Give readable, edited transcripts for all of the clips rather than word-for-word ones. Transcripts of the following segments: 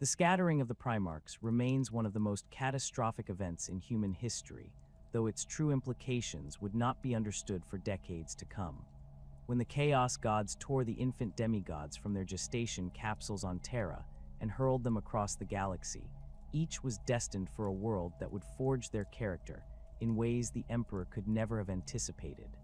The scattering of the Primarchs remains one of the most catastrophic events in human history, though its true implications would not be understood for decades to come. When the Chaos Gods tore the infant demigods from their gestation capsules on Terra and hurled them across the galaxy, each was destined for a world that would forge their character in ways the Emperor could never have anticipated.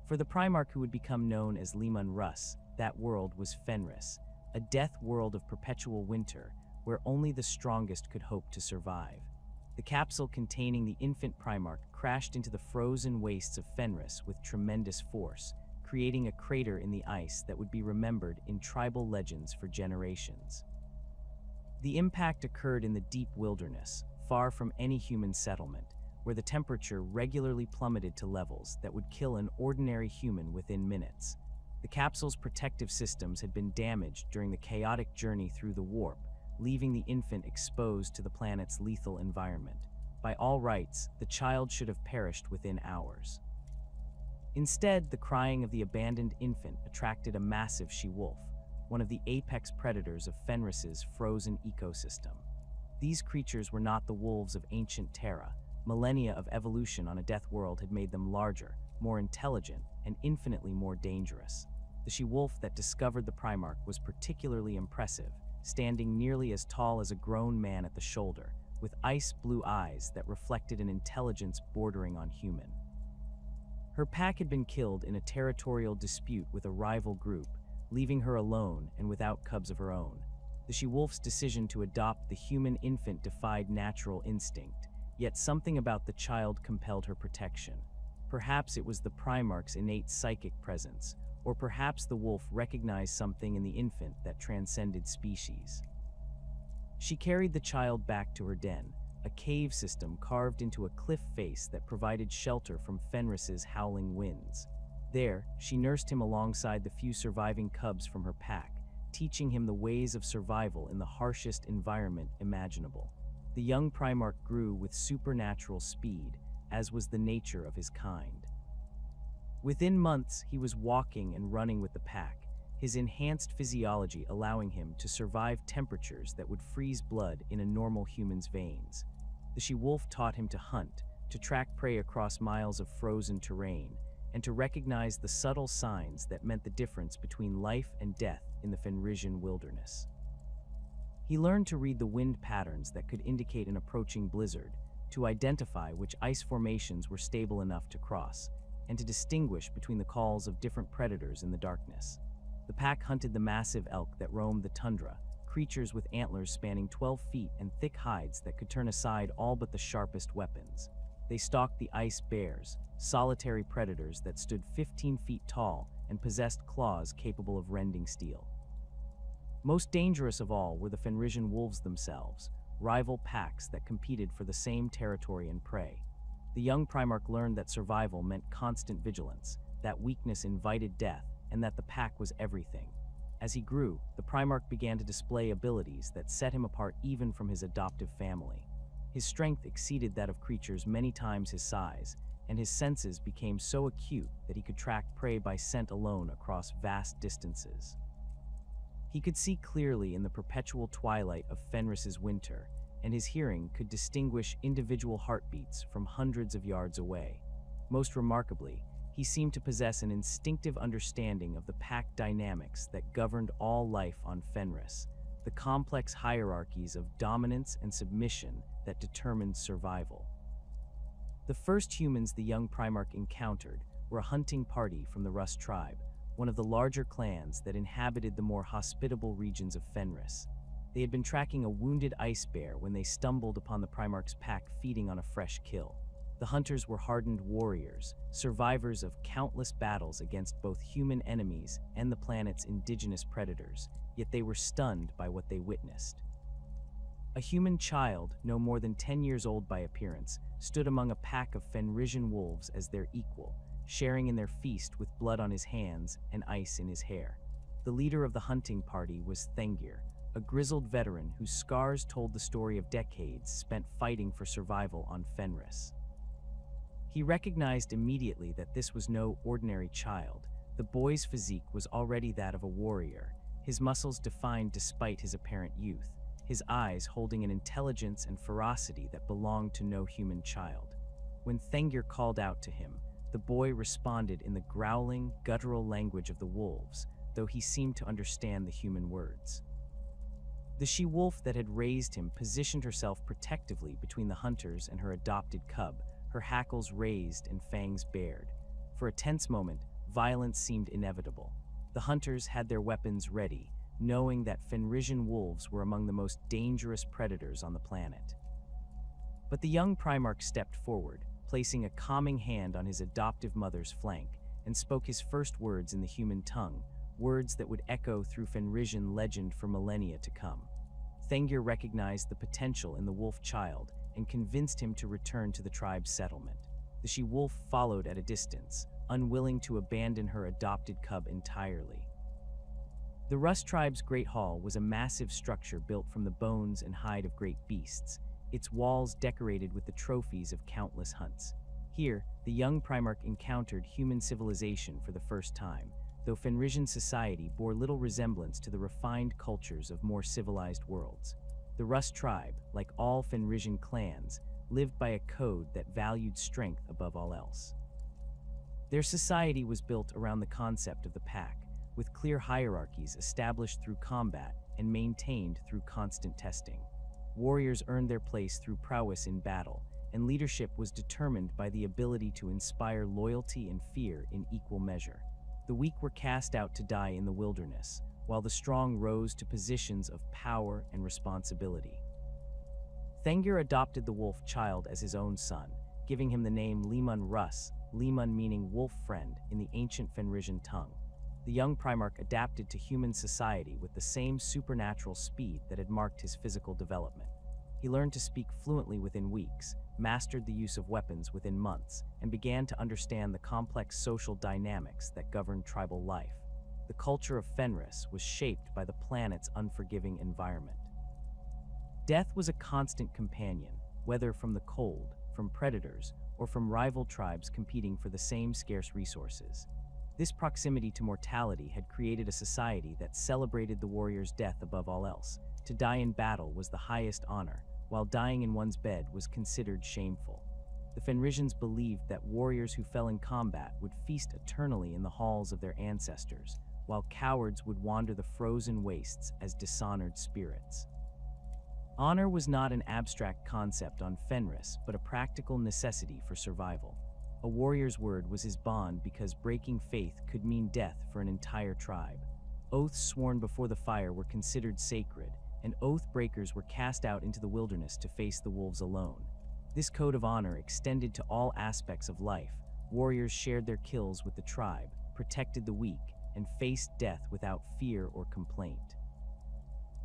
For the Primarch who would become known as Leman Russ, that world was Fenris, a death world of perpetual winter where only the strongest could hope to survive. The capsule containing the infant Primarch crashed into the frozen wastes of Fenris with tremendous force, creating a crater in the ice that would be remembered in tribal legends for generations. The impact occurred in the deep wilderness, far from any human settlement, where the temperature regularly plummeted to levels that would kill an ordinary human within minutes. The capsule's protective systems had been damaged during the chaotic journey through the warp, leaving the infant exposed to the planet's lethal environment. By all rights, the child should have perished within hours. Instead, the crying of the abandoned infant attracted a massive she-wolf, one of the apex predators of Fenris's frozen ecosystem. These creatures were not the wolves of ancient Terra. Millennia of evolution on a death world had made them larger, more intelligent, and infinitely more dangerous. The she-wolf that discovered the Primarch was particularly impressive, standing nearly as tall as a grown man at the shoulder, with ice-blue eyes that reflected an intelligence bordering on human. Her pack had been killed in a territorial dispute with a rival group, leaving her alone and without cubs of her own. The she-wolf's decision to adopt the human infant defied natural instinct, yet something about the child compelled her protection. Perhaps it was the Primarch's innate psychic presence, or perhaps the wolf recognized something in the infant that transcended species. She carried the child back to her den, a cave system carved into a cliff face that provided shelter from Fenris's howling winds. There, she nursed him alongside the few surviving cubs from her pack, teaching him the ways of survival in the harshest environment imaginable. The young Primarch grew with supernatural speed, as was the nature of his kind. Within months, he was walking and running with the pack, his enhanced physiology allowing him to survive temperatures that would freeze blood in a normal human's veins. The she-wolf taught him to hunt, to track prey across miles of frozen terrain, and to recognize the subtle signs that meant the difference between life and death in the Fenrisian wilderness. He learned to read the wind patterns that could indicate an approaching blizzard, to identify which ice formations were stable enough to cross, and to distinguish between the calls of different predators in the darkness. The pack hunted the massive elk that roamed the tundra, creatures with antlers spanning 12 feet and thick hides that could turn aside all but the sharpest weapons. They stalked the ice bears, solitary predators that stood 15 feet tall and possessed claws capable of rending steel. Most dangerous of all were the Fenrisian wolves themselves, rival packs that competed for the same territory and prey. The young Primarch learned that survival meant constant vigilance, that weakness invited death, and that the pack was everything. As he grew, the Primarch began to display abilities that set him apart even from his adoptive family. His strength exceeded that of creatures many times his size, and his senses became so acute that he could track prey by scent alone across vast distances. He could see clearly in the perpetual twilight of Fenris's winter, and his hearing could distinguish individual heartbeats from hundreds of yards away. Most remarkably, he seemed to possess an instinctive understanding of the pack dynamics that governed all life on Fenris, the complex hierarchies of dominance and submission that determined survival. The first humans the young Primarch encountered were a hunting party from the Russ tribe, one of the larger clans that inhabited the more hospitable regions of Fenris. They had been tracking a wounded ice bear when they stumbled upon the Primarch's pack feeding on a fresh kill. The hunters were hardened warriors, survivors of countless battles against both human enemies and the planet's indigenous predators, yet they were stunned by what they witnessed. A human child, no more than 10 years old by appearance, stood among a pack of Fenrisian wolves as their equal, sharing in their feast with blood on his hands and ice in his hair. The leader of the hunting party was Thengir, a grizzled veteran whose scars told the story of decades spent fighting for survival on Fenris. He recognized immediately that this was no ordinary child. The boy's physique was already that of a warrior, his muscles defined despite his apparent youth, his eyes holding an intelligence and ferocity that belonged to no human child. When Thengir called out to him, the boy responded in the growling, guttural language of the wolves, though he seemed to understand the human words. The she-wolf that had raised him positioned herself protectively between the hunters and her adopted cub, her hackles raised and fangs bared. For a tense moment, violence seemed inevitable. The hunters had their weapons ready, knowing that Fenrisian wolves were among the most dangerous predators on the planet. But the young Primarch stepped forward, placing a calming hand on his adoptive mother's flank, and spoke his first words in the human tongue, words that would echo through Fenrisian legend for millennia to come. Thengir recognized the potential in the wolf child and convinced him to return to the tribe's settlement. The she-wolf followed at a distance, unwilling to abandon her adopted cub entirely. The Russ tribe's Great Hall was a massive structure built from the bones and hide of great beasts, its walls decorated with the trophies of countless hunts. Here, the young Primarch encountered human civilization for the first time, though Fenrisian society bore little resemblance to the refined cultures of more civilized worlds. The Russ tribe, like all Fenrisian clans, lived by a code that valued strength above all else. Their society was built around the concept of the pack, with clear hierarchies established through combat and maintained through constant testing. Warriors earned their place through prowess in battle, and leadership was determined by the ability to inspire loyalty and fear in equal measure. The weak were cast out to die in the wilderness, while the strong rose to positions of power and responsibility. Thengir adopted the wolf child as his own son, giving him the name Leman Russ, Leman meaning wolf friend in the ancient Fenrisian tongue. The young Primarch adapted to human society with the same supernatural speed that had marked his physical development. He learned to speak fluently within weeks, mastered the use of weapons within months, and began to understand the complex social dynamics that governed tribal life. The culture of Fenris was shaped by the planet's unforgiving environment. Death was a constant companion, whether from the cold, from predators, or from rival tribes competing for the same scarce resources. This proximity to mortality had created a society that celebrated the warrior's death above all else. To die in battle was the highest honor, while dying in one's bed was considered shameful. The Fenrisians believed that warriors who fell in combat would feast eternally in the halls of their ancestors, while cowards would wander the frozen wastes as dishonored spirits. Honor was not an abstract concept on Fenris, but a practical necessity for survival. A warrior's word was his bond because breaking faith could mean death for an entire tribe. Oaths sworn before the fire were considered sacred, and oath breakers were cast out into the wilderness to face the wolves alone. This code of honor extended to all aspects of life. Warriors shared their kills with the tribe, protected the weak, and faced death without fear or complaint.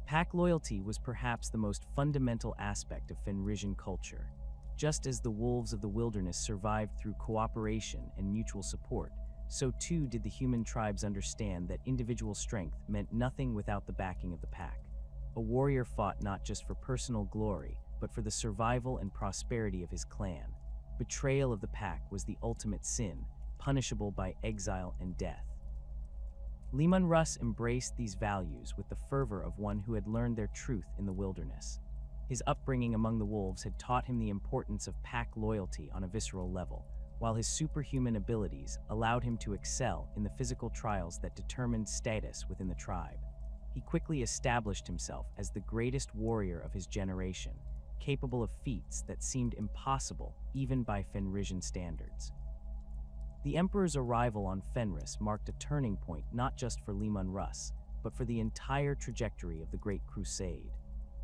Pack loyalty was perhaps the most fundamental aspect of Fenrisian culture. Just as the wolves of the wilderness survived through cooperation and mutual support, so too did the human tribes understand that individual strength meant nothing without the backing of the pack. A warrior fought not just for personal glory, but for the survival and prosperity of his clan. Betrayal of the pack was the ultimate sin, punishable by exile and death. Leman Russ embraced these values with the fervor of one who had learned their truth in the wilderness. His upbringing among the wolves had taught him the importance of pack loyalty on a visceral level, while his superhuman abilities allowed him to excel in the physical trials that determined status within the tribe. He quickly established himself as the greatest warrior of his generation, capable of feats that seemed impossible even by Fenrisian standards. The Emperor's arrival on Fenris marked a turning point not just for Leman Russ, but for the entire trajectory of the Great Crusade.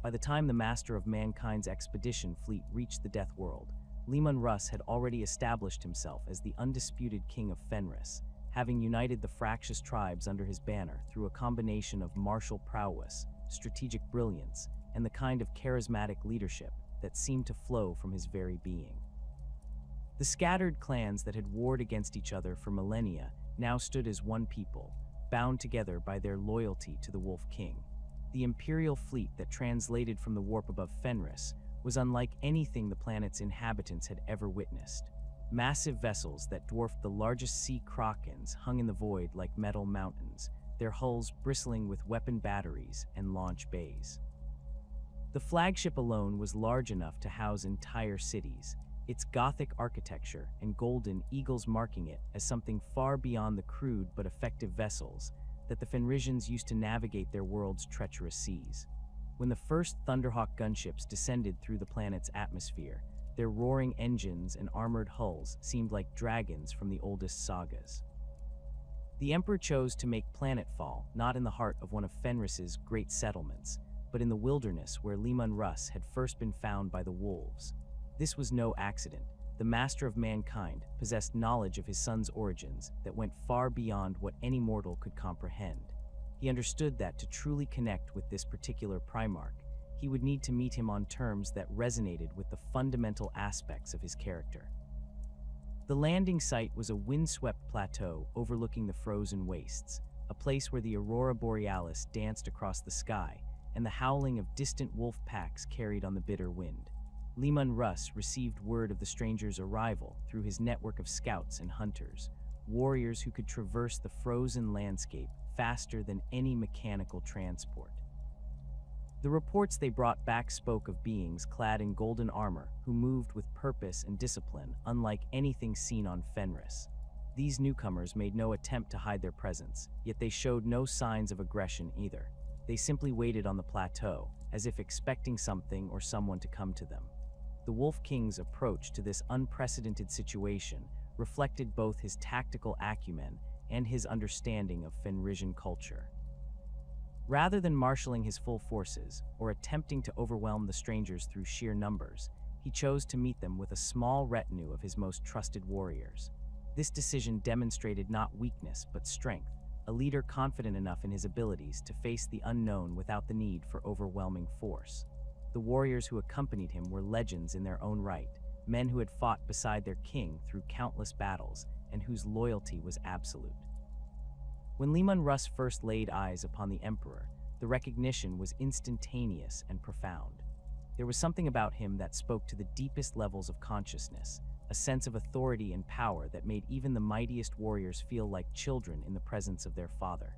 By the time the Master of Mankind's expedition fleet reached the Death World, Leman Russ had already established himself as the undisputed King of Fenris, having united the fractious tribes under his banner through a combination of martial prowess, strategic brilliance, and the kind of charismatic leadership that seemed to flow from his very being. The scattered clans that had warred against each other for millennia now stood as one people, bound together by their loyalty to the Wolf King. The Imperial fleet that translated from the warp above Fenris was unlike anything the planet's inhabitants had ever witnessed. Massive vessels that dwarfed the largest sea krakens hung in the void like metal mountains, their hulls bristling with weapon batteries and launch bays. The flagship alone was large enough to house entire cities, its Gothic architecture and golden eagles marking it as something far beyond the crude but effective vessels that the Fenrisians used to navigate their world's treacherous seas. When the first Thunderhawk gunships descended through the planet's atmosphere, their roaring engines and armored hulls seemed like dragons from the oldest sagas. The Emperor chose to make planetfall not in the heart of one of Fenris's great settlements, but in the wilderness where Leman Russ had first been found by the wolves. This was no accident. The master of mankind possessed knowledge of his son's origins that went far beyond what any mortal could comprehend. He understood that to truly connect with this particular Primarch, he would need to meet him on terms that resonated with the fundamental aspects of his character. The landing site was a windswept plateau overlooking the frozen wastes, a place where the aurora borealis danced across the sky and the howling of distant wolf packs carried on the bitter wind. Leman Russ received word of the stranger's arrival through his network of scouts and hunters, warriors who could traverse the frozen landscape faster than any mechanical transport. The reports they brought back spoke of beings clad in golden armor who moved with purpose and discipline unlike anything seen on Fenris. These newcomers made no attempt to hide their presence, yet they showed no signs of aggression either. They simply waited on the plateau, as if expecting something or someone to come to them. The Wolf King's approach to this unprecedented situation reflected both his tactical acumen and his understanding of Fenrisian culture. Rather than marshaling his full forces or attempting to overwhelm the strangers through sheer numbers, he chose to meet them with a small retinue of his most trusted warriors. This decision demonstrated not weakness but strength, a leader confident enough in his abilities to face the unknown without the need for overwhelming force. The warriors who accompanied him were legends in their own right, men who had fought beside their king through countless battles and whose loyalty was absolute. When Leman Russ first laid eyes upon the Emperor, the recognition was instantaneous and profound. There was something about him that spoke to the deepest levels of consciousness, a sense of authority and power that made even the mightiest warriors feel like children in the presence of their father.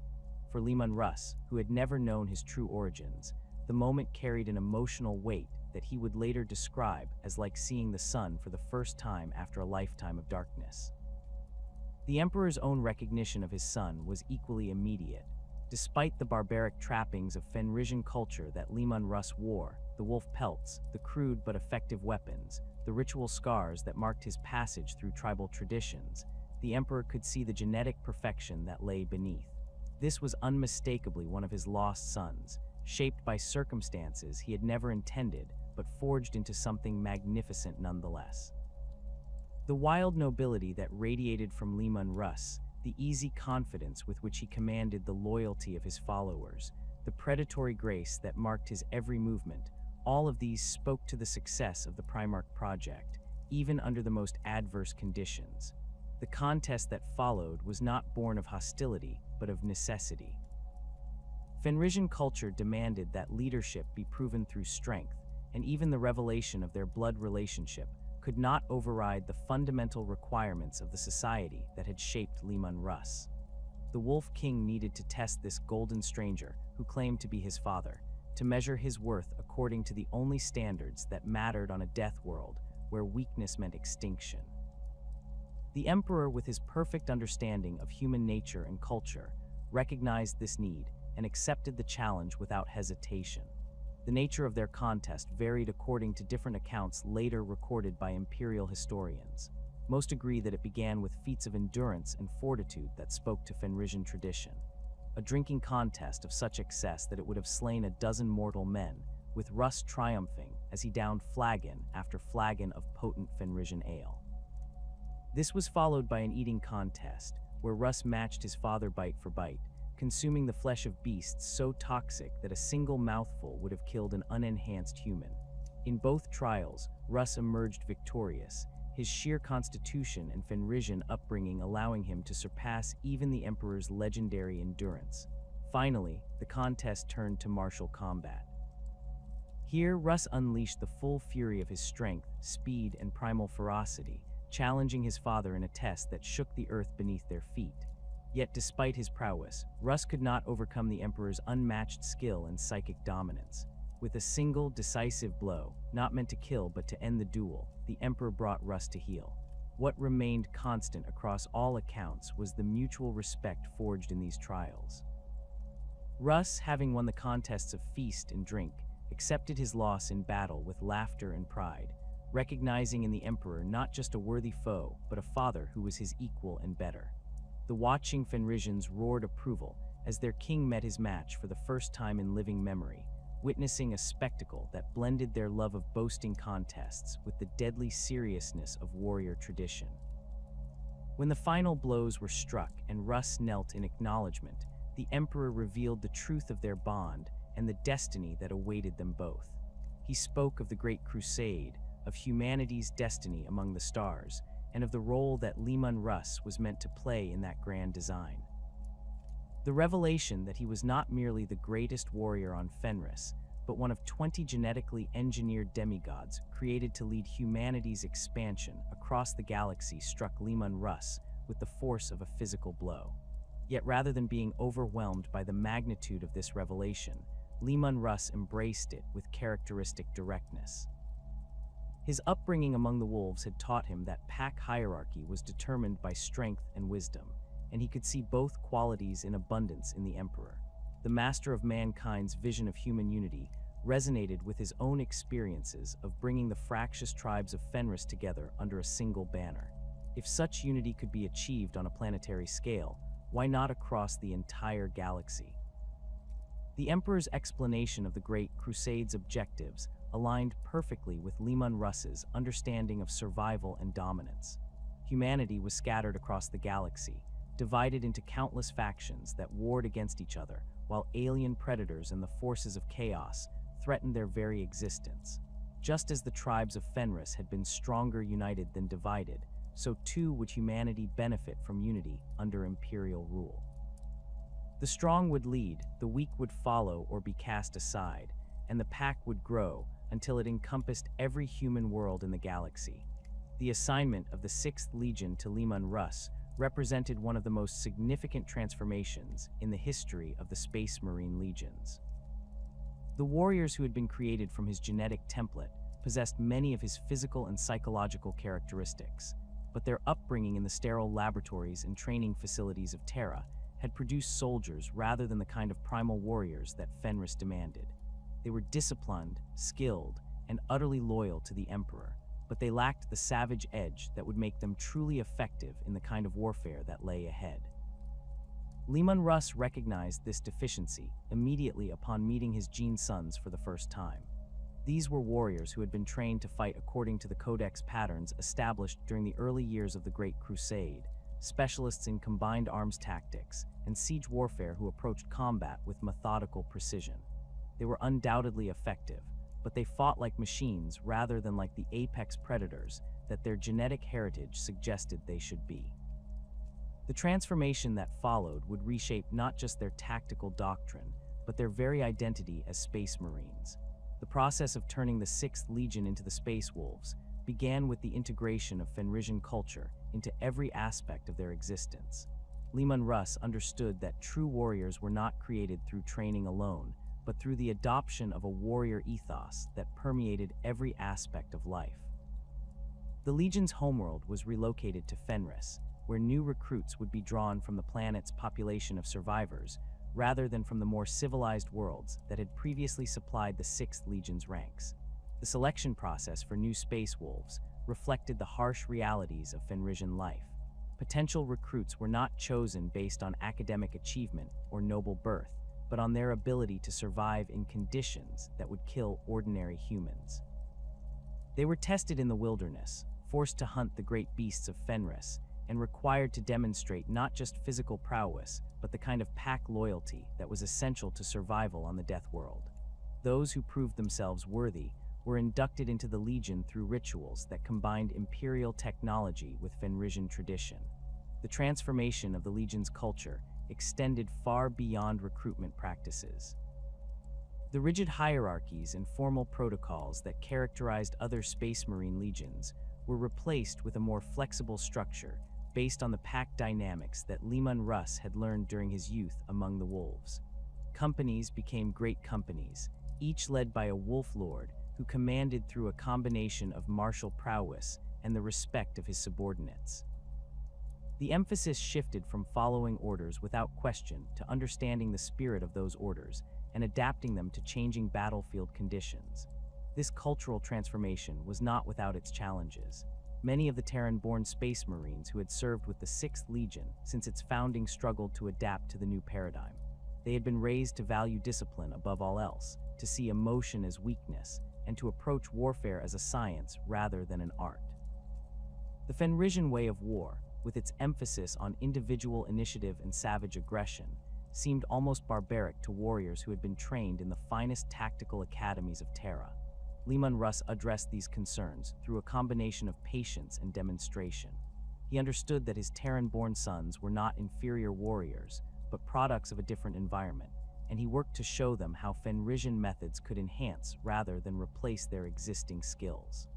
For Leman Russ, who had never known his true origins, the moment carried an emotional weight that he would later describe as like seeing the sun for the first time after a lifetime of darkness. The Emperor's own recognition of his son was equally immediate. Despite the barbaric trappings of Fenrisian culture that Leman Russ wore, the wolf pelts, the crude but effective weapons, the ritual scars that marked his passage through tribal traditions, the Emperor could see the genetic perfection that lay beneath. This was unmistakably one of his lost sons, shaped by circumstances he had never intended, but forged into something magnificent nonetheless. The wild nobility that radiated from Leman Russ, the easy confidence with which he commanded the loyalty of his followers, the predatory grace that marked his every movement, all of these spoke to the success of the Primarch project, even under the most adverse conditions. The contest that followed was not born of hostility, but of necessity. Fenrisian culture demanded that leadership be proven through strength, and even the revelation of their blood relationship could not override the fundamental requirements of the society that had shaped Leman Russ. The Wolf King needed to test this golden stranger, who claimed to be his father, to measure his worth according to the only standards that mattered on a death world where weakness meant extinction. The Emperor, with his perfect understanding of human nature and culture, recognized this need and accepted the challenge without hesitation. The nature of their contest varied according to different accounts later recorded by imperial historians. Most agree that it began with feats of endurance and fortitude that spoke to Fenrisian tradition. A drinking contest of such excess that it would have slain a dozen mortal men, with Russ triumphing as he downed flagon after flagon of potent Fenrisian ale. This was followed by an eating contest, where Russ matched his father bite for bite, consuming the flesh of beasts so toxic that a single mouthful would have killed an unenhanced human. In both trials, Russ emerged victorious, his sheer constitution and Fenrisian upbringing allowing him to surpass even the Emperor's legendary endurance. Finally, the contest turned to martial combat. Here, Russ unleashed the full fury of his strength, speed, and primal ferocity, challenging his father in a test that shook the earth beneath their feet. Yet despite his prowess, Russ could not overcome the Emperor's unmatched skill and psychic dominance. With a single, decisive blow, not meant to kill but to end the duel, the Emperor brought Russ to heel. What remained constant across all accounts was the mutual respect forged in these trials. Russ, having won the contests of feast and drink, accepted his loss in battle with laughter and pride, recognizing in the Emperor not just a worthy foe, but a father who was his equal and better. The watching Fenrisians roared approval as their king met his match for the first time in living memory, witnessing a spectacle that blended their love of boasting contests with the deadly seriousness of warrior tradition. When the final blows were struck and Russ knelt in acknowledgement, the Emperor revealed the truth of their bond and the destiny that awaited them both. He spoke of the Great Crusade, of humanity's destiny among the stars, and of the role that Leman Russ was meant to play in that grand design. The revelation that he was not merely the greatest warrior on Fenris, but one of 20 genetically engineered demigods created to lead humanity's expansion across the galaxy struck Leman Russ with the force of a physical blow. Yet rather than being overwhelmed by the magnitude of this revelation, Leman Russ embraced it with characteristic directness. His upbringing among the wolves had taught him that pack hierarchy was determined by strength and wisdom, and he could see both qualities in abundance in the Emperor. The master of mankind's vision of human unity resonated with his own experiences of bringing the fractious tribes of Fenris together under a single banner. If such unity could be achieved on a planetary scale, why not across the entire galaxy? The Emperor's explanation of the Great Crusade's objectives aligned perfectly with Leman Russ's understanding of survival and dominance. Humanity was scattered across the galaxy, divided into countless factions that warred against each other, while alien predators and the forces of chaos threatened their very existence. Just as the tribes of Fenris had been stronger united than divided, so too would humanity benefit from unity under Imperial rule. The strong would lead, the weak would follow or be cast aside, and the pack would grow until it encompassed every human world in the galaxy. The assignment of the 6th Legion to Leman Russ represented one of the most significant transformations in the history of the Space Marine Legions. The warriors who had been created from his genetic template possessed many of his physical and psychological characteristics, but their upbringing in the sterile laboratories and training facilities of Terra had produced soldiers rather than the kind of primal warriors that Fenris demanded. They were disciplined, skilled, and utterly loyal to the Emperor, but they lacked the savage edge that would make them truly effective in the kind of warfare that lay ahead. Leman Russ recognized this deficiency immediately upon meeting his gene sons for the first time. These were warriors who had been trained to fight according to the codex patterns established during the early years of the Great Crusade, specialists in combined arms tactics and siege warfare who approached combat with methodical precision. They were undoubtedly effective, but they fought like machines rather than like the apex predators that their genetic heritage suggested they should be. The transformation that followed would reshape not just their tactical doctrine, but their very identity as Space Marines. The process of turning the 6th Legion into the Space Wolves began with the integration of Fenrisian culture into every aspect of their existence. Leman Russ understood that true warriors were not created through training alone, but through the adoption of a warrior ethos that permeated every aspect of life. The Legion's homeworld was relocated to Fenris, where new recruits would be drawn from the planet's population of survivors, rather than from the more civilized worlds that had previously supplied the 6th Legion's ranks. The selection process for new Space Wolves reflected the harsh realities of Fenrisian life. Potential recruits were not chosen based on academic achievement or noble birth, but on their ability to survive in conditions that would kill ordinary humans. They were tested in the wilderness, forced to hunt the great beasts of Fenris, and required to demonstrate not just physical prowess, but the kind of pack loyalty that was essential to survival on the Death World. Those who proved themselves worthy were inducted into the Legion through rituals that combined Imperial technology with Fenrisian tradition. The transformation of the Legion's culture extended far beyond recruitment practices. The rigid hierarchies and formal protocols that characterized other Space Marine legions were replaced with a more flexible structure based on the pack dynamics that Leman Russ had learned during his youth among the wolves. Companies became great companies, each led by a wolf lord who commanded through a combination of martial prowess and the respect of his subordinates. The emphasis shifted from following orders without question to understanding the spirit of those orders and adapting them to changing battlefield conditions. This cultural transformation was not without its challenges. Many of the Terran-born Space Marines who had served with the 6th Legion since its founding struggled to adapt to the new paradigm. They had been raised to value discipline above all else, to see emotion as weakness, and to approach warfare as a science rather than an art. The Fenrisian way of war, with its emphasis on individual initiative and savage aggression, seemed almost barbaric to warriors who had been trained in the finest tactical academies of Terra. Leman Russ addressed these concerns through a combination of patience and demonstration. He understood that his Terran-born sons were not inferior warriors, but products of a different environment, and he worked to show them how Fenrisian methods could enhance rather than replace their existing skills.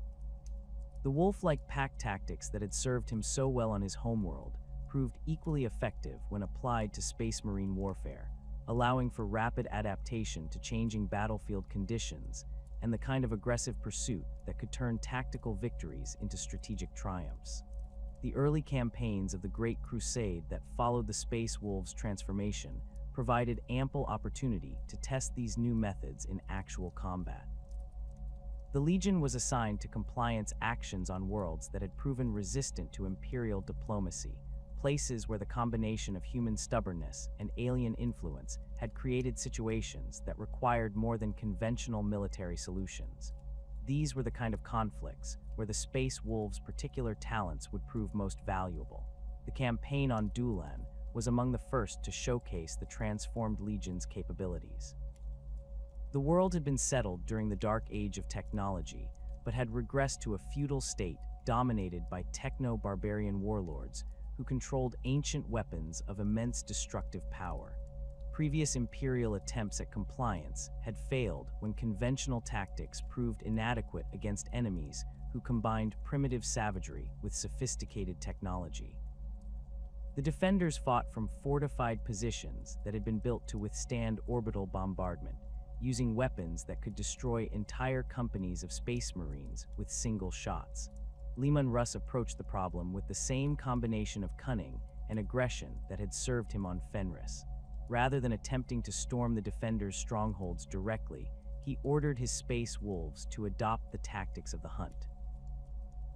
The wolf-like pack tactics that had served him so well on his homeworld proved equally effective when applied to Space Marine warfare, allowing for rapid adaptation to changing battlefield conditions and the kind of aggressive pursuit that could turn tactical victories into strategic triumphs. The early campaigns of the Great Crusade that followed the Space Wolves' transformation provided ample opportunity to test these new methods in actual combat. The Legion was assigned to compliance actions on worlds that had proven resistant to Imperial diplomacy, places where the combination of human stubbornness and alien influence had created situations that required more than conventional military solutions. These were the kind of conflicts where the Space Wolves' particular talents would prove most valuable. The campaign on Dulan was among the first to showcase the transformed Legion's capabilities. The world had been settled during the Dark Age of technology, but had regressed to a feudal state dominated by techno-barbarian warlords who controlled ancient weapons of immense destructive power. Previous Imperial attempts at compliance had failed when conventional tactics proved inadequate against enemies who combined primitive savagery with sophisticated technology. The defenders fought from fortified positions that had been built to withstand orbital bombardment, using weapons that could destroy entire companies of Space Marines with single shots. Leman Russ approached the problem with the same combination of cunning and aggression that had served him on Fenris. Rather than attempting to storm the defenders' strongholds directly, he ordered his Space Wolves to adopt the tactics of the hunt.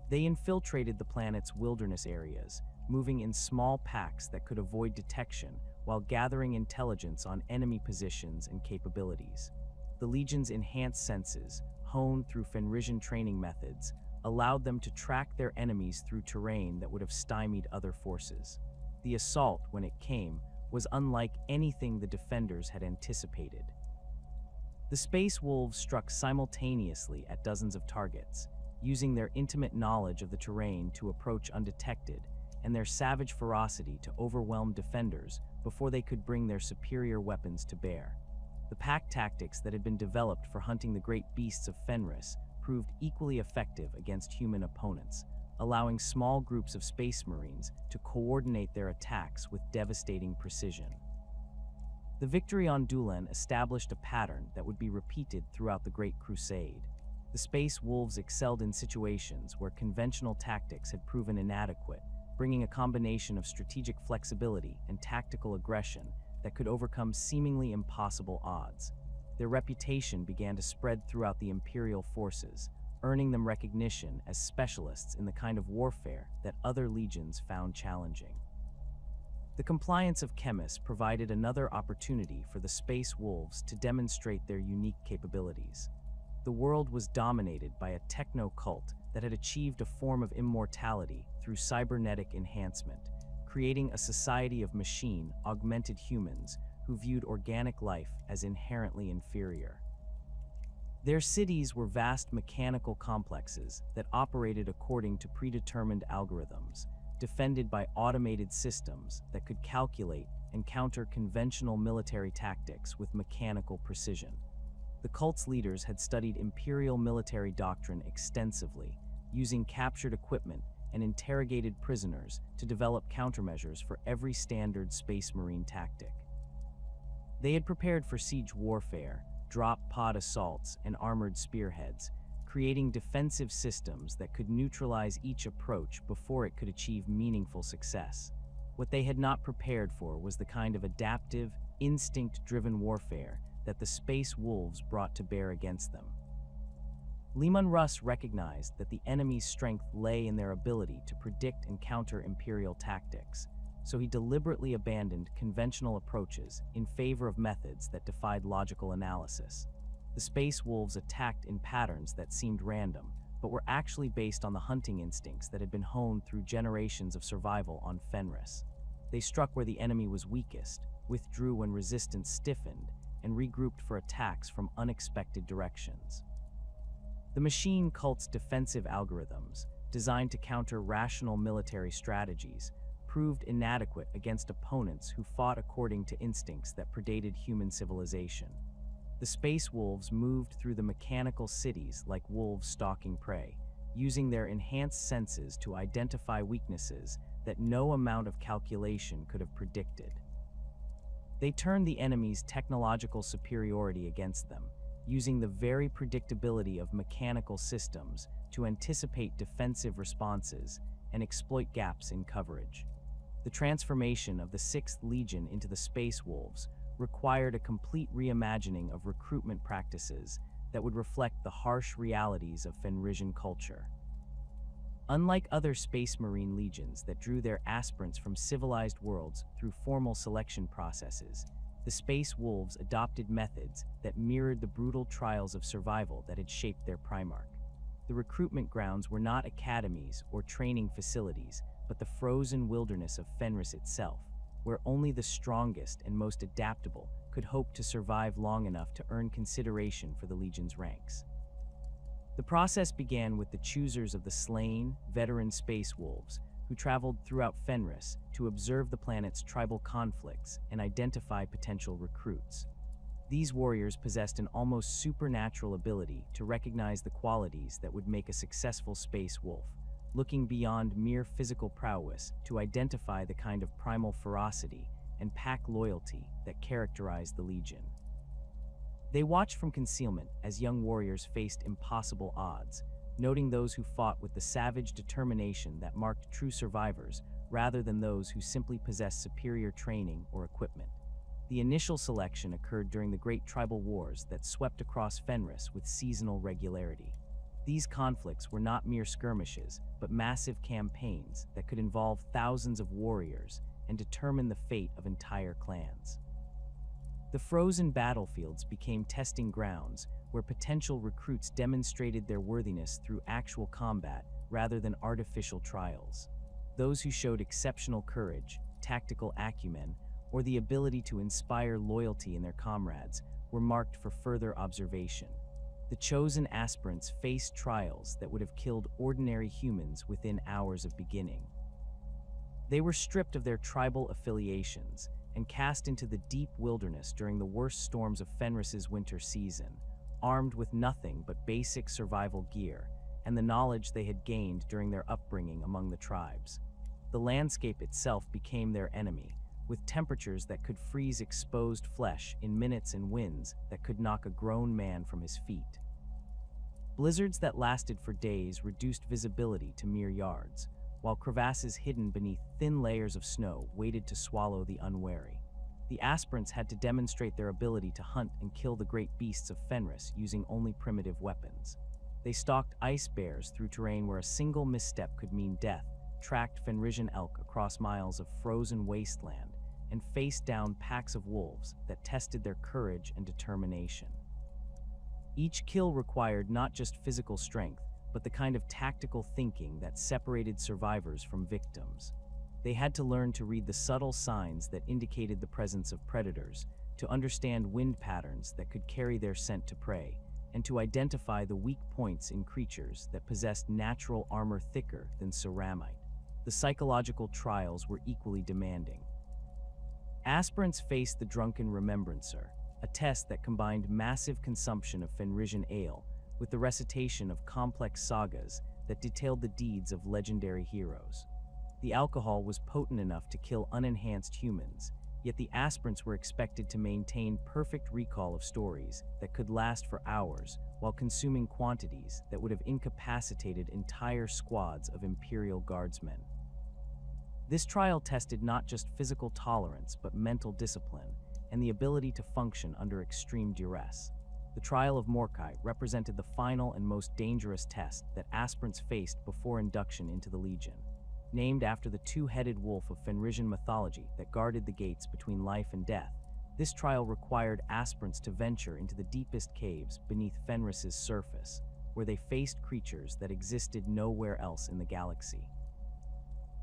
They infiltrated the planet's wilderness areas, moving in small packs that could avoid detection while gathering intelligence on enemy positions and capabilities. The Legion's enhanced senses, honed through Fenrisian training methods, allowed them to track their enemies through terrain that would have stymied other forces. The assault, when it came, was unlike anything the defenders had anticipated. The Space Wolves struck simultaneously at dozens of targets, using their intimate knowledge of the terrain to approach undetected and their savage ferocity to overwhelm defenders before they could bring their superior weapons to bear. The pack tactics that had been developed for hunting the great beasts of Fenris proved equally effective against human opponents, allowing small groups of Space Marines to coordinate their attacks with devastating precision. The victory on Dulan established a pattern that would be repeated throughout the Great Crusade. The Space Wolves excelled in situations where conventional tactics had proven inadequate, bringing a combination of strategic flexibility and tactical aggression that could overcome seemingly impossible odds. Their reputation began to spread throughout the Imperial forces, earning them recognition as specialists in the kind of warfare that other legions found challenging. The compliance of chemists provided another opportunity for the Space Wolves to demonstrate their unique capabilities. The world was dominated by a techno-cult that had achieved a form of immortality through cybernetic enhancement, creating a society of machine-augmented humans who viewed organic life as inherently inferior. Their cities were vast mechanical complexes that operated according to predetermined algorithms, defended by automated systems that could calculate and counter conventional military tactics with mechanical precision. The cult's leaders had studied Imperial military doctrine extensively, using captured equipment and interrogated prisoners to develop countermeasures for every standard space marine tactic. They had prepared for siege warfare, drop pod assaults, and armored spearheads, creating defensive systems that could neutralize each approach before it could achieve meaningful success. What they had not prepared for was the kind of adaptive, instinct-driven warfare that the space wolves brought to bear against them. Leman Russ recognized that the enemy's strength lay in their ability to predict and counter Imperial tactics, so he deliberately abandoned conventional approaches in favor of methods that defied logical analysis. The space wolves attacked in patterns that seemed random, but were actually based on the hunting instincts that had been honed through generations of survival on Fenris. They struck where the enemy was weakest, withdrew when resistance stiffened, and regrouped for attacks from unexpected directions. The machine cult's defensive algorithms, designed to counter rational military strategies, proved inadequate against opponents who fought according to instincts that predated human civilization. The space wolves moved through the mechanical cities like wolves stalking prey, using their enhanced senses to identify weaknesses that no amount of calculation could have predicted. They turned the enemy's technological superiority against them, using the very predictability of mechanical systems to anticipate defensive responses and exploit gaps in coverage. The transformation of the 6th Legion into the Space Wolves required a complete reimagining of recruitment practices that would reflect the harsh realities of Fenrisian culture. Unlike other Space Marine legions that drew their aspirants from civilized worlds through formal selection processes, the Space Wolves adopted methods that mirrored the brutal trials of survival that had shaped their Primarch. The recruitment grounds were not academies or training facilities, but the frozen wilderness of Fenris itself, where only the strongest and most adaptable could hope to survive long enough to earn consideration for the Legion's ranks. The process began with the choosers of the slain, veteran Space Wolves, who traveled throughout Fenris to observe the planet's tribal conflicts and identify potential recruits. These warriors possessed an almost supernatural ability to recognize the qualities that would make a successful space wolf, looking beyond mere physical prowess to identify the kind of primal ferocity and pack loyalty that characterized the Legion. They watched from concealment as young warriors faced impossible odds, noting those who fought with the savage determination that marked true survivors rather than those who simply possessed superior training or equipment. The initial selection occurred during the Great Tribal Wars that swept across Fenris with seasonal regularity. These conflicts were not mere skirmishes, but massive campaigns that could involve thousands of warriors and determine the fate of entire clans. The frozen battlefields became testing grounds where potential recruits demonstrated their worthiness through actual combat rather than artificial trials. Those who showed exceptional courage, tactical acumen, or the ability to inspire loyalty in their comrades were marked for further observation. The chosen aspirants faced trials that would have killed ordinary humans within hours of beginning. They were stripped of their tribal affiliations and cast into the deep wilderness during the worst storms of Fenris's winter season, armed with nothing but basic survival gear and the knowledge they had gained during their upbringing among the tribes. The landscape itself became their enemy, with temperatures that could freeze exposed flesh in minutes and winds that could knock a grown man from his feet. Blizzards that lasted for days reduced visibility to mere yards, while crevasses hidden beneath thin layers of snow waited to swallow the unwary. The aspirants had to demonstrate their ability to hunt and kill the great beasts of Fenris using only primitive weapons. They stalked ice bears through terrain where a single misstep could mean death, tracked Fenrisian elk across miles of frozen wasteland, and faced down packs of wolves that tested their courage and determination. Each kill required not just physical strength, but the kind of tactical thinking that separated survivors from victims. They had to learn to read the subtle signs that indicated the presence of predators, to understand wind patterns that could carry their scent to prey, and to identify the weak points in creatures that possessed natural armor thicker than ceramite. The psychological trials were equally demanding. Aspirants faced the Drunken Remembrancer, a test that combined massive consumption of Fenrisian ale with the recitation of complex sagas that detailed the deeds of legendary heroes. The alcohol was potent enough to kill unenhanced humans, yet the aspirants were expected to maintain perfect recall of stories that could last for hours while consuming quantities that would have incapacitated entire squads of Imperial guardsmen. This trial tested not just physical tolerance but mental discipline and the ability to function under extreme duress. The trial of Morkai represented the final and most dangerous test that aspirants faced before induction into the Legion. Named after the two-headed wolf of Fenrisian mythology that guarded the gates between life and death, this trial required aspirants to venture into the deepest caves beneath Fenris's surface, where they faced creatures that existed nowhere else in the galaxy.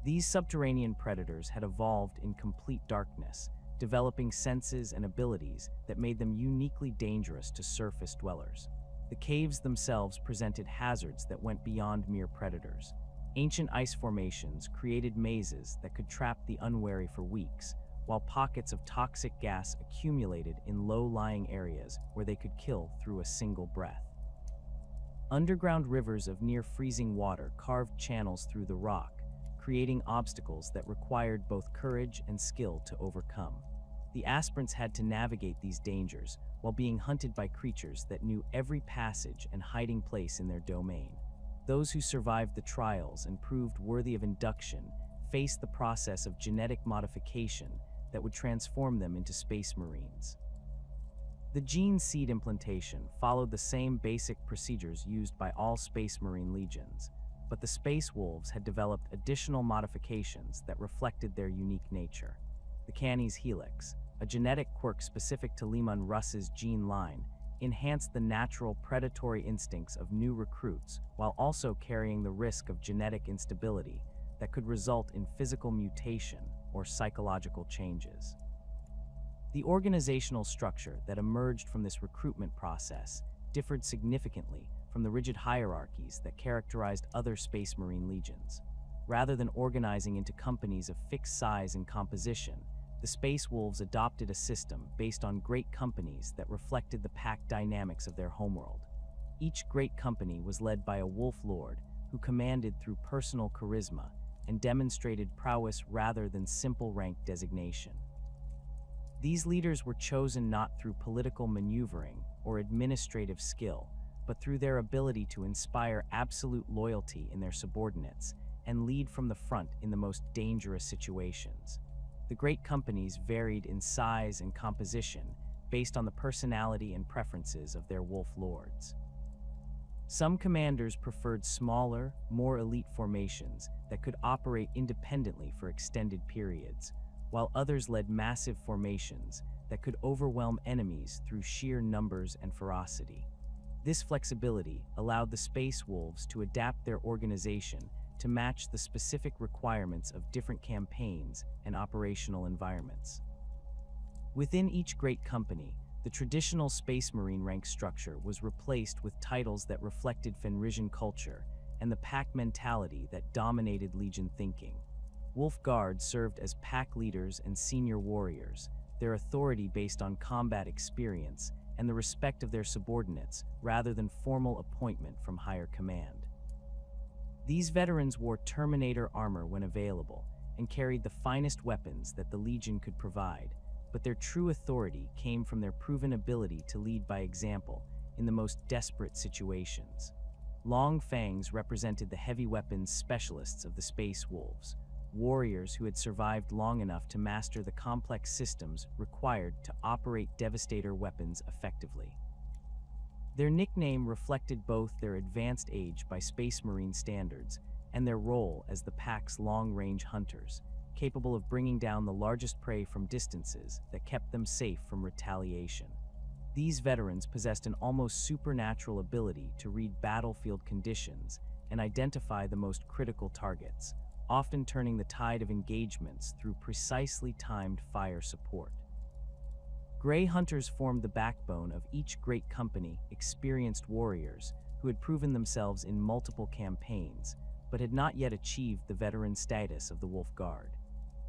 These subterranean predators had evolved in complete darkness, developing senses and abilities that made them uniquely dangerous to surface dwellers. The caves themselves presented hazards that went beyond mere predators. Ancient ice formations created mazes that could trap the unwary for weeks, while pockets of toxic gas accumulated in low-lying areas where they could kill through a single breath. Underground rivers of near-freezing water carved channels through the rock, creating obstacles that required both courage and skill to overcome. The aspirants had to navigate these dangers while being hunted by creatures that knew every passage and hiding place in their domain. Those who survived the trials and proved worthy of induction faced the process of genetic modification that would transform them into space marines. The gene seed implantation followed the same basic procedures used by all space marine legions, but the space wolves had developed additional modifications that reflected their unique nature. The Canis helix, a genetic quirk specific to Leman Russ's gene line, enhanced the natural predatory instincts of new recruits while also carrying the risk of genetic instability that could result in physical mutation or psychological changes. The organizational structure that emerged from this recruitment process differed significantly from the rigid hierarchies that characterized other Space Marine legions. Rather than organizing into companies of fixed size and composition, the Space Wolves adopted a system based on great companies that reflected the pack dynamics of their homeworld. Each great company was led by a wolf lord who commanded through personal charisma and demonstrated prowess rather than simple rank designation. These leaders were chosen not through political maneuvering or administrative skill, but through their ability to inspire absolute loyalty in their subordinates and lead from the front in the most dangerous situations. The great companies varied in size and composition based on the personality and preferences of their wolf lords. Some commanders preferred smaller, more elite formations that could operate independently for extended periods, while others led massive formations that could overwhelm enemies through sheer numbers and ferocity. This flexibility allowed the Space Wolves to adapt their organization to match the specific requirements of different campaigns and operational environments. Within each great company, the traditional Space Marine rank structure was replaced with titles that reflected Fenrisian culture and the pack mentality that dominated Legion thinking. Wolf Guards served as pack leaders and senior warriors, their authority based on combat experience and the respect of their subordinates rather than formal appointment from higher command. These veterans wore Terminator armor when available and carried the finest weapons that the Legion could provide, but their true authority came from their proven ability to lead by example in the most desperate situations. Long Fangs represented the heavy weapons specialists of the Space Wolves, warriors who had survived long enough to master the complex systems required to operate Devastator weapons effectively. Their nickname reflected both their advanced age by Space Marine standards and their role as the pack's long-range hunters, capable of bringing down the largest prey from distances that kept them safe from retaliation. These veterans possessed an almost supernatural ability to read battlefield conditions and identify the most critical targets, often turning the tide of engagements through precisely timed fire support. Grey Hunters formed the backbone of each great company, experienced warriors who had proven themselves in multiple campaigns, but had not yet achieved the veteran status of the Wolf Guard.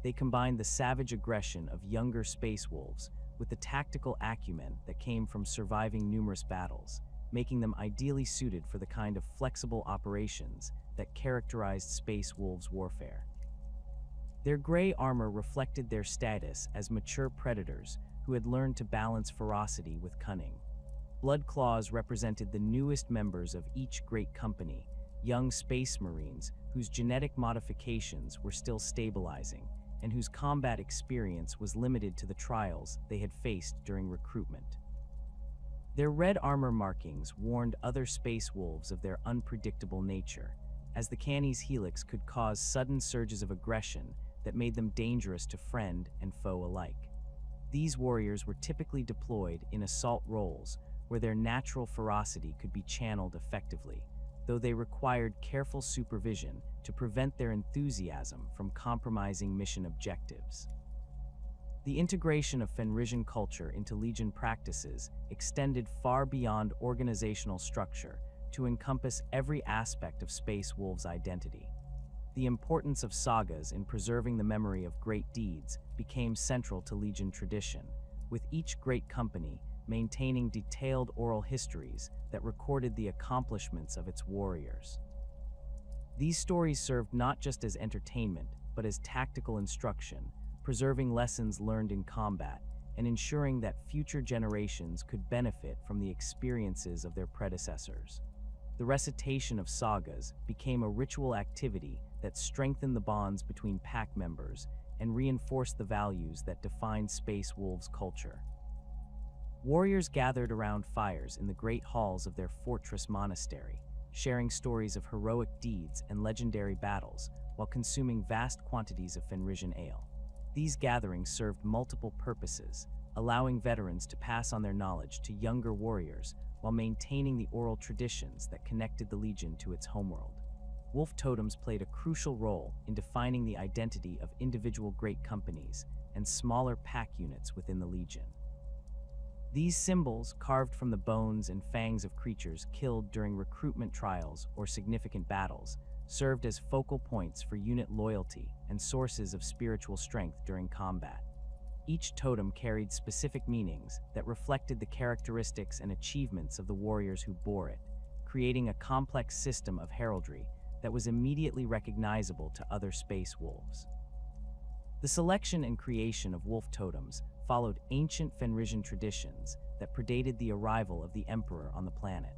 They combined the savage aggression of younger Space Wolves with the tactical acumen that came from surviving numerous battles, making them ideally suited for the kind of flexible operations that characterized Space Wolves' warfare. Their gray armor reflected their status as mature predators who had learned to balance ferocity with cunning. Blood Claws represented the newest members of each great company, young space marines whose genetic modifications were still stabilizing and whose combat experience was limited to the trials they had faced during recruitment. Their red armor markings warned other space wolves of their unpredictable nature, as the Canis helix could cause sudden surges of aggression that made them dangerous to friend and foe alike. These warriors were typically deployed in assault roles where their natural ferocity could be channeled effectively, though they required careful supervision to prevent their enthusiasm from compromising mission objectives. The integration of Fenrisian culture into Legion practices extended far beyond organizational structure to encompass every aspect of Space Wolves' identity. The importance of sagas in preserving the memory of great deeds became central to Legion tradition, with each great company maintaining detailed oral histories that recorded the accomplishments of its warriors. These stories served not just as entertainment, but as tactical instruction, preserving lessons learned in combat and ensuring that future generations could benefit from the experiences of their predecessors. The recitation of sagas became a ritual activity that strengthened the bonds between pack members and reinforced the values that defined Space Wolves' culture. Warriors gathered around fires in the great halls of their fortress monastery, sharing stories of heroic deeds and legendary battles while consuming vast quantities of Fenrisian ale. These gatherings served multiple purposes, allowing veterans to pass on their knowledge to younger warriors while maintaining the oral traditions that connected the Legion to its homeworld. Wolf totems played a crucial role in defining the identity of individual great companies and smaller pack units within the Legion. These symbols, carved from the bones and fangs of creatures killed during recruitment trials or significant battles, served as focal points for unit loyalty and sources of spiritual strength during combat. Each totem carried specific meanings that reflected the characteristics and achievements of the warriors who bore it, creating a complex system of heraldry that was immediately recognizable to other space wolves. The selection and creation of wolf totems followed ancient Fenrisian traditions that predated the arrival of the Emperor on the planet.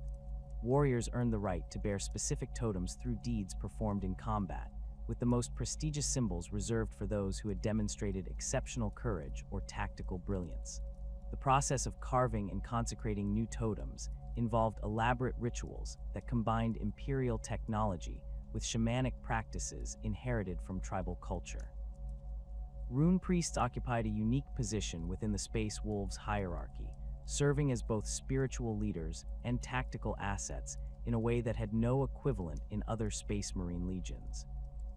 Warriors earned the right to bear specific totems through deeds performed in combat, with the most prestigious symbols reserved for those who had demonstrated exceptional courage or tactical brilliance. The process of carving and consecrating new totems involved elaborate rituals that combined imperial technology with shamanic practices inherited from tribal culture. Rune priests occupied a unique position within the Space Wolves hierarchy, serving as both spiritual leaders and tactical assets in a way that had no equivalent in other Space Marine legions.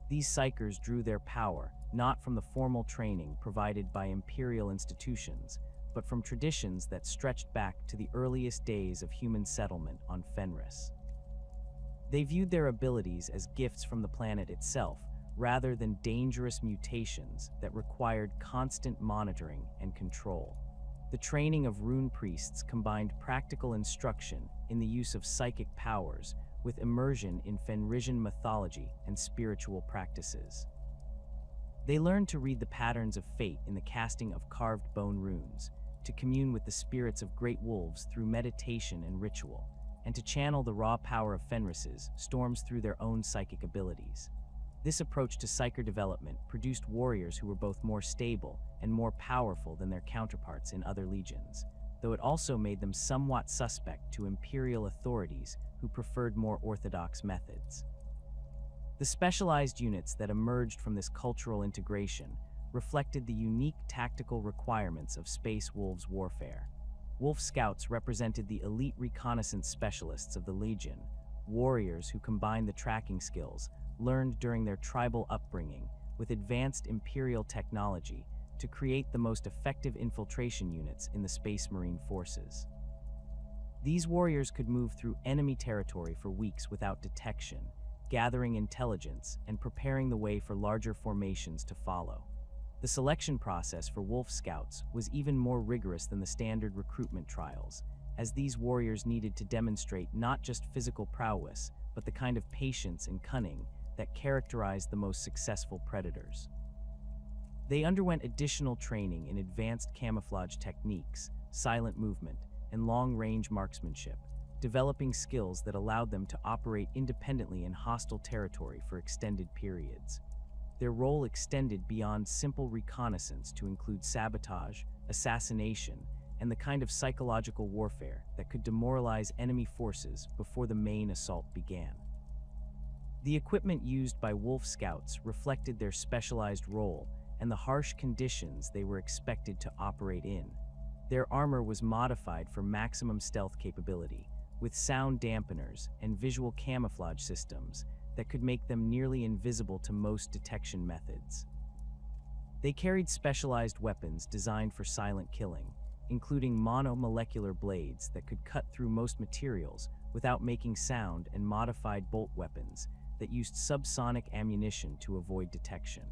These psykers drew their power not from the formal training provided by imperial institutions, but from traditions that stretched back to the earliest days of human settlement on Fenris. They viewed their abilities as gifts from the planet itself, rather than dangerous mutations that required constant monitoring and control. The training of rune priests combined practical instruction in the use of psychic powers with immersion in Fenrisian mythology and spiritual practices. They learned to read the patterns of fate in the casting of carved bone runes, to commune with the spirits of great wolves through meditation and ritual, and to channel the raw power of Fenris's storms through their own psychic abilities. This approach to psyker development produced warriors who were both more stable and more powerful than their counterparts in other legions, though it also made them somewhat suspect to imperial authorities who preferred more orthodox methods. The specialized units that emerged from this cultural integration reflected the unique tactical requirements of Space Wolves warfare. Wolf Scouts represented the elite reconnaissance specialists of the Legion, warriors who combined the tracking skills learned during their tribal upbringing with advanced imperial technology to create the most effective infiltration units in the Space Marine forces. These warriors could move through enemy territory for weeks without detection, gathering intelligence and preparing the way for larger formations to follow. The selection process for Wolf Scouts was even more rigorous than the standard recruitment trials, as these warriors needed to demonstrate not just physical prowess, but the kind of patience and cunning that characterized the most successful predators. They underwent additional training in advanced camouflage techniques, silent movement, and long-range marksmanship, developing skills that allowed them to operate independently in hostile territory for extended periods. Their role extended beyond simple reconnaissance to include sabotage, assassination, and the kind of psychological warfare that could demoralize enemy forces before the main assault began. The equipment used by Wolf Scouts reflected their specialized role and the harsh conditions they were expected to operate in. Their armor was modified for maximum stealth capability, with sound dampeners and visual camouflage systems that could make them nearly invisible to most detection methods. They carried specialized weapons designed for silent killing, including monomolecular blades that could cut through most materials without making sound, and modified bolt weapons that used subsonic ammunition to avoid detection.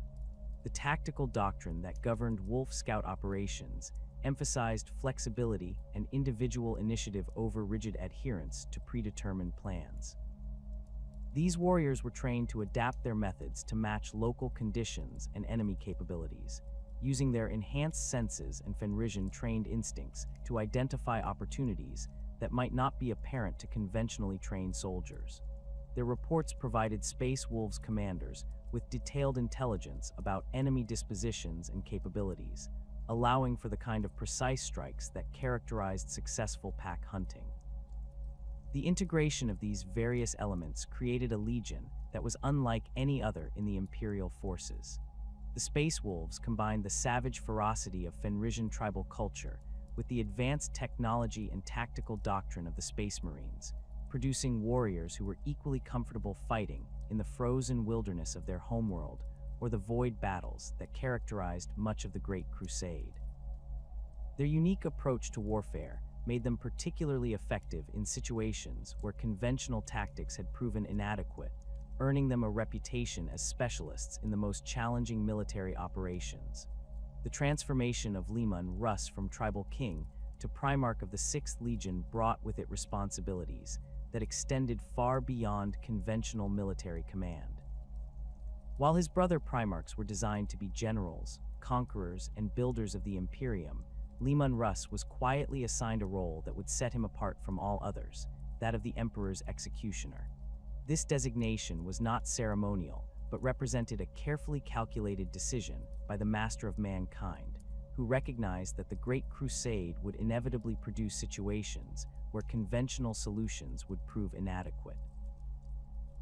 The tactical doctrine that governed Wolf Scout operations emphasized flexibility and individual initiative over rigid adherence to predetermined plans. These warriors were trained to adapt their methods to match local conditions and enemy capabilities, using their enhanced senses and Fenrisian-trained instincts to identify opportunities that might not be apparent to conventionally trained soldiers. Their reports provided Space Wolves commanders with detailed intelligence about enemy dispositions and capabilities, allowing for the kind of precise strikes that characterized successful pack hunting. The integration of these various elements created a legion that was unlike any other in the Imperial forces. The Space Wolves combined the savage ferocity of Fenrisian tribal culture with the advanced technology and tactical doctrine of the Space Marines, producing warriors who were equally comfortable fighting in the frozen wilderness of their homeworld or the void battles that characterized much of the Great Crusade. Their unique approach to warfare made them particularly effective in situations where conventional tactics had proven inadequate, earning them a reputation as specialists in the most challenging military operations. The transformation of Leman Russ from tribal king to Primarch of the 6th Legion brought with it responsibilities that extended far beyond conventional military command. While his brother Primarchs were designed to be generals, conquerors, and builders of the Imperium, Leman Russ was quietly assigned a role that would set him apart from all others, that of the Emperor's executioner. This designation was not ceremonial, but represented a carefully calculated decision by the Master of Mankind, who recognized that the Great Crusade would inevitably produce situations where conventional solutions would prove inadequate.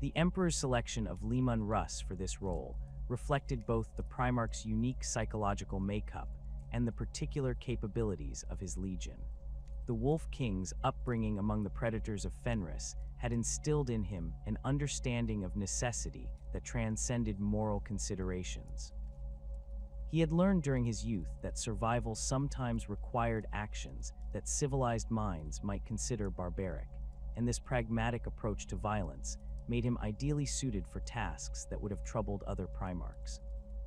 The Emperor's selection of Leman Russ for this role reflected both the Primarch's unique psychological makeup and the particular capabilities of his legion. The Wolf King's upbringing among the predators of Fenris had instilled in him an understanding of necessity that transcended moral considerations. He had learned during his youth that survival sometimes required actions that civilized minds might consider barbaric, and this pragmatic approach to violence made him ideally suited for tasks that would have troubled other Primarchs.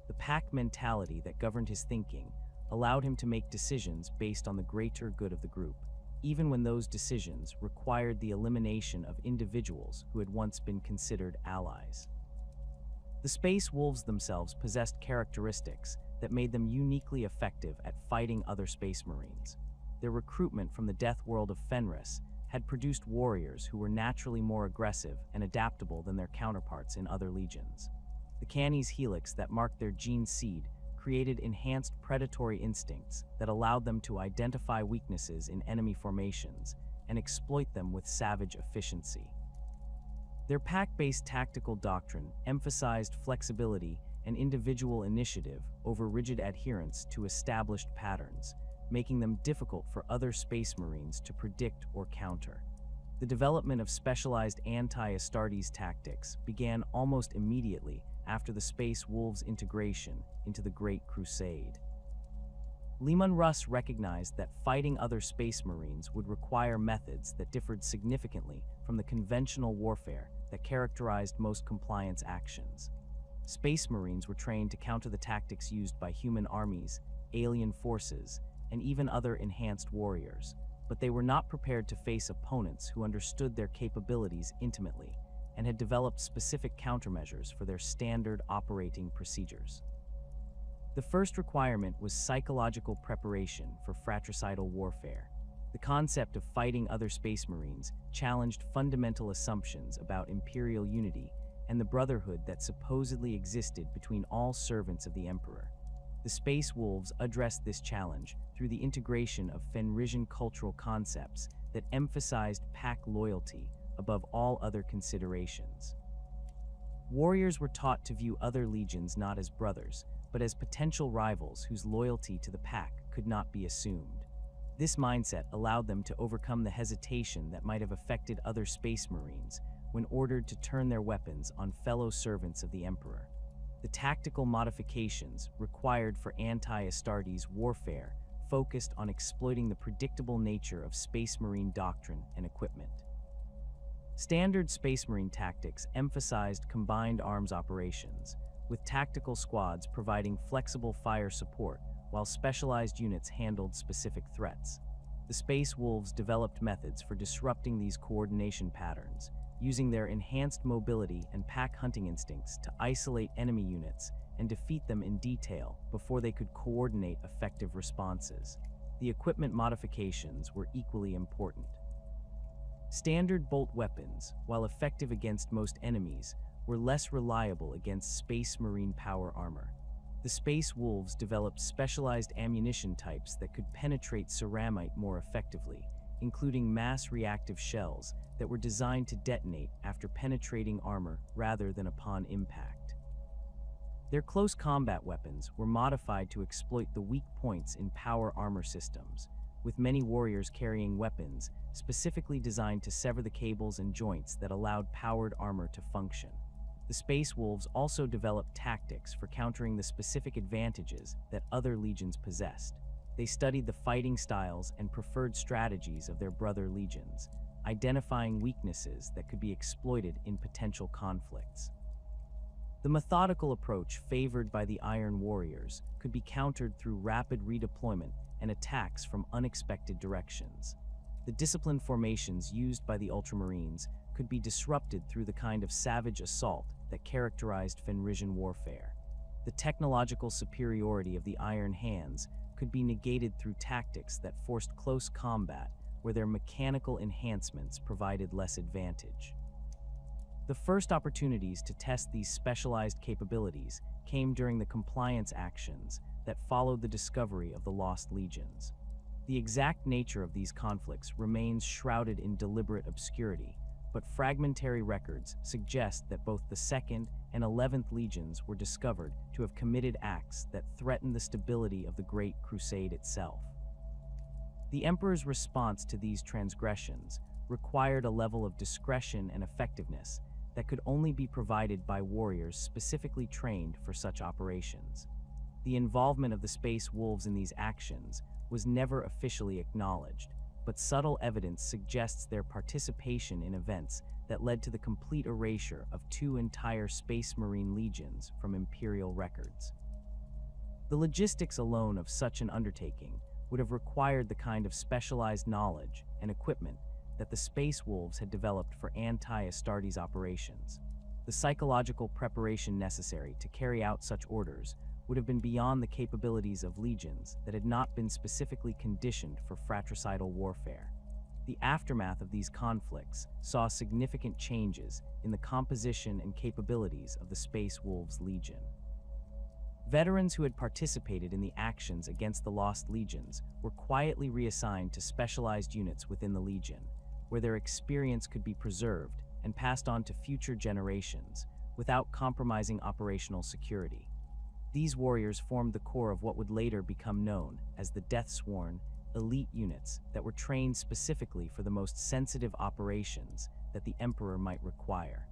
The pack mentality that governed his thinking allowed him to make decisions based on the greater good of the group, even when those decisions required the elimination of individuals who had once been considered allies. The Space Wolves themselves possessed characteristics that made them uniquely effective at fighting other Space Marines. Their recruitment from the death world of Fenris had produced warriors who were naturally more aggressive and adaptable than their counterparts in other legions. The Canis helix that marked their gene seed created enhanced predatory instincts that allowed them to identify weaknesses in enemy formations and exploit them with savage efficiency. Their pack-based tactical doctrine emphasized flexibility and individual initiative over rigid adherence to established patterns, making them difficult for other Space Marines to predict or counter. The development of specialized anti-Astartes tactics began almost immediately after the Space Wolves' integration into the Great Crusade. Leman Russ recognized that fighting other Space Marines would require methods that differed significantly from the conventional warfare that characterized most compliance actions. Space Marines were trained to counter the tactics used by human armies, alien forces, and even other enhanced warriors, but they were not prepared to face opponents who understood their capabilities intimately, and had developed specific countermeasures for their standard operating procedures. The first requirement was psychological preparation for fratricidal warfare. The concept of fighting other space marines challenged fundamental assumptions about imperial unity and the brotherhood that supposedly existed between all servants of the Emperor. The Space Wolves addressed this challenge through the integration of Fenrisian cultural concepts that emphasized pack loyalty above all other considerations. Warriors were taught to view other legions not as brothers, but as potential rivals whose loyalty to the pack could not be assumed. This mindset allowed them to overcome the hesitation that might have affected other space marines when ordered to turn their weapons on fellow servants of the Emperor. The tactical modifications required for anti-Astartes warfare focused on exploiting the predictable nature of space marine doctrine and equipment. Standard space marine tactics emphasized combined arms operations, with tactical squads providing flexible fire support while specialized units handled specific threats. The Space Wolves developed methods for disrupting these coordination patterns, using their enhanced mobility and pack hunting instincts to isolate enemy units and defeat them in detail before they could coordinate effective responses. The equipment modifications were equally important. Standard bolt weapons, while effective against most enemies, were less reliable against space marine power armor. The Space Wolves developed specialized ammunition types that could penetrate ceramite more effectively, including mass reactive shells that were designed to detonate after penetrating armor rather than upon impact. Their close combat weapons were modified to exploit the weak points in power armor systems, with many warriors carrying weapons specifically designed to sever the cables and joints that allowed powered armor to function. The Space Wolves also developed tactics for countering the specific advantages that other legions possessed. They studied the fighting styles and preferred strategies of their brother legions, identifying weaknesses that could be exploited in potential conflicts. The methodical approach favored by the Iron Warriors could be countered through rapid redeployment and attacks from unexpected directions. The disciplined formations used by the Ultramarines could be disrupted through the kind of savage assault that characterized Fenrisian warfare. The technological superiority of the Iron Hands could be negated through tactics that forced close combat where their mechanical enhancements provided less advantage. The first opportunities to test these specialized capabilities came during the compliance actions that followed the discovery of the Lost Legions. The exact nature of these conflicts remains shrouded in deliberate obscurity, but fragmentary records suggest that both the 2nd and 11th Legions were discovered to have committed acts that threatened the stability of the Great Crusade itself. The Emperor's response to these transgressions required a level of discretion and effectiveness that could only be provided by warriors specifically trained for such operations. The involvement of the Space Wolves in these actions was never officially acknowledged, but subtle evidence suggests their participation in events that led to the complete erasure of 2 entire Space Marine legions from Imperial records. The logistics alone of such an undertaking would have required the kind of specialized knowledge and equipment that the Space Wolves had developed for anti-Astartes operations. The psychological preparation necessary to carry out such orders would have been beyond the capabilities of legions that had not been specifically conditioned for fratricidal warfare. The aftermath of these conflicts saw significant changes in the composition and capabilities of the Space Wolves Legion. Veterans who had participated in the actions against the Lost Legions were quietly reassigned to specialized units within the Legion, where their experience could be preserved and passed on to future generations without compromising operational security. These warriors formed the core of what would later become known as the Death-Sworn elite units that were trained specifically for the most sensitive operations that the Emperor might require.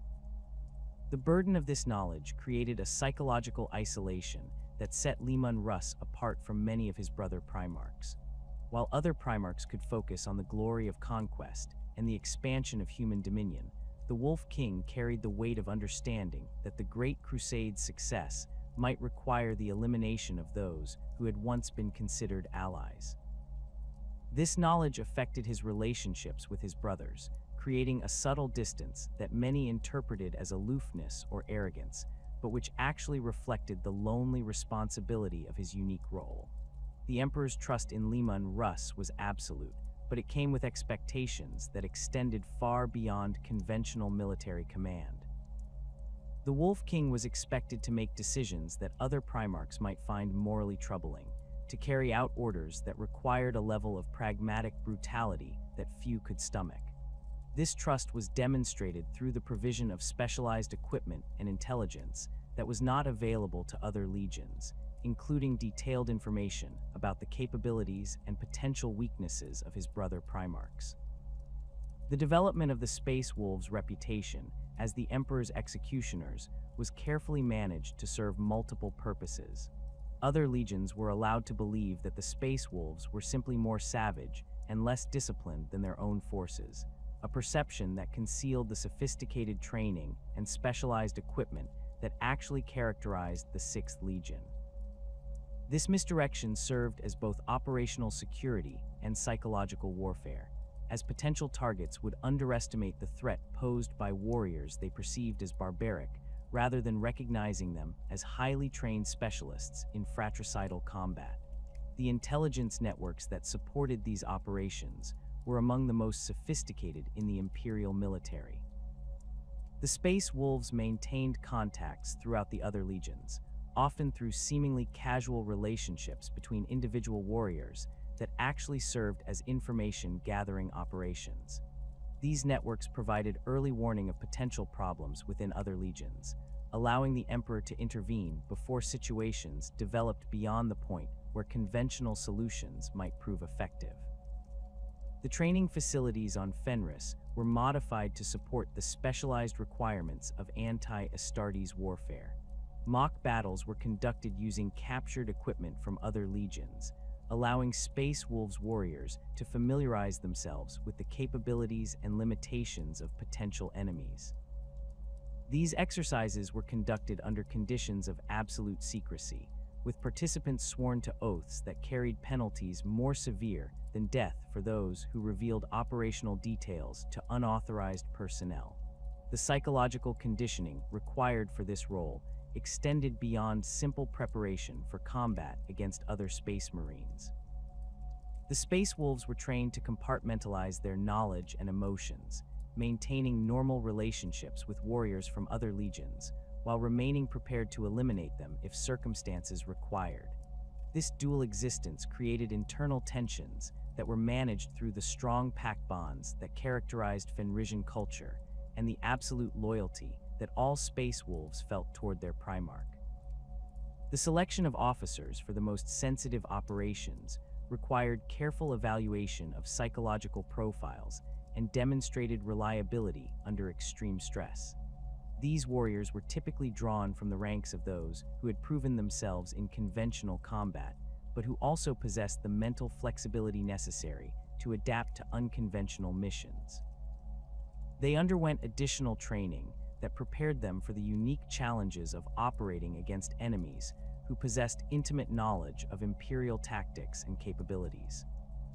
The burden of this knowledge created a psychological isolation that set Leman Russ apart from many of his brother Primarchs. While other Primarchs could focus on the glory of conquest and the expansion of human dominion, the Wolf King carried the weight of understanding that the Great Crusade's success might require the elimination of those who had once been considered allies. This knowledge affected his relationships with his brothers, creating a subtle distance that many interpreted as aloofness or arrogance, but which actually reflected the lonely responsibility of his unique role. The Emperor's trust in Leman Russ was absolute, but it came with expectations that extended far beyond conventional military command. The Wolf King was expected to make decisions that other Primarchs might find morally troubling, to carry out orders that required a level of pragmatic brutality that few could stomach. This trust was demonstrated through the provision of specialized equipment and intelligence that was not available to other legions, including detailed information about the capabilities and potential weaknesses of his brother Primarchs. The development of the Space Wolves' reputation as the Emperor's executioners was carefully managed to serve multiple purposes. Other legions were allowed to believe that the Space Wolves were simply more savage and less disciplined than their own forces, a perception that concealed the sophisticated training and specialized equipment that actually characterized the 6th Legion. This misdirection served as both operational security and psychological warfare, as potential targets would underestimate the threat posed by warriors they perceived as barbaric, rather than recognizing them as highly trained specialists in fratricidal combat. The intelligence networks that supported these operations were among the most sophisticated in the Imperial military. The Space Wolves maintained contacts throughout the other legions, often through seemingly casual relationships between individual warriors that actually served as information-gathering operations. These networks provided early warning of potential problems within other legions, allowing the Emperor to intervene before situations developed beyond the point where conventional solutions might prove effective. The training facilities on Fenris were modified to support the specialized requirements of anti-Astartes warfare. Mock battles were conducted using captured equipment from other legions, allowing Space Wolves warriors to familiarize themselves with the capabilities and limitations of potential enemies. These exercises were conducted under conditions of absolute secrecy, with participants sworn to oaths that carried penalties more severe than death for those who revealed operational details to unauthorized personnel. The psychological conditioning required for this role extended beyond simple preparation for combat against other Space Marines. The Space Wolves were trained to compartmentalize their knowledge and emotions, maintaining normal relationships with warriors from other legions, while remaining prepared to eliminate them if circumstances required. This dual existence created internal tensions that were managed through the strong pack bonds that characterized Fenrisian culture and the absolute loyalty that all Space Wolves felt toward their Primarch. The selection of officers for the most sensitive operations required careful evaluation of psychological profiles and demonstrated reliability under extreme stress. These warriors were typically drawn from the ranks of those who had proven themselves in conventional combat, but who also possessed the mental flexibility necessary to adapt to unconventional missions. They underwent additional training that prepared them for the unique challenges of operating against enemies who possessed intimate knowledge of Imperial tactics and capabilities.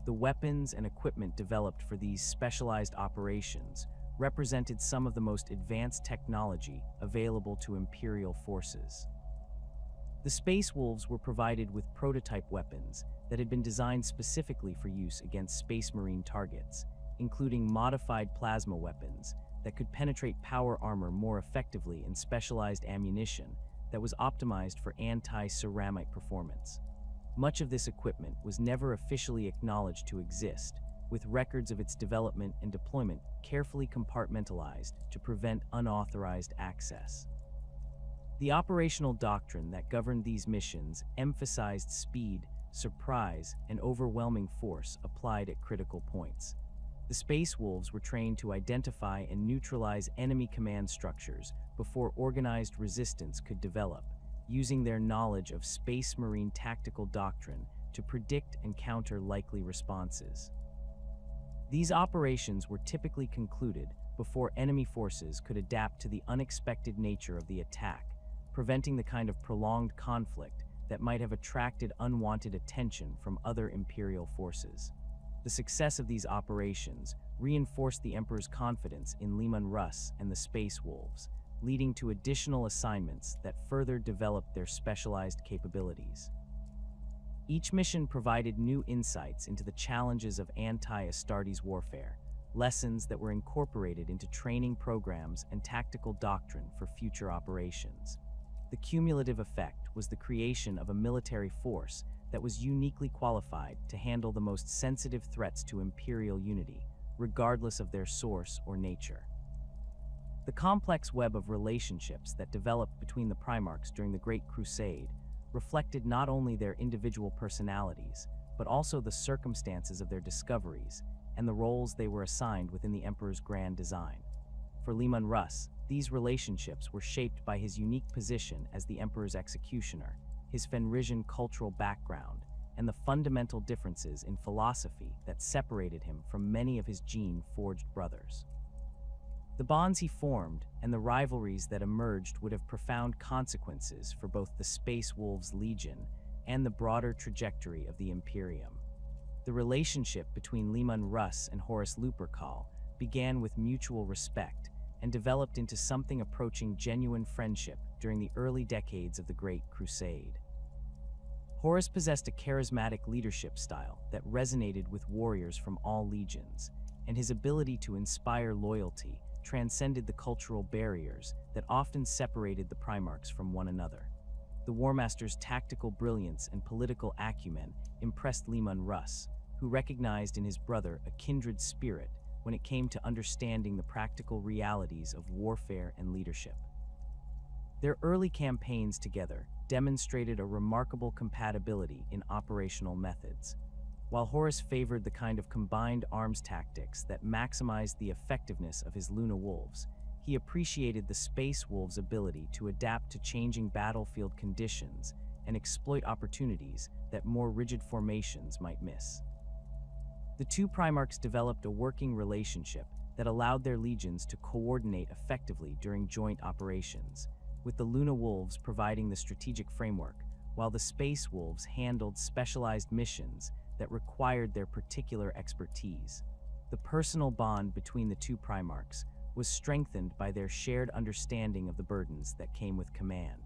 The weapons and equipment developed for these specialized operations represented some of the most advanced technology available to Imperial forces. The Space Wolves were provided with prototype weapons that had been designed specifically for use against Space Marine targets, including modified plasma weapons that could penetrate power armor more effectively and specialized ammunition that was optimized for anti-ceramic performance. Much of this equipment was never officially acknowledged to exist, with records of its development and deployment carefully compartmentalized to prevent unauthorized access. The operational doctrine that governed these missions emphasized speed, surprise, and overwhelming force applied at critical points. The Space Wolves were trained to identify and neutralize enemy command structures before organized resistance could develop, using their knowledge of Space Marine tactical doctrine to predict and counter likely responses. These operations were typically concluded before enemy forces could adapt to the unexpected nature of the attack, preventing the kind of prolonged conflict that might have attracted unwanted attention from other Imperial forces. The success of these operations reinforced the Emperor's confidence in Leman Russ and the Space Wolves, leading to additional assignments that further developed their specialized capabilities. Each mission provided new insights into the challenges of anti-Astartes warfare, lessons that were incorporated into training programs and tactical doctrine for future operations. The cumulative effect was the creation of a military force that was uniquely qualified to handle the most sensitive threats to imperial unity, regardless of their source or nature. The complex web of relationships that developed between the Primarchs during the Great Crusade reflected not only their individual personalities, but also the circumstances of their discoveries and the roles they were assigned within the Emperor's grand design. For Leman Russ, these relationships were shaped by his unique position as the Emperor's executioner, his Fenrisian cultural background, and the fundamental differences in philosophy that separated him from many of his gene-forged brothers. The bonds he formed and the rivalries that emerged would have profound consequences for both the Space Wolves Legion and the broader trajectory of the Imperium. The relationship between Leman Russ and Horus Lupercal began with mutual respect and developed into something approaching genuine friendship during the early decades of the Great Crusade. Horus possessed a charismatic leadership style that resonated with warriors from all legions, and his ability to inspire loyalty transcended the cultural barriers that often separated the Primarchs from one another. The War Master's tactical brilliance and political acumen impressed Leman Russ, who recognized in his brother a kindred spirit when it came to understanding the practical realities of warfare and leadership. Their early campaigns together demonstrated a remarkable compatibility in operational methods. While Horus favored the kind of combined arms tactics that maximized the effectiveness of his Luna Wolves, he appreciated the Space Wolves' ability to adapt to changing battlefield conditions and exploit opportunities that more rigid formations might miss. The two Primarchs developed a working relationship that allowed their legions to coordinate effectively during joint operations, with the Luna Wolves providing the strategic framework, while the Space Wolves handled specialized missions that required their particular expertise. The personal bond between the two Primarchs was strengthened by their shared understanding of the burdens that came with command.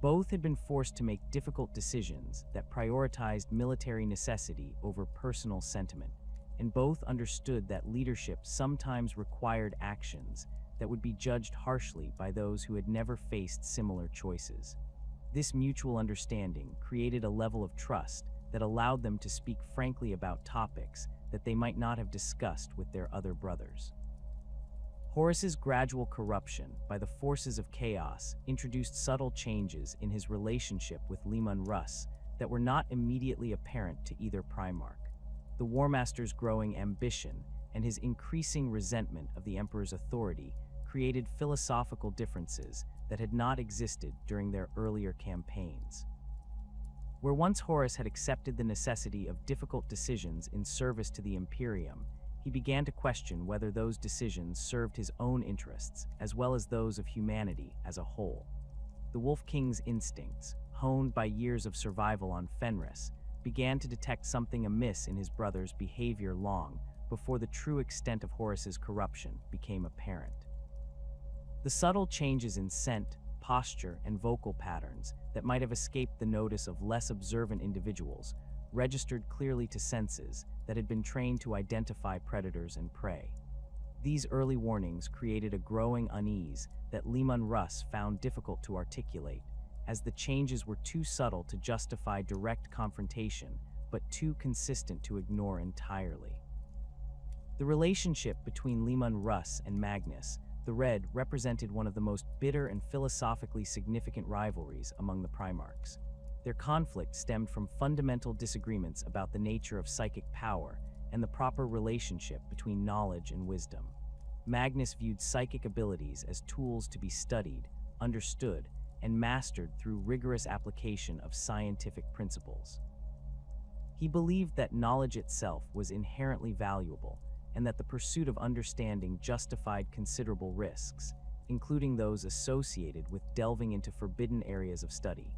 Both had been forced to make difficult decisions that prioritized military necessity over personal sentiment, and both understood that leadership sometimes required actions that would be judged harshly by those who had never faced similar choices. This mutual understanding created a level of trust that allowed them to speak frankly about topics that they might not have discussed with their other brothers. Horus's gradual corruption by the forces of chaos introduced subtle changes in his relationship with Leman Russ that were not immediately apparent to either Primarch. The War Master's growing ambition and his increasing resentment of the Emperor's authority created philosophical differences that had not existed during their earlier campaigns. Where once Horus had accepted the necessity of difficult decisions in service to the Imperium, he began to question whether those decisions served his own interests as well as those of humanity as a whole. The Wolf King's instincts, honed by years of survival on Fenris, began to detect something amiss in his brother's behavior long before the true extent of Horus's corruption became apparent. The subtle changes in scent, posture, and vocal patterns that might have escaped the notice of less observant individuals registered clearly to senses that had been trained to identify predators and prey. These early warnings created a growing unease that Leman Russ found difficult to articulate, as the changes were too subtle to justify direct confrontation, but too consistent to ignore entirely. The relationship between Leman Russ and Magnus, the Red, represented one of the most bitter and philosophically significant rivalries among the Primarchs. Their conflict stemmed from fundamental disagreements about the nature of psychic power and the proper relationship between knowledge and wisdom. Magnus viewed psychic abilities as tools to be studied, understood, and mastered through rigorous application of scientific principles. He believed that knowledge itself was inherently valuable, and that the pursuit of understanding justified considerable risks, including those associated with delving into forbidden areas of study.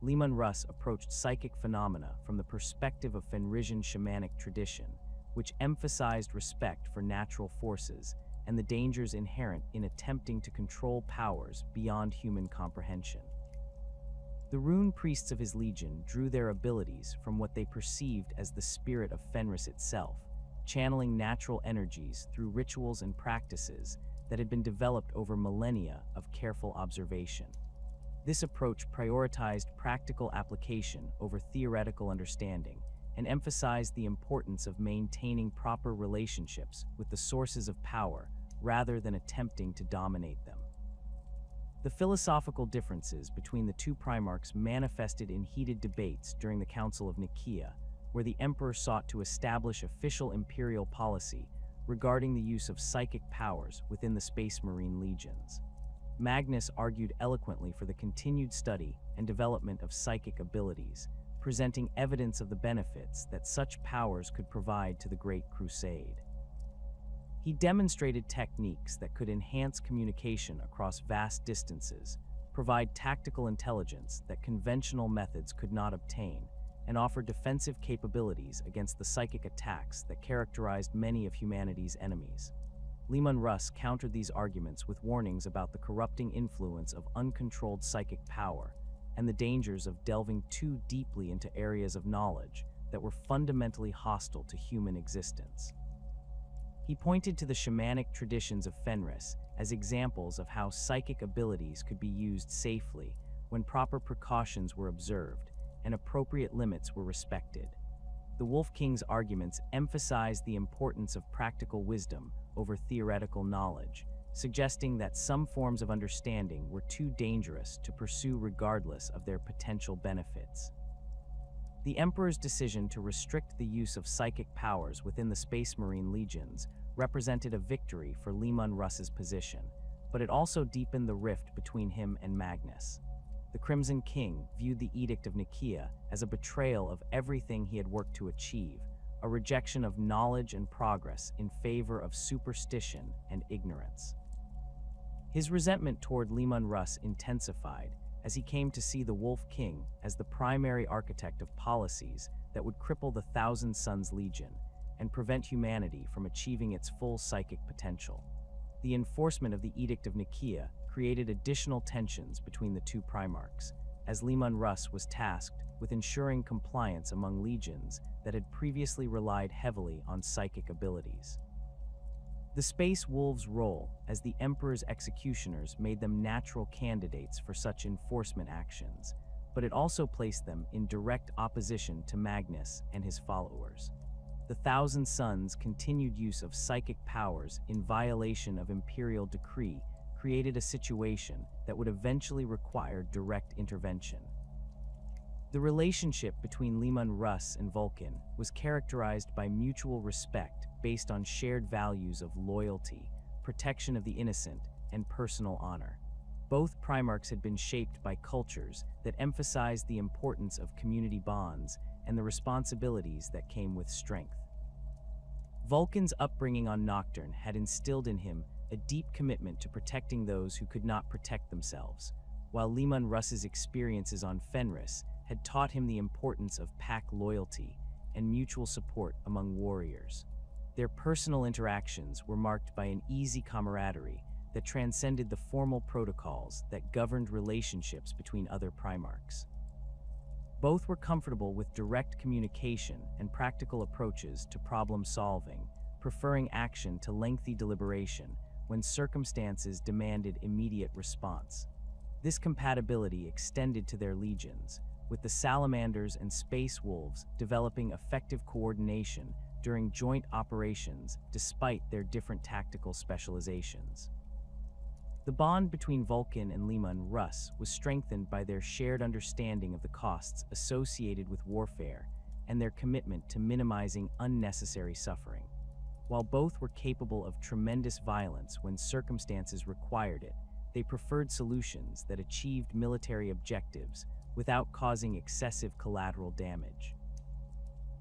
Leman Russ approached psychic phenomena from the perspective of Fenrisian shamanic tradition, which emphasized respect for natural forces and the dangers inherent in attempting to control powers beyond human comprehension. The rune priests of his legion drew their abilities from what they perceived as the spirit of Fenris itself, channeling natural energies through rituals and practices that had been developed over millennia of careful observation. This approach prioritized practical application over theoretical understanding and emphasized the importance of maintaining proper relationships with the sources of power rather than attempting to dominate them. The philosophical differences between the two Primarchs manifested in heated debates during the Council of Nicaea, where the Emperor sought to establish official imperial policy regarding the use of psychic powers within the Space Marine legions. Magnus argued eloquently for the continued study and development of psychic abilities, presenting evidence of the benefits that such powers could provide to the Great Crusade. He demonstrated techniques that could enhance communication across vast distances, provide tactical intelligence that conventional methods could not obtain, and offer defensive capabilities against the psychic attacks that characterized many of humanity's enemies. Leman Russ countered these arguments with warnings about the corrupting influence of uncontrolled psychic power and the dangers of delving too deeply into areas of knowledge that were fundamentally hostile to human existence. He pointed to the shamanic traditions of Fenris as examples of how psychic abilities could be used safely when proper precautions were observed and appropriate limits were respected. The Wolf King's arguments emphasized the importance of practical wisdom over theoretical knowledge, suggesting that some forms of understanding were too dangerous to pursue regardless of their potential benefits. The Emperor's decision to restrict the use of psychic powers within the Space Marine legions represented a victory for Leman Russ's position, but it also deepened the rift between him and Magnus. The Crimson King viewed the Edict of Nicaea as a betrayal of everything he had worked to achieve, a rejection of knowledge and progress in favor of superstition and ignorance. His resentment toward Leman Russ intensified as he came to see the Wolf King as the primary architect of policies that would cripple the Thousand Suns Legion and prevent humanity from achieving its full psychic potential. The enforcement of the Edict of Nicaea created additional tensions between the two Primarchs, as Leman Russ was tasked with ensuring compliance among legions that had previously relied heavily on psychic abilities. The Space Wolves' role as the Emperor's executioners made them natural candidates for such enforcement actions, but it also placed them in direct opposition to Magnus and his followers. The Thousand Suns' continued use of psychic powers in violation of imperial decree created a situation that would eventually require direct intervention. The relationship between Leman Russ and Vulcan was characterized by mutual respect based on shared values of loyalty, protection of the innocent, and personal honor. Both Primarchs had been shaped by cultures that emphasized the importance of community bonds and the responsibilities that came with strength. Vulcan's upbringing on Nocturne had instilled in him a deep commitment to protecting those who could not protect themselves, while Leman Russ's experiences on Fenris had taught him the importance of pack loyalty and mutual support among warriors. Their personal interactions were marked by an easy camaraderie that transcended the formal protocols that governed relationships between other Primarchs. Both were comfortable with direct communication and practical approaches to problem solving, preferring action to lengthy deliberation when circumstances demanded immediate response. This compatibility extended to their legions, with the Salamanders and Space Wolves developing effective coordination during joint operations despite their different tactical specializations. The bond between Vulcan and Leman Russ was strengthened by their shared understanding of the costs associated with warfare and their commitment to minimizing unnecessary suffering. While both were capable of tremendous violence when circumstances required it, they preferred solutions that achieved military objectives without causing excessive collateral damage.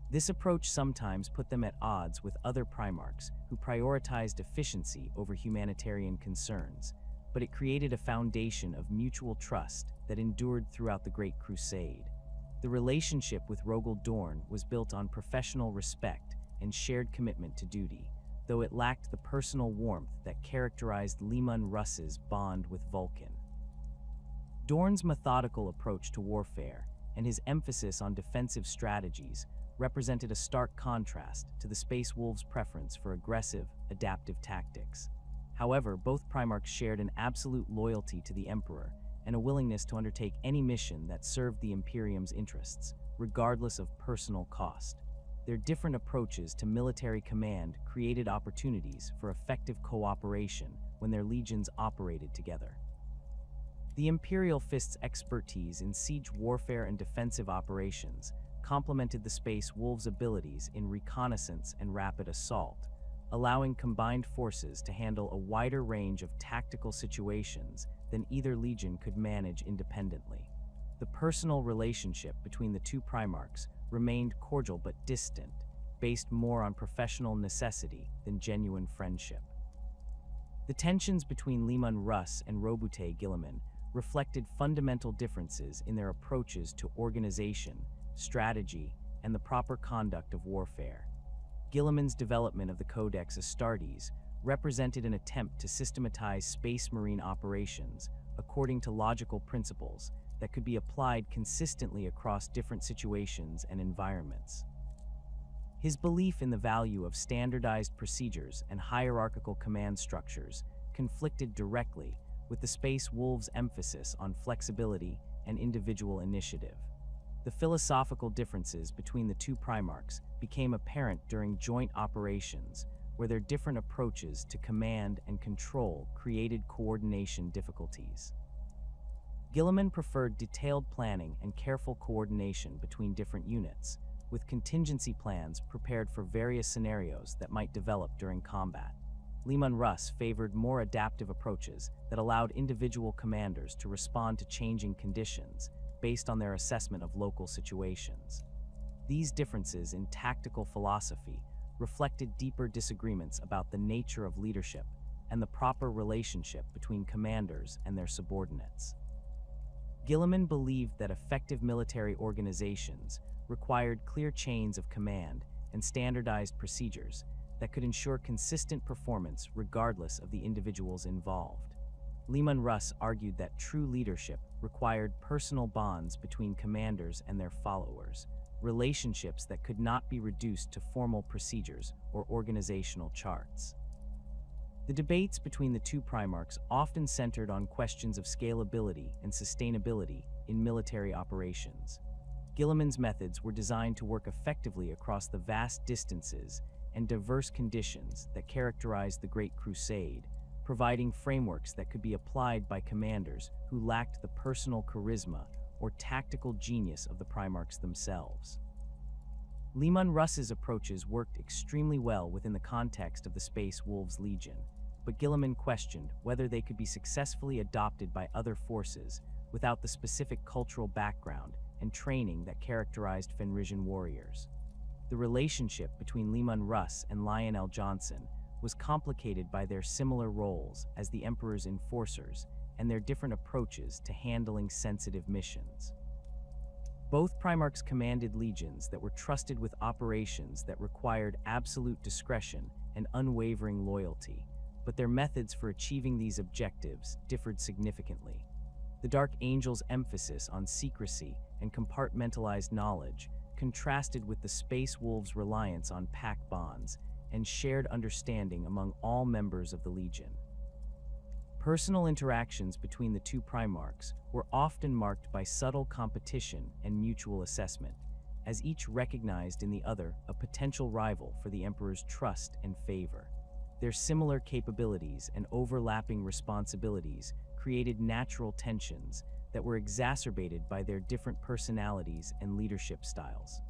This approach sometimes put them at odds with other Primarchs who prioritized efficiency over humanitarian concerns, but it created a foundation of mutual trust that endured throughout the Great Crusade. The relationship with Rogel Dorn was built on professional respect and shared commitment to duty, though it lacked the personal warmth that characterized Leman Russ's bond with Vulcan. Dorn's methodical approach to warfare and his emphasis on defensive strategies represented a stark contrast to the Space Wolves' preference for aggressive, adaptive tactics. However, both Primarchs shared an absolute loyalty to the Emperor and a willingness to undertake any mission that served the Imperium's interests, regardless of personal cost. Their different approaches to military command created opportunities for effective cooperation when their legions operated together. The Imperial Fist's expertise in siege warfare and defensive operations complemented the Space Wolves' abilities in reconnaissance and rapid assault, allowing combined forces to handle a wider range of tactical situations than either legion could manage independently. The personal relationship between the two Primarchs remained cordial but distant, based more on professional necessity than genuine friendship. The tensions between Leman Russ and Robute Guilliman reflected fundamental differences in their approaches to organization, strategy, and the proper conduct of warfare. Guilliman's development of the Codex Astartes represented an attempt to systematize space marine operations according to logical principles that could be applied consistently across different situations and environments. His belief in the value of standardized procedures and hierarchical command structures conflicted directly with the Space Wolves' emphasis on flexibility and individual initiative. The philosophical differences between the two Primarchs became apparent during joint operations, where their different approaches to command and control created coordination difficulties. Guilliman preferred detailed planning and careful coordination between different units, with contingency plans prepared for various scenarios that might develop during combat. Leman Russ favored more adaptive approaches that allowed individual commanders to respond to changing conditions based on their assessment of local situations. These differences in tactical philosophy reflected deeper disagreements about the nature of leadership and the proper relationship between commanders and their subordinates. Guilliman believed that effective military organizations required clear chains of command and standardized procedures that could ensure consistent performance regardless of the individuals involved. Leman Russ argued that true leadership required personal bonds between commanders and their followers, relationships that could not be reduced to formal procedures or organizational charts. The debates between the two Primarchs often centered on questions of scalability and sustainability in military operations. Guilliman's methods were designed to work effectively across the vast distances and diverse conditions that characterized the Great Crusade, providing frameworks that could be applied by commanders who lacked the personal charisma or tactical genius of the Primarchs themselves. Leman Russ's approaches worked extremely well within the context of the Space Wolves Legion, but Guilliman questioned whether they could be successfully adopted by other forces without the specific cultural background and training that characterized Fenrisian warriors. The relationship between Leman Russ and Lionel Johnson was complicated by their similar roles as the Emperor's enforcers and their different approaches to handling sensitive missions. Both Primarchs commanded legions that were trusted with operations that required absolute discretion and unwavering loyalty, but their methods for achieving these objectives differed significantly. The Dark Angel's emphasis on secrecy and compartmentalized knowledge contrasted with the Space Wolves' reliance on pack bonds and shared understanding among all members of the Legion. Personal interactions between the two Primarchs were often marked by subtle competition and mutual assessment, as each recognized in the other a potential rival for the Emperor's trust and favor. Their similar capabilities and overlapping responsibilities created natural tensions that were exacerbated by their different personalities and leadership styles.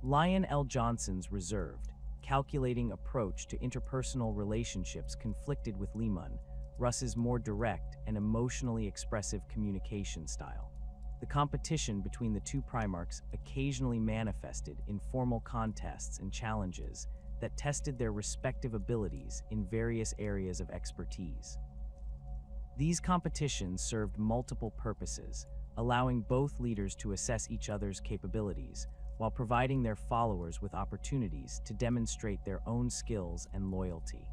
Lionel Johnson's reserved, calculating approach to interpersonal relationships conflicted with Leman Russ's more direct and emotionally expressive communication style. The competition between the two Primarchs occasionally manifested in formal contests and challenges that tested their respective abilities in various areas of expertise. These competitions served multiple purposes, allowing both leaders to assess each other's capabilities, while providing their followers with opportunities to demonstrate their own skills and loyalty.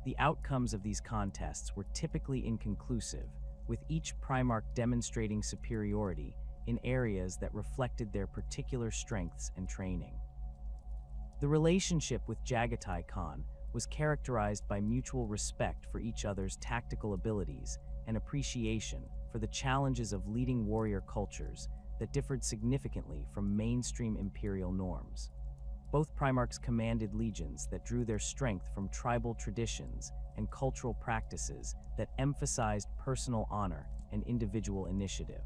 The outcomes of these contests were typically inconclusive, with each Primarch demonstrating superiority in areas that reflected their particular strengths and training. The relationship with Jagatai Khan was characterized by mutual respect for each other's tactical abilities and appreciation for the challenges of leading warrior cultures that differed significantly from mainstream imperial norms. Both Primarchs commanded legions that drew their strength from tribal traditions and cultural practices that emphasized personal honor and individual initiative.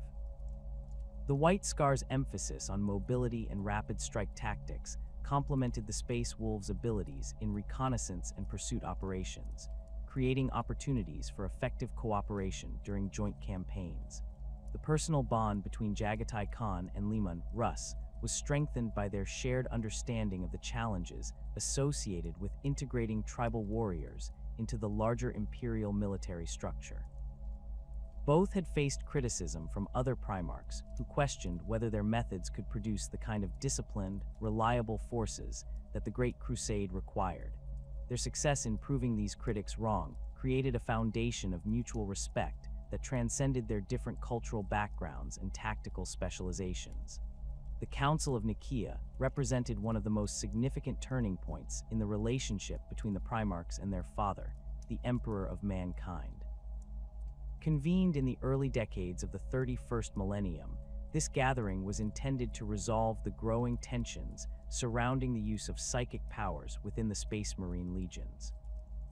The White Scar's emphasis on mobility and rapid strike tactics complemented the Space Wolves' abilities in reconnaissance and pursuit operations, creating opportunities for effective cooperation during joint campaigns. The personal bond between Jagatai Khan and Leman Russ was strengthened by their shared understanding of the challenges associated with integrating tribal warriors into the larger imperial military structure. Both had faced criticism from other Primarchs who questioned whether their methods could produce the kind of disciplined, reliable forces that the Great Crusade required. Their success in proving these critics wrong created a foundation of mutual respect that transcended their different cultural backgrounds and tactical specializations. The Council of Nicaea represented one of the most significant turning points in the relationship between the Primarchs and their father, the Emperor of Mankind. Convened in the early decades of the 31st millennium, this gathering was intended to resolve the growing tensions surrounding the use of psychic powers within the Space Marine legions.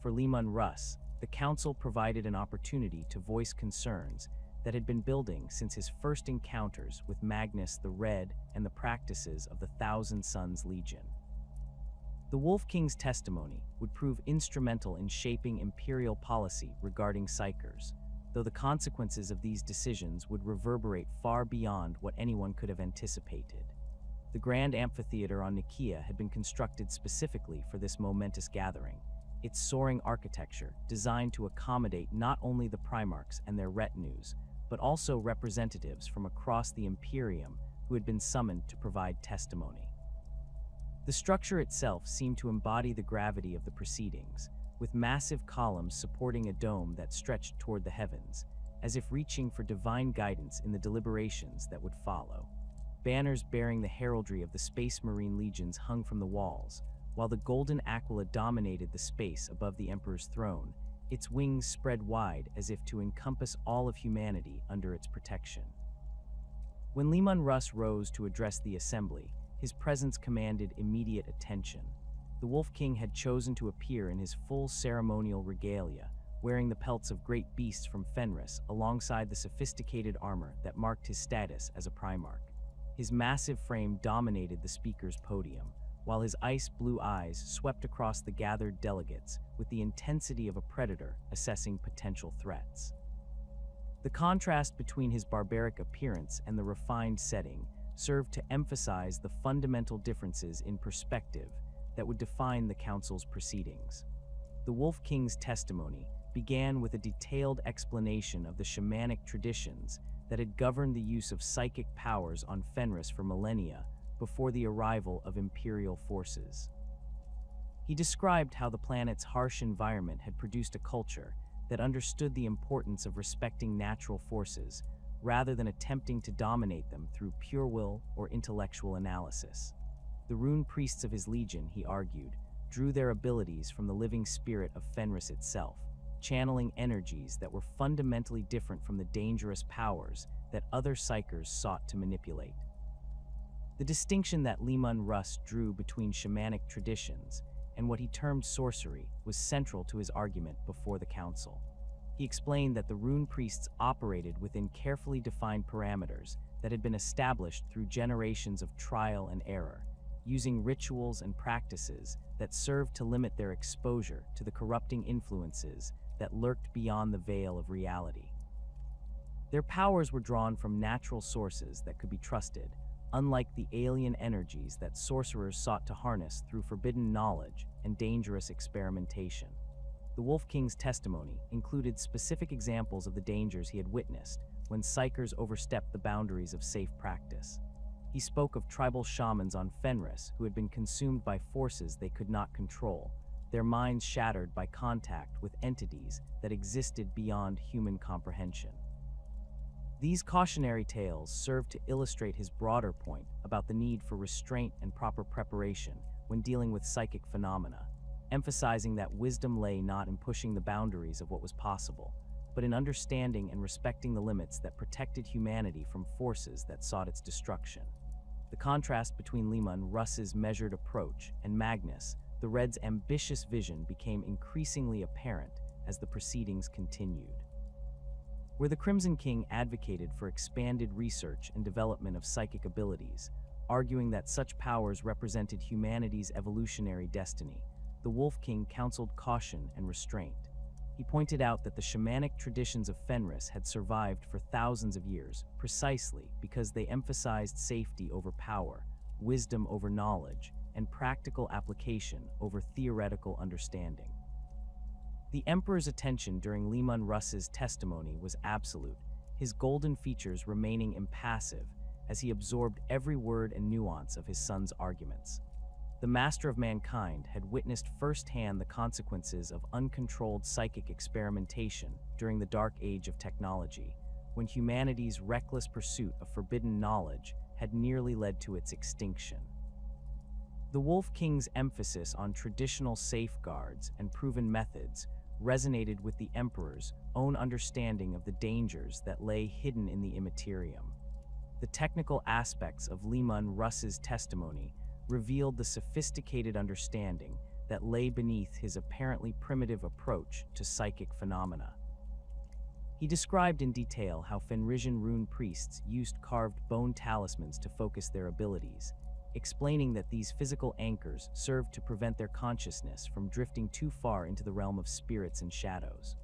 For Leman Russ, the Council provided an opportunity to voice concerns that had been building since his first encounters with Magnus the Red and the practices of the Thousand Sons Legion. The Wolf King's testimony would prove instrumental in shaping imperial policy regarding psychers, though the consequences of these decisions would reverberate far beyond what anyone could have anticipated. The Grand Amphitheater on Nicaea had been constructed specifically for this momentous gathering, its soaring architecture designed to accommodate not only the Primarchs and their retinues, but also representatives from across the Imperium who had been summoned to provide testimony. The structure itself seemed to embody the gravity of the proceedings, with massive columns supporting a dome that stretched toward the heavens, as if reaching for divine guidance in the deliberations that would follow. Banners bearing the heraldry of the Space Marine legions hung from the walls, while the golden aquila dominated the space above the Emperor's throne, its wings spread wide as if to encompass all of humanity under its protection. When Leman Russ rose to address the assembly, his presence commanded immediate attention. The Wolf King had chosen to appear in his full ceremonial regalia, wearing the pelts of great beasts from Fenris alongside the sophisticated armor that marked his status as a Primarch. His massive frame dominated the speaker's podium, while his ice-blue eyes swept across the gathered delegates with the intensity of a predator assessing potential threats. The contrast between his barbaric appearance and the refined setting served to emphasize the fundamental differences in perspective that would define the Council's proceedings. The Wolf King's testimony began with a detailed explanation of the shamanic traditions that had governed the use of psychic powers on Fenris for millennia before the arrival of Imperial forces. He described how the planet's harsh environment had produced a culture that understood the importance of respecting natural forces rather than attempting to dominate them through pure will or intellectual analysis. The rune priests of his legion, he argued, drew their abilities from the living spirit of Fenris itself, channeling energies that were fundamentally different from the dangerous powers that other psychers sought to manipulate. The distinction that Leman Russ drew between shamanic traditions and what he termed sorcery was central to his argument before the council. He explained that the rune priests operated within carefully defined parameters that had been established through generations of trial and error, using rituals and practices that served to limit their exposure to the corrupting influences that lurked beyond the veil of reality. Their powers were drawn from natural sources that could be trusted, unlike the alien energies that sorcerers sought to harness through forbidden knowledge and dangerous experimentation. The Wolf King's testimony included specific examples of the dangers he had witnessed when psychers overstepped the boundaries of safe practice. He He spoke of tribal shamans on Fenris who had been consumed by forces they could not control, their minds shattered by contact with entities that existed beyond human comprehension. These cautionary tales served to illustrate his broader point about the need for restraint and proper preparation when dealing with psychic phenomena, emphasizing that wisdom lay not in pushing the boundaries of what was possible, but in understanding and respecting the limits that protected humanity from forces that sought its destruction. The contrast between Leman Russ's measured approach and Magnus, the Red's ambitious vision, became increasingly apparent as the proceedings continued. Where the Crimson King advocated for expanded research and development of psychic abilities, arguing that such powers represented humanity's evolutionary destiny, the Wolf King counseled caution and restraint. He pointed out that the shamanic traditions of Fenris had survived for thousands of years precisely because they emphasized safety over power, wisdom over knowledge, and practical application over theoretical understanding. The Emperor's attention during Leman Russ's testimony was absolute, his golden features remaining impassive as he absorbed every word and nuance of his son's arguments. The Master of Mankind had witnessed firsthand the consequences of uncontrolled psychic experimentation during the Dark Age of technology, when humanity's reckless pursuit of forbidden knowledge had nearly led to its extinction. The Wolf King's emphasis on traditional safeguards and proven methods resonated with the Emperor's own understanding of the dangers that lay hidden in the Imperium. The technical aspects of Leman Russ's testimony revealed the sophisticated understanding that lay beneath his apparently primitive approach to psychic phenomena. He described in detail how Fenrisian rune priests used carved bone talismans to focus their abilities, explaining that these physical anchors served to prevent their consciousness from drifting too far into the realm of spirits and shadows.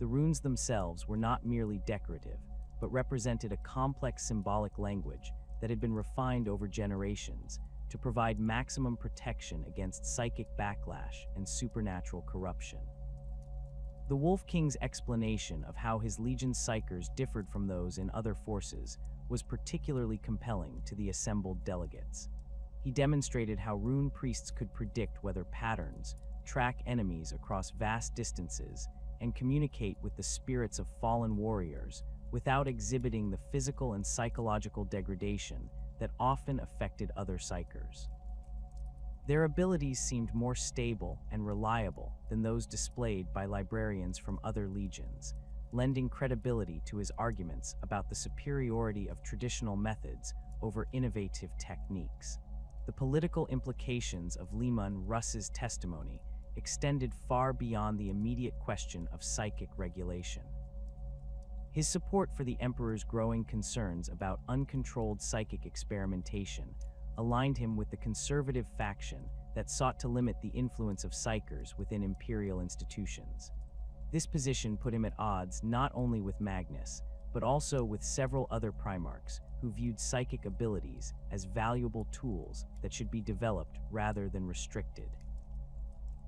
The runes themselves were not merely decorative, but represented a complex symbolic language that had been refined over generations to provide maximum protection against psychic backlash and supernatural corruption. The Wolf King's explanation of how his legion's psykers differed from those in other forces was particularly compelling to the assembled delegates. He demonstrated how rune priests could predict weather patterns, track enemies across vast distances, and communicate with the spirits of fallen warriors without exhibiting the physical and psychological degradation that often affected other psykers. Their abilities seemed more stable and reliable than those displayed by librarians from other legions, lending credibility to his arguments about the superiority of traditional methods over innovative techniques. The political implications of Leman Russ's testimony extended far beyond the immediate question of psychic regulation. His support for the Emperor's growing concerns about uncontrolled psychic experimentation aligned him with the conservative faction that sought to limit the influence of psykers within imperial institutions. This position put him at odds not only with Magnus, but also with several other Primarchs who viewed psychic abilities as valuable tools that should be developed rather than restricted.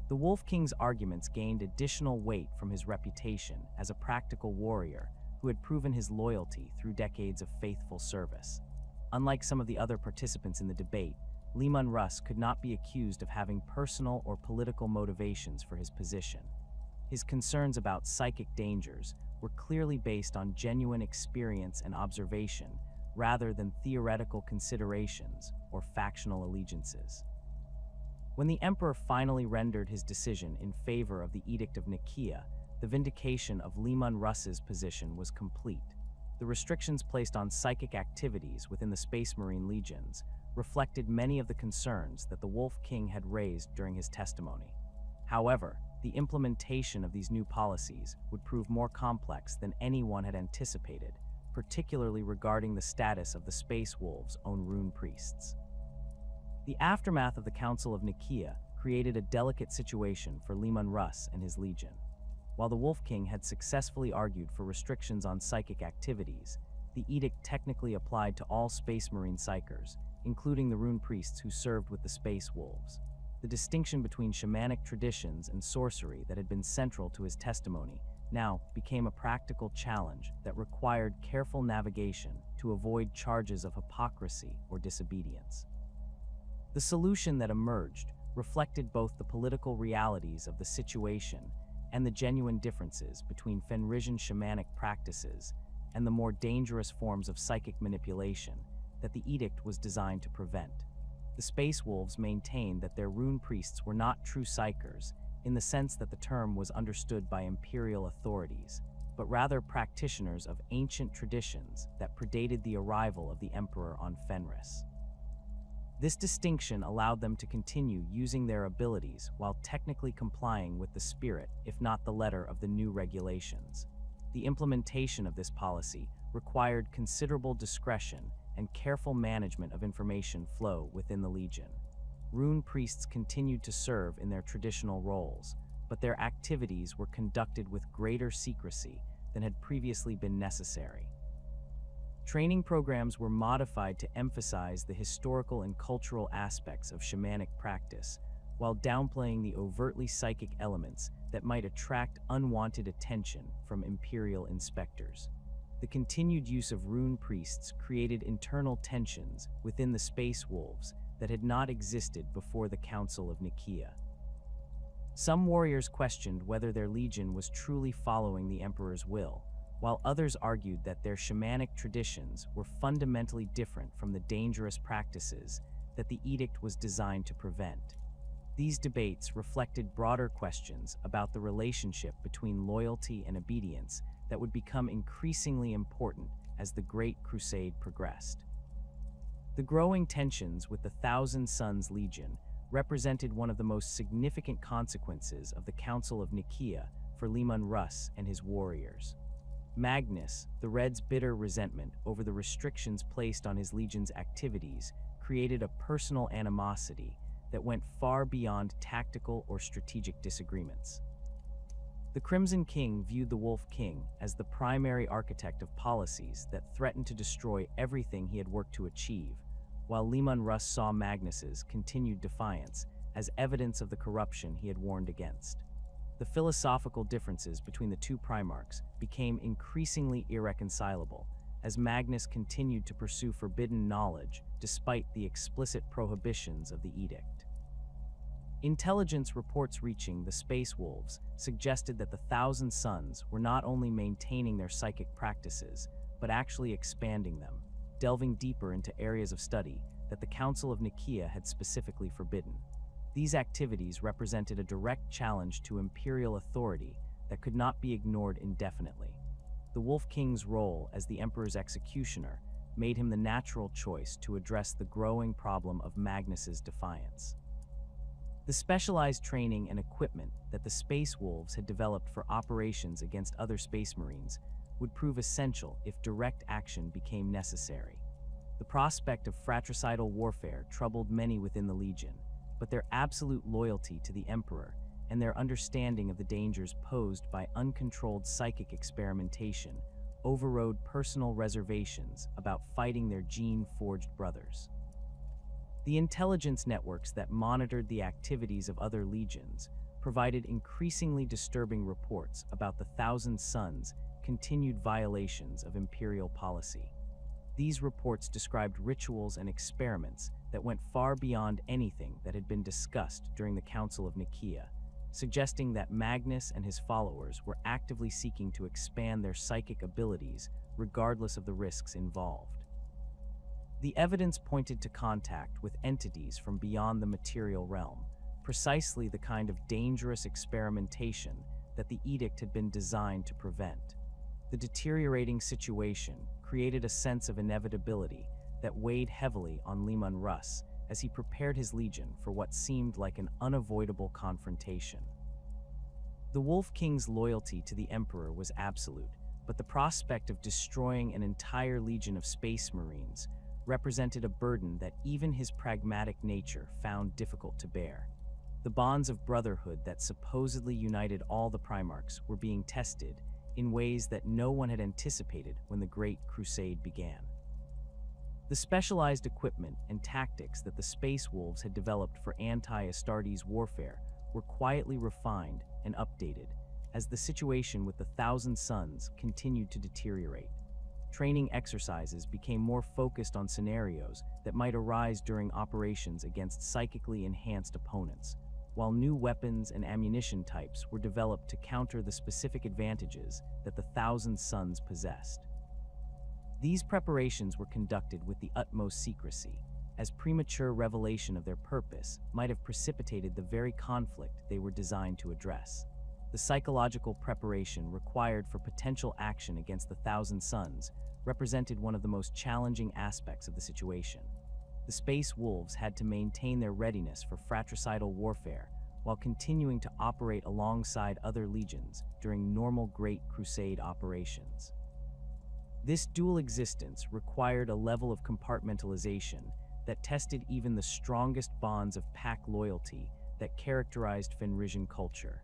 The Wolf King's arguments gained additional weight from his reputation as a practical warrior who had proven his loyalty through decades of faithful service. Unlike some of the other participants in the debate, Leman Russ could not be accused of having personal or political motivations for his position. His concerns about psychic dangers were clearly based on genuine experience and observation rather than theoretical considerations or factional allegiances. When the Emperor finally rendered his decision in favor of the Edict of Nicaea, the vindication of Leman Russ's position was complete. The restrictions placed on psychic activities within the Space Marine legions reflected many of the concerns that the Wolf King had raised during his testimony. However, the implementation of these new policies would prove more complex than anyone had anticipated, particularly regarding the status of the Space Wolves' own rune priests. The aftermath of the Council of Nicaea created a delicate situation for Leman Russ and his legion. While the Wolf King had successfully argued for restrictions on psychic activities, the edict technically applied to all Space Marine psykers, including the rune priests who served with the Space Wolves. The distinction between shamanic traditions and sorcery that had been central to his testimony now became a practical challenge that required careful navigation to avoid charges of hypocrisy or disobedience. The solution that emerged reflected both the political realities of the situation and the genuine differences between Fenrisian shamanic practices and the more dangerous forms of psychic manipulation that the edict was designed to prevent. The Space Wolves maintained that their rune priests were not true psychers in the sense that the term was understood by imperial authorities, but rather practitioners of ancient traditions that predated the arrival of the Emperor on Fenris. This distinction allowed them to continue using their abilities while technically complying with the spirit, if not the letter, of the new regulations. The implementation of this policy required considerable discretion and careful management of information flow within the Legion. Rune priests continued to serve in their traditional roles, but their activities were conducted with greater secrecy than had previously been necessary. Training programs were modified to emphasize the historical and cultural aspects of shamanic practice, while downplaying the overtly psychic elements that might attract unwanted attention from imperial inspectors. The continued use of rune priests created internal tensions within the Space Wolves that had not existed before the Council of Nicaea. Some warriors questioned whether their legion was truly following the Emperor's will, while others argued that their shamanic traditions were fundamentally different from the dangerous practices that the edict was designed to prevent. These debates reflected broader questions about the relationship between loyalty and obedience that would become increasingly important as the Great Crusade progressed. The growing tensions with the Thousand Sons Legion represented one of the most significant consequences of the Council of Nicaea for Leman Russ and his warriors. Magnus, the Red's bitter resentment over the restrictions placed on his legion's activities, created a personal animosity that went far beyond tactical or strategic disagreements. The Crimson King viewed the Wolf King as the primary architect of policies that threatened to destroy everything he had worked to achieve, while Leman Russ saw Magnus's continued defiance as evidence of the corruption he had warned against. The philosophical differences between the two Primarchs became increasingly irreconcilable as Magnus continued to pursue forbidden knowledge despite the explicit prohibitions of the edict. Intelligence reports reaching the Space Wolves suggested that the Thousand Sons were not only maintaining their psychic practices, but actually expanding them, delving deeper into areas of study that the Council of Nicaea had specifically forbidden. These activities represented a direct challenge to imperial authority that could not be ignored indefinitely. The Wolf King's role as the Emperor's executioner made him the natural choice to address the growing problem of Magnus's defiance. The specialized training and equipment that the Space Wolves had developed for operations against other Space Marines would prove essential if direct action became necessary. The prospect of fratricidal warfare troubled many within the Legion, but their absolute loyalty to the Emperor and their understanding of the dangers posed by uncontrolled psychic experimentation overrode personal reservations about fighting their gene-forged brothers. The intelligence networks that monitored the activities of other legions provided increasingly disturbing reports about the Thousand Sons' continued violations of imperial policy. These reports described rituals and experiments that went far beyond anything that had been discussed during the Council of Nicaea, suggesting that Magnus and his followers were actively seeking to expand their psychic abilities regardless of the risks involved. The evidence pointed to contact with entities from beyond the material realm, precisely the kind of dangerous experimentation that the edict had been designed to prevent. The deteriorating situation created a sense of inevitability that weighed heavily on Leman Russ as he prepared his legion for what seemed like an unavoidable confrontation. The Wolf King's loyalty to the Emperor was absolute, but the prospect of destroying an entire legion of Space Marines represented a burden that even his pragmatic nature found difficult to bear. The bonds of brotherhood that supposedly united all the Primarchs were being tested in ways that no one had anticipated when the Great Crusade began. The specialized equipment and tactics that the Space Wolves had developed for anti-Astartes warfare were quietly refined and updated, as the situation with the Thousand Suns continued to deteriorate. Training exercises became more focused on scenarios that might arise during operations against psychically enhanced opponents, while new weapons and ammunition types were developed to counter the specific advantages that the Thousand Suns possessed. These preparations were conducted with the utmost secrecy, as premature revelation of their purpose might have precipitated the very conflict they were designed to address. The psychological preparation required for potential action against the Thousand Suns represented one of the most challenging aspects of the situation. The Space Wolves had to maintain their readiness for fratricidal warfare while continuing to operate alongside other legions during normal Great Crusade operations. This dual existence required a level of compartmentalization that tested even the strongest bonds of pack loyalty that characterized Fenrisian culture.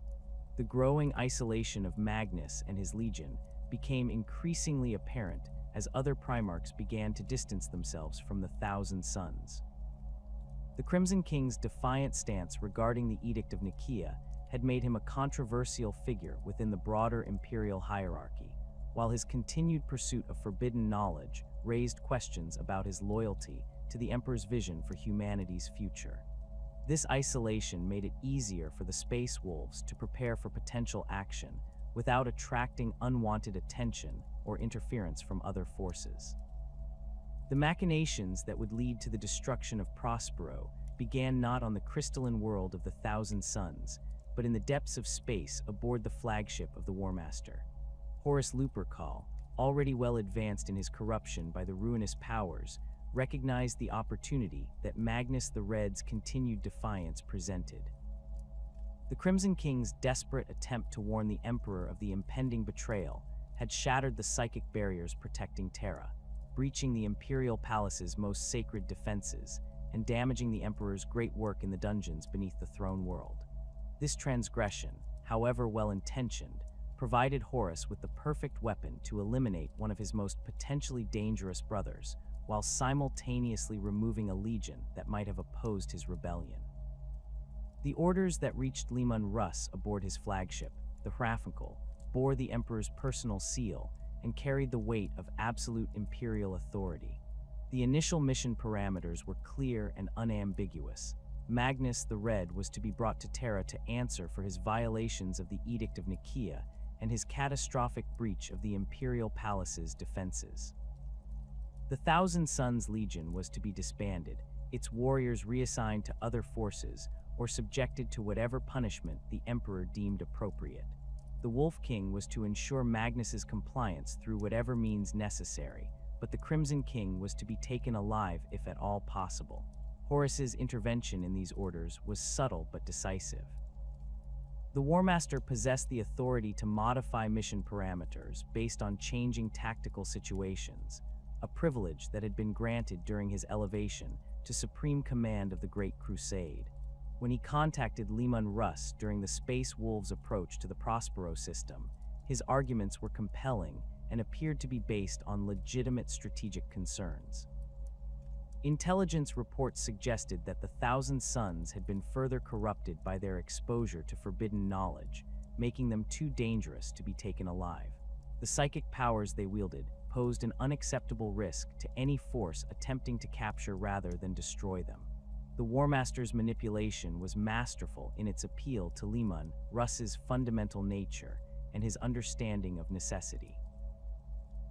The growing isolation of Magnus and his legion became increasingly apparent as other Primarchs began to distance themselves from the Thousand Suns. The Crimson King's defiant stance regarding the Edict of Nicaea had made him a controversial figure within the broader imperial hierarchy, while his continued pursuit of forbidden knowledge raised questions about his loyalty to the Emperor's vision for humanity's future. This isolation made it easier for the Space Wolves to prepare for potential action without attracting unwanted attention or interference from other forces. The machinations that would lead to the destruction of Prospero began not on the crystalline world of the Thousand Suns, but in the depths of space aboard the flagship of the War Master. Horus Lupercal, already well advanced in his corruption by the ruinous powers, recognized the opportunity that Magnus the Red's continued defiance presented. The Crimson King's desperate attempt to warn the Emperor of the impending betrayal had shattered the psychic barriers protecting Terra, breaching the Imperial Palace's most sacred defenses and damaging the Emperor's great work in the dungeons beneath the throne world. This transgression, however well-intentioned, provided Horus with the perfect weapon to eliminate one of his most potentially dangerous brothers, while simultaneously removing a legion that might have opposed his rebellion. The orders that reached Leman Russ aboard his flagship, the Hrafnkal, bore the Emperor's personal seal and carried the weight of absolute imperial authority. The initial mission parameters were clear and unambiguous. Magnus the Red was to be brought to Terra to answer for his violations of the Edict of Nicaea and his catastrophic breach of the Imperial Palace's defenses. The Thousand Suns Legion was to be disbanded, its warriors reassigned to other forces or subjected to whatever punishment the Emperor deemed appropriate. The Wolf King was to ensure Magnus's compliance through whatever means necessary, but the Crimson King was to be taken alive if at all possible. Horus's intervention in these orders was subtle but decisive. The War Master possessed the authority to modify mission parameters based on changing tactical situations, a privilege that had been granted during his elevation to supreme command of the Great Crusade. When he contacted Leman Russ during the Space Wolves' approach to the Prospero system, his arguments were compelling and appeared to be based on legitimate strategic concerns. Intelligence reports suggested that the Thousand Suns had been further corrupted by their exposure to forbidden knowledge, making them too dangerous to be taken alive. The psychic powers they wielded posed an unacceptable risk to any force attempting to capture rather than destroy them. The War Master's manipulation was masterful in its appeal to Leman Russ's fundamental nature and his understanding of necessity.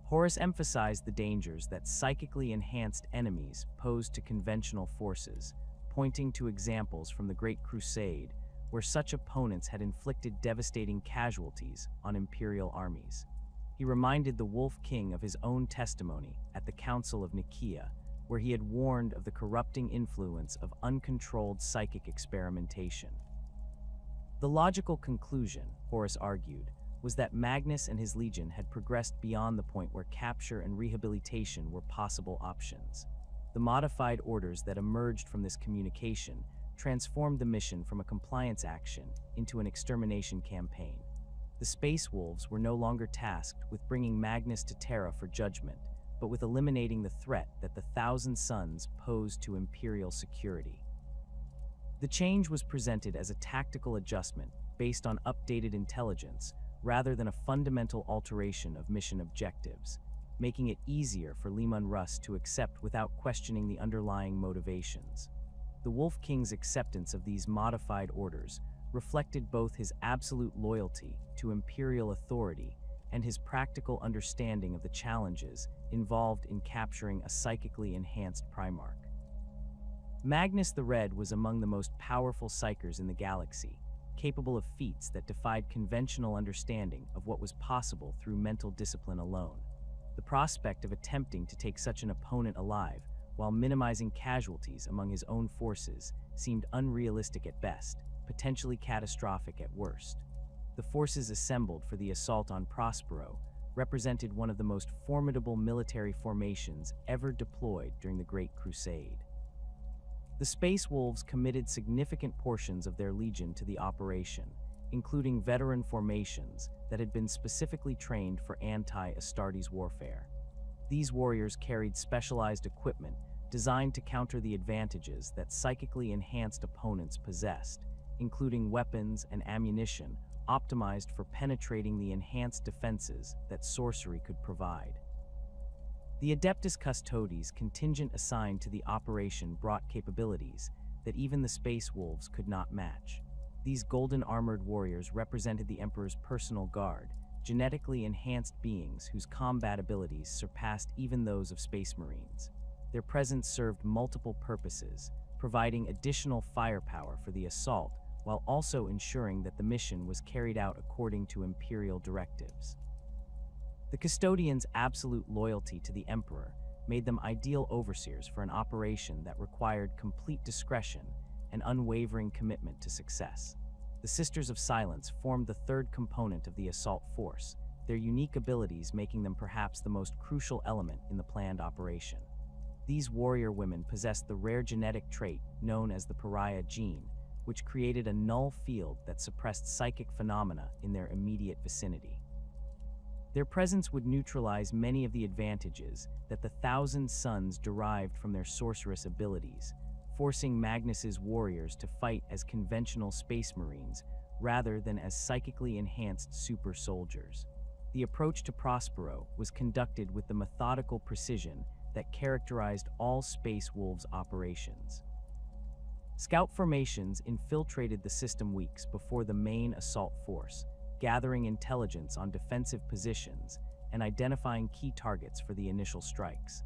Horus emphasized the dangers that psychically enhanced enemies posed to conventional forces, pointing to examples from the Great Crusade where such opponents had inflicted devastating casualties on Imperial armies. He reminded the Wolf King of his own testimony at the Council of Nicaea, where he had warned of the corrupting influence of uncontrolled psychic experimentation. The logical conclusion, Horus argued, was that Magnus and his legion had progressed beyond the point where capture and rehabilitation were possible options. The modified orders that emerged from this communication transformed the mission from a compliance action into an extermination campaign. The Space Wolves were no longer tasked with bringing Magnus to Terra for judgment, but with eliminating the threat that the Thousand Suns posed to Imperial security. The change was presented as a tactical adjustment based on updated intelligence, rather than a fundamental alteration of mission objectives, making it easier for Leman Russ to accept without questioning the underlying motivations. The Wolf King's acceptance of these modified orders reflected both his absolute loyalty to imperial authority and his practical understanding of the challenges involved in capturing a psychically enhanced Primarch. Magnus the Red was among the most powerful psychers in the galaxy, capable of feats that defied conventional understanding of what was possible through mental discipline alone. The prospect of attempting to take such an opponent alive while minimizing casualties among his own forces seemed unrealistic at best, potentially catastrophic at worst. The forces assembled for the assault on Prospero represented one of the most formidable military formations ever deployed during the Great Crusade. The Space Wolves committed significant portions of their legion to the operation, including veteran formations that had been specifically trained for anti-Astartes warfare. These warriors carried specialized equipment designed to counter the advantages that psychically enhanced opponents possessed, including weapons and ammunition optimized for penetrating the enhanced defenses that sorcery could provide. The Adeptus Custodes contingent assigned to the operation brought capabilities that even the Space Wolves could not match. These golden-armored warriors represented the Emperor's personal guard, genetically enhanced beings whose combat abilities surpassed even those of Space Marines. Their presence served multiple purposes, providing additional firepower for the assault while also ensuring that the mission was carried out according to Imperial directives. The Custodians' absolute loyalty to the Emperor made them ideal overseers for an operation that required complete discretion and unwavering commitment to success. The Sisters of Silence formed the third component of the assault force, their unique abilities making them perhaps the most crucial element in the planned operation. These warrior women possessed the rare genetic trait known as the pariah gene, which created a null field that suppressed psychic phenomena in their immediate vicinity. Their presence would neutralize many of the advantages that the Thousand Sons derived from their sorceress abilities, forcing Magnus's warriors to fight as conventional Space Marines rather than as psychically enhanced super soldiers. The approach to Prospero was conducted with the methodical precision that characterized all Space Wolves operations. Scout formations infiltrated the system weeks before the main assault force, gathering intelligence on defensive positions and identifying key targets for the initial strikes.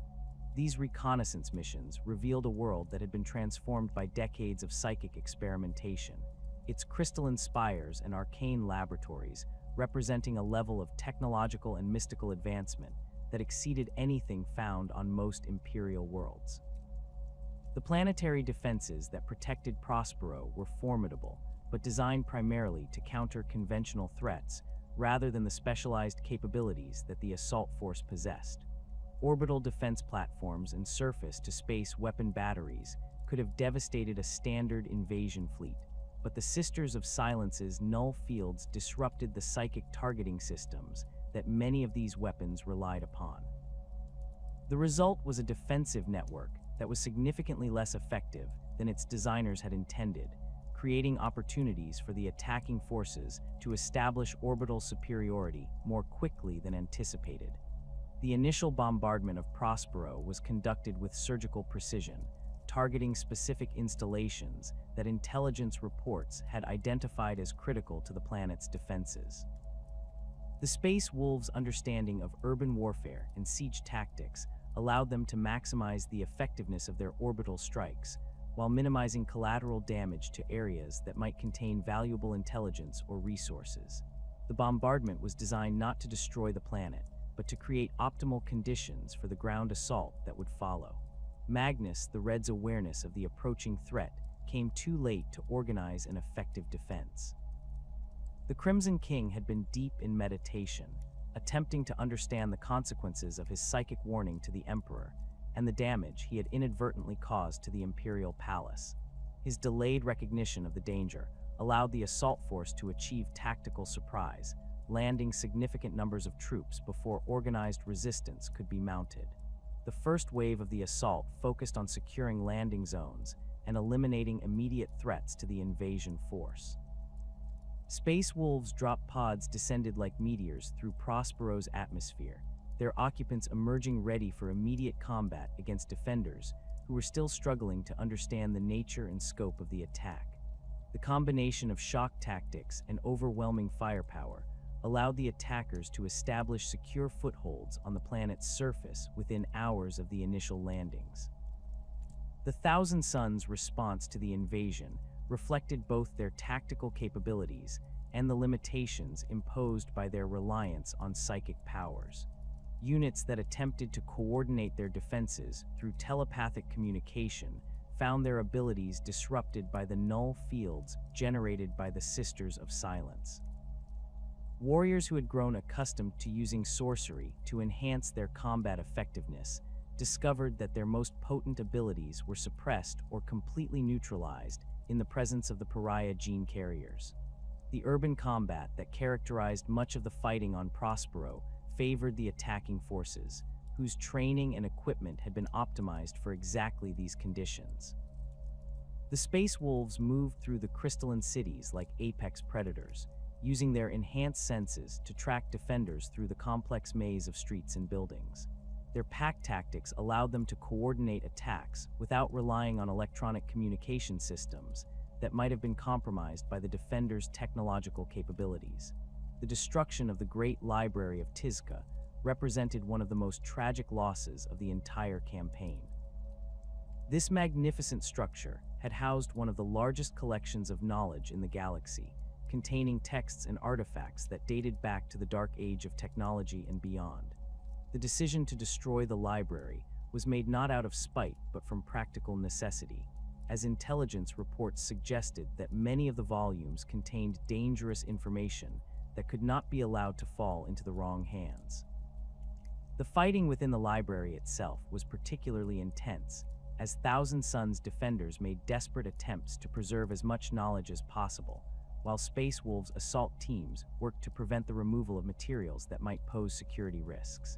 These reconnaissance missions revealed a world that had been transformed by decades of psychic experimentation, its crystalline spires and arcane laboratories representing a level of technological and mystical advancement that exceeded anything found on most Imperial worlds. The planetary defenses that protected Prospero were formidable, but designed primarily to counter conventional threats rather than the specialized capabilities that the assault force possessed. Orbital defense platforms and surface-to-space weapon batteries could have devastated a standard invasion fleet, but the Sisters of Silence's null fields disrupted the psychic targeting systems that many of these weapons relied upon. The result was a defensive network that was significantly less effective than its designers had intended, creating opportunities for the attacking forces to establish orbital superiority more quickly than anticipated. The initial bombardment of Prospero was conducted with surgical precision, targeting specific installations that intelligence reports had identified as critical to the planet's defenses. The Space Wolves' understanding of urban warfare and siege tactics allowed them to maximize the effectiveness of their orbital strikes, while minimizing collateral damage to areas that might contain valuable intelligence or resources. The bombardment was designed not to destroy the planet, but to create optimal conditions for the ground assault that would follow. Magnus the Red's awareness of the approaching threat came too late to organize an effective defense. The Crimson King had been deep in meditation, attempting to understand the consequences of his psychic warning to the Emperor and the damage he had inadvertently caused to the Imperial Palace. His delayed recognition of the danger allowed the assault force to achieve tactical surprise, landing significant numbers of troops before organized resistance could be mounted. The first wave of the assault focused on securing landing zones and eliminating immediate threats to the invasion force. Space wolves drop pods descended like meteors through Prospero's atmosphere, their occupants emerging ready for immediate combat against defenders who were still struggling to understand the nature and scope of the attack. The combination of shock tactics and overwhelming firepower allowed the attackers to establish secure footholds on the planet's surface within hours of the initial landings. The Thousand Suns' response to the invasion reflected both their tactical capabilities and the limitations imposed by their reliance on psychic powers. Units that attempted to coordinate their defenses through telepathic communication found their abilities disrupted by the null fields generated by the Sisters of Silence. Warriors who had grown accustomed to using sorcery to enhance their combat effectiveness discovered that their most potent abilities were suppressed or completely neutralized in the presence of the pariah gene carriers. The urban combat that characterized much of the fighting on Prospero favored the attacking forces, whose training and equipment had been optimized for exactly these conditions. The Space Wolves moved through the crystalline cities like apex predators, using their enhanced senses to track defenders through the complex maze of streets and buildings. Their pack tactics allowed them to coordinate attacks without relying on electronic communication systems that might have been compromised by the defenders' technological capabilities. The destruction of the Great Library of Tizca represented one of the most tragic losses of the entire campaign. This magnificent structure had housed one of the largest collections of knowledge in the galaxy, containing texts and artifacts that dated back to the Dark Age of technology and beyond. The decision to destroy the library was made not out of spite but from practical necessity, as intelligence reports suggested that many of the volumes contained dangerous information that could not be allowed to fall into the wrong hands. The fighting within the library itself was particularly intense, as Thousand Suns defenders made desperate attempts to preserve as much knowledge as possible, while Space Wolves' assault teams worked to prevent the removal of materials that might pose security risks.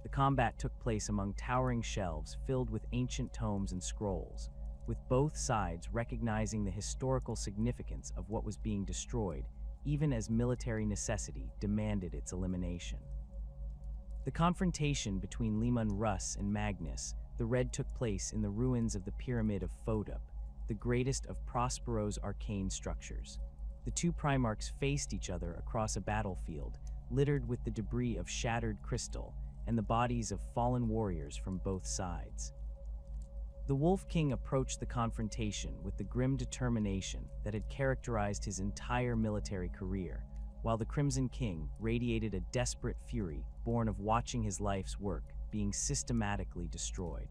The combat took place among towering shelves filled with ancient tomes and scrolls, with both sides recognizing the historical significance of what was being destroyed, even as military necessity demanded its elimination. The confrontation between Leman Russ and Magnus the Red took place in the ruins of the Pyramid of Phodup, the greatest of Prospero's arcane structures. The two Primarchs faced each other across a battlefield littered with the debris of shattered crystal and the bodies of fallen warriors from both sides. The Wolf King approached the confrontation with the grim determination that had characterized his entire military career, while the Crimson King radiated a desperate fury born of watching his life's work being systematically destroyed.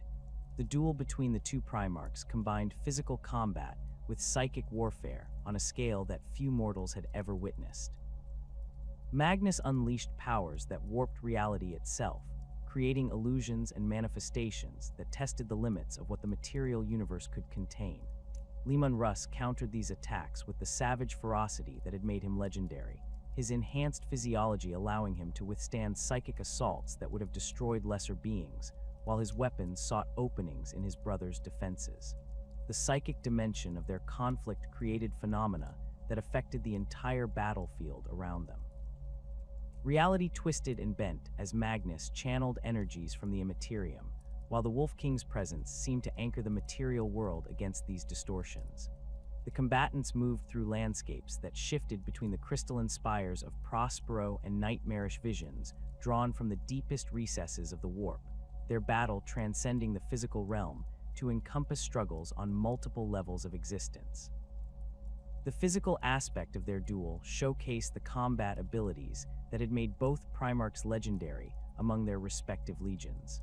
The duel between the two Primarchs combined physical combat with psychic warfare on a scale that few mortals had ever witnessed. Magnus unleashed powers that warped reality itself, creating illusions and manifestations that tested the limits of what the material universe could contain. Leman Russ countered these attacks with the savage ferocity that had made him legendary, his enhanced physiology allowing him to withstand psychic assaults that would have destroyed lesser beings, while his weapons sought openings in his brother's defenses. The psychic dimension of their conflict created phenomena that affected the entire battlefield around them. Reality twisted and bent as Magnus channeled energies from the Imperium, while the Wolf King's presence seemed to anchor the material world against these distortions. The combatants moved through landscapes that shifted between the crystalline spires of Prospero and nightmarish visions drawn from the deepest recesses of the warp, their battle transcending the physical realm to encompass struggles on multiple levels of existence. The physical aspect of their duel showcased the combat abilities that had made both Primarchs legendary among their respective legions.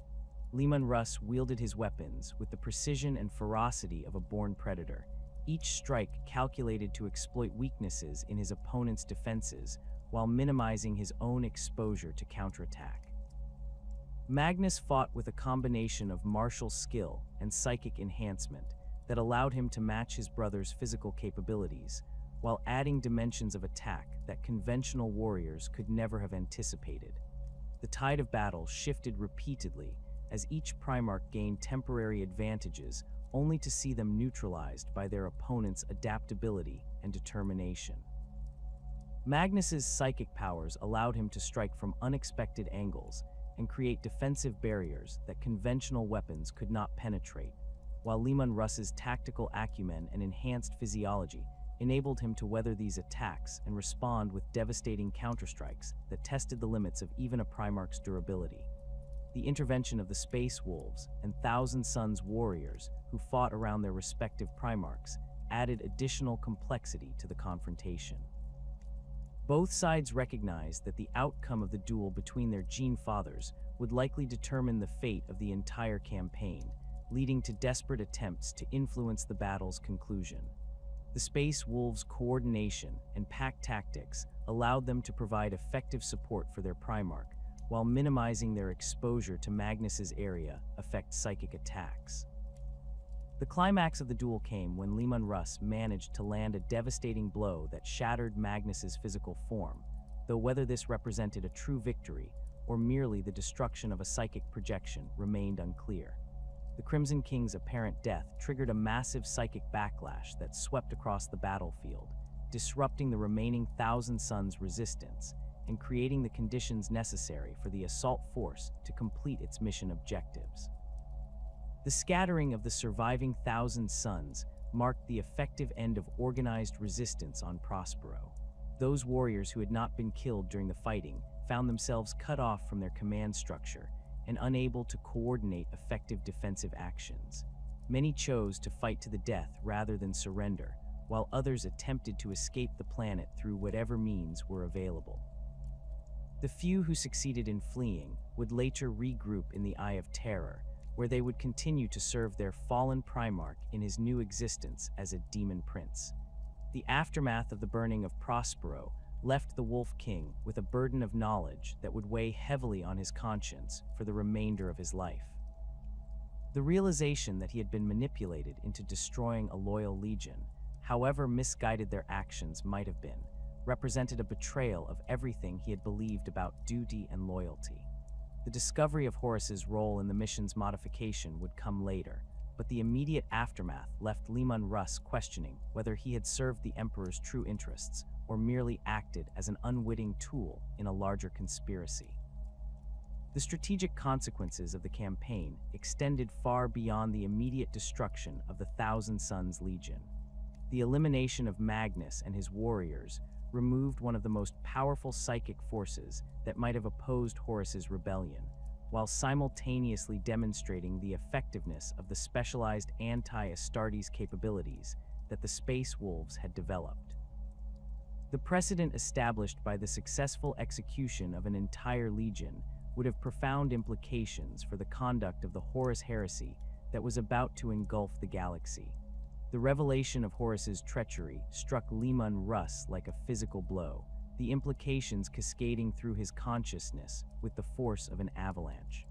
Leman Russ wielded his weapons with the precision and ferocity of a born predator, each strike calculated to exploit weaknesses in his opponent's defenses while minimizing his own exposure to counterattack. Magnus fought with a combination of martial skill and psychic enhancement that allowed him to match his brother's physical capabilities, while adding dimensions of attack that conventional warriors could never have anticipated. The tide of battle shifted repeatedly as each Primarch gained temporary advantages only to see them neutralized by their opponent's adaptability and determination. Magnus's psychic powers allowed him to strike from unexpected angles and create defensive barriers that conventional weapons could not penetrate, while Leman Russ's tactical acumen and enhanced physiology enabled him to weather these attacks and respond with devastating counterstrikes that tested the limits of even a Primarch's durability. The intervention of the Space Wolves and Thousand Suns warriors who fought around their respective Primarchs added additional complexity to the confrontation. Both sides recognized that the outcome of the duel between their Gene Fathers would likely determine the fate of the entire campaign, leading to desperate attempts to influence the battle's conclusion. The Space Wolves' coordination and pack tactics allowed them to provide effective support for their Primarch, while minimizing their exposure to Magnus's area effect psychic attacks. The climax of the duel came when Leman Russ managed to land a devastating blow that shattered Magnus's physical form, though whether this represented a true victory or merely the destruction of a psychic projection remained unclear. The Crimson King's apparent death triggered a massive psychic backlash that swept across the battlefield, disrupting the remaining Thousand Suns' resistance and creating the conditions necessary for the assault force to complete its mission objectives. The scattering of the surviving Thousand Suns marked the effective end of organized resistance on Prospero. Those warriors who had not been killed during the fighting found themselves cut off from their command structure and unable to coordinate effective defensive actions. Many chose to fight to the death rather than surrender, while others attempted to escape the planet through whatever means were available. The few who succeeded in fleeing would later regroup in the Eye of Terror, where they would continue to serve their fallen Primarch in his new existence as a demon prince. The aftermath of the burning of Prospero left the Wolf King with a burden of knowledge that would weigh heavily on his conscience for the remainder of his life. The realization that he had been manipulated into destroying a loyal legion, however misguided their actions might have been, represented a betrayal of everything he had believed about duty and loyalty. The discovery of Horus's role in the mission's modification would come later, but the immediate aftermath left Leman Russ questioning whether he had served the Emperor's true interests or merely acted as an unwitting tool in a larger conspiracy. The strategic consequences of the campaign extended far beyond the immediate destruction of the Thousand Suns Legion. The elimination of Magnus and his warriors removed one of the most powerful psychic forces that might have opposed Horus's rebellion, while simultaneously demonstrating the effectiveness of the specialized anti-Astartes capabilities that the Space Wolves had developed. The precedent established by the successful execution of an entire legion would have profound implications for the conduct of the Horus heresy that was about to engulf the galaxy. The revelation of Horus's treachery struck Leman Russ like a physical blow, the implications cascading through his consciousness with the force of an avalanche.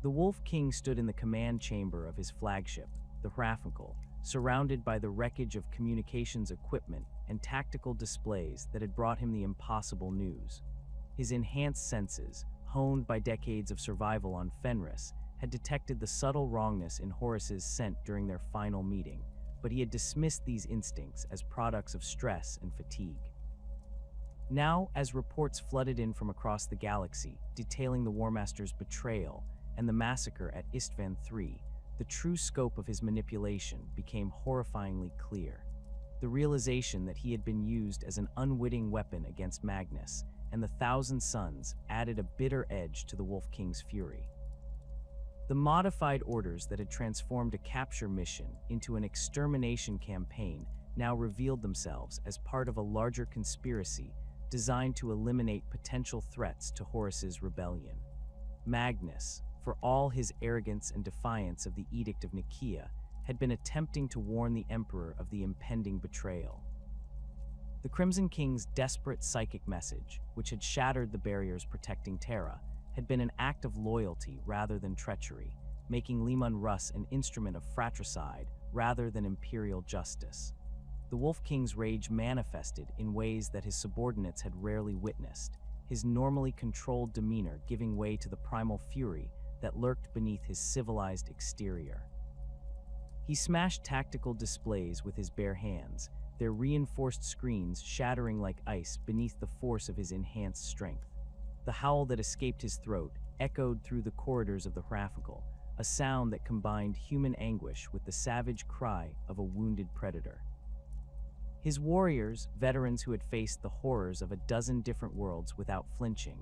The Wolf King stood in the command chamber of his flagship, the Hrafnkal, surrounded by the wreckage of communications equipment and tactical displays that had brought him the impossible news. His enhanced senses, honed by decades of survival on Fenris, had detected the subtle wrongness in Horus's scent during their final meeting, but he had dismissed these instincts as products of stress and fatigue. Now, as reports flooded in from across the galaxy detailing the War Master's betrayal and the massacre at Istvan III, the true scope of his manipulation became horrifyingly clear. The realization that he had been used as an unwitting weapon against Magnus and the Thousand Suns added a bitter edge to the Wolf King's fury. The modified orders that had transformed a capture mission into an extermination campaign now revealed themselves as part of a larger conspiracy designed to eliminate potential threats to Horus's rebellion. Magnus, for all his arrogance and defiance of the Edict of Nicaea, had been attempting to warn the Emperor of the impending betrayal. The Crimson King's desperate psychic message, which had shattered the barriers protecting Terra, had been an act of loyalty rather than treachery, making Leman Russ an instrument of fratricide rather than imperial justice. The Wolf King's rage manifested in ways that his subordinates had rarely witnessed, his normally controlled demeanor giving way to the primal fury that lurked beneath his civilized exterior. He smashed tactical displays with his bare hands, their reinforced screens shattering like ice beneath the force of his enhanced strength. The howl that escaped his throat echoed through the corridors of the Hrafikal, a sound that combined human anguish with the savage cry of a wounded predator. His warriors, veterans who had faced the horrors of a dozen different worlds without flinching,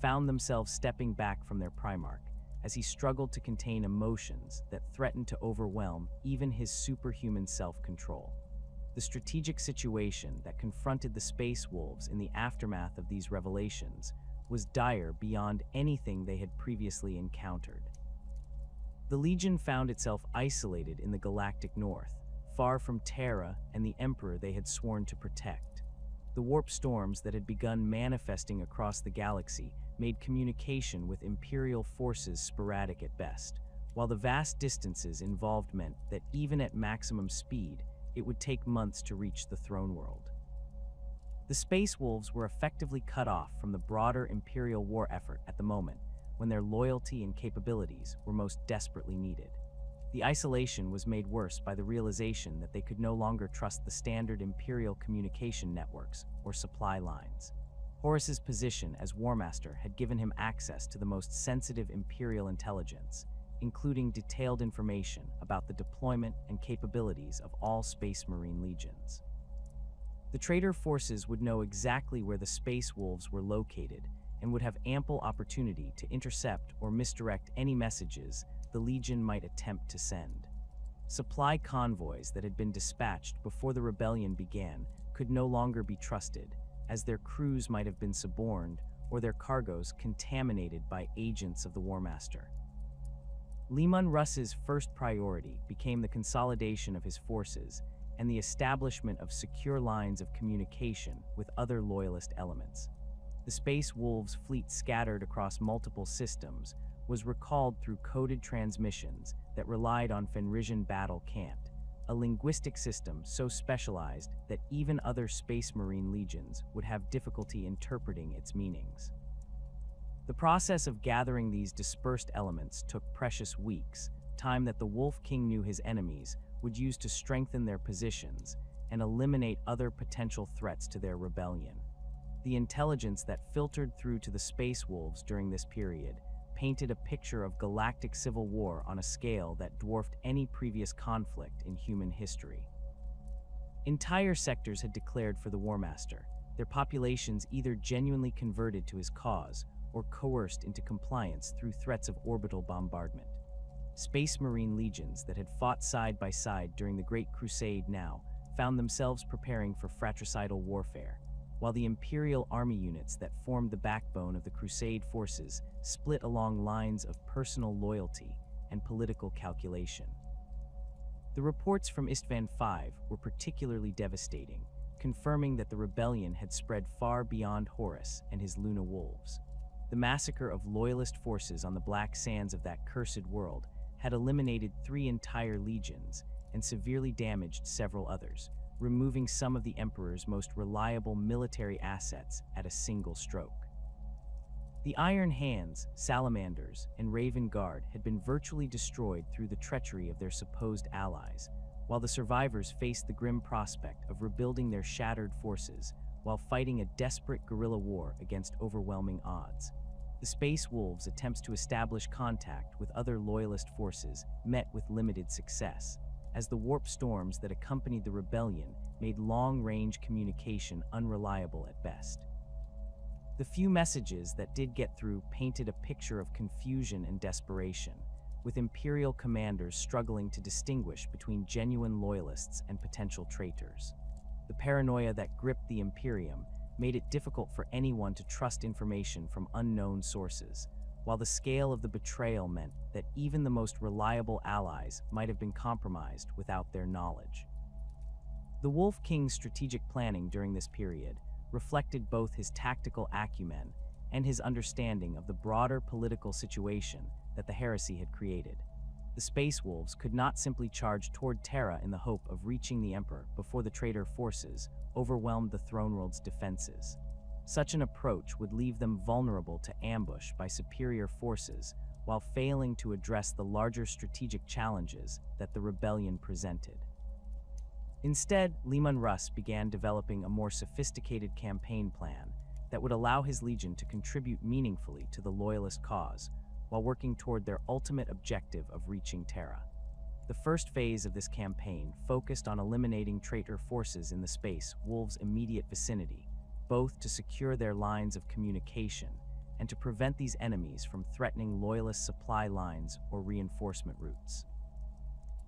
found themselves stepping back from their Primarch as he struggled to contain emotions that threatened to overwhelm even his superhuman self-control. The strategic situation that confronted the Space Wolves in the aftermath of these revelations was dire beyond anything they had previously encountered. The Legion found itself isolated in the galactic north, far from Terra and the Emperor they had sworn to protect. The warp storms that had begun manifesting across the galaxy made communication with Imperial forces sporadic at best, while the vast distances involved meant that even at maximum speed, it would take months to reach the throne world. The Space Wolves were effectively cut off from the broader Imperial war effort at the moment, when their loyalty and capabilities were most desperately needed. The isolation was made worse by the realization that they could no longer trust the standard Imperial communication networks or supply lines. Horus's position as War Master had given him access to the most sensitive Imperial intelligence, including detailed information about the deployment and capabilities of all Space Marine legions. The traitor forces would know exactly where the Space Wolves were located and would have ample opportunity to intercept or misdirect any messages the Legion might attempt to send. Supply convoys that had been dispatched before the rebellion began could no longer be trusted, as their crews might have been suborned or their cargoes contaminated by agents of the War Master. Leman Russ's first priority became the consolidation of his forces and the establishment of secure lines of communication with other loyalist elements. The Space Wolves' fleet scattered across multiple systems was recalled through coded transmissions that relied on Fenrisian battle cant, a linguistic system so specialized that even other Space Marine legions would have difficulty interpreting its meanings. The process of gathering these dispersed elements took precious weeks, time that the Wolf King knew his enemies would use to strengthen their positions and eliminate other potential threats to their rebellion. The intelligence that filtered through to the Space Wolves during this period painted a picture of galactic civil war on a scale that dwarfed any previous conflict in human history. Entire sectors had declared for the War Master, their populations either genuinely converted to his cause or coerced into compliance through threats of orbital bombardment. Space Marine legions that had fought side by side during the Great Crusade now found themselves preparing for fratricidal warfare, while the Imperial army units that formed the backbone of the Crusade forces split along lines of personal loyalty and political calculation. The reports from Istvan V were particularly devastating, confirming that the rebellion had spread far beyond Horus and his Luna Wolves. The massacre of loyalist forces on the black sands of that cursed world had eliminated 3 entire legions and severely damaged several others, removing some of the Emperor's most reliable military assets at a single stroke. The Iron Hands, Salamanders, and Raven Guard had been virtually destroyed through the treachery of their supposed allies, while the survivors faced the grim prospect of rebuilding their shattered forces while fighting a desperate guerrilla war against overwhelming odds. The Space Wolves' attempts to establish contact with other loyalist forces met with limited success, as the warp storms that accompanied the rebellion made long-range communication unreliable at best. The few messages that did get through painted a picture of confusion and desperation, with Imperial commanders struggling to distinguish between genuine loyalists and potential traitors. The paranoia that gripped the Imperium made it difficult for anyone to trust information from unknown sources, while the scale of the betrayal meant that even the most reliable allies might have been compromised without their knowledge. The Wolf King's strategic planning during this period reflected both his tactical acumen and his understanding of the broader political situation that the heresy had created. The Space Wolves could not simply charge toward Terra in the hope of reaching the Emperor before the traitor forces overwhelmed the throne world's defenses. Such an approach would leave them vulnerable to ambush by superior forces while failing to address the larger strategic challenges that the rebellion presented. Instead, Leman Russ began developing a more sophisticated campaign plan that would allow his legion to contribute meaningfully to the loyalist cause while working toward their ultimate objective of reaching Terra. The first phase of this campaign focused on eliminating traitor forces in the Space Wolves' immediate vicinity, both to secure their lines of communication and to prevent these enemies from threatening loyalist supply lines or reinforcement routes.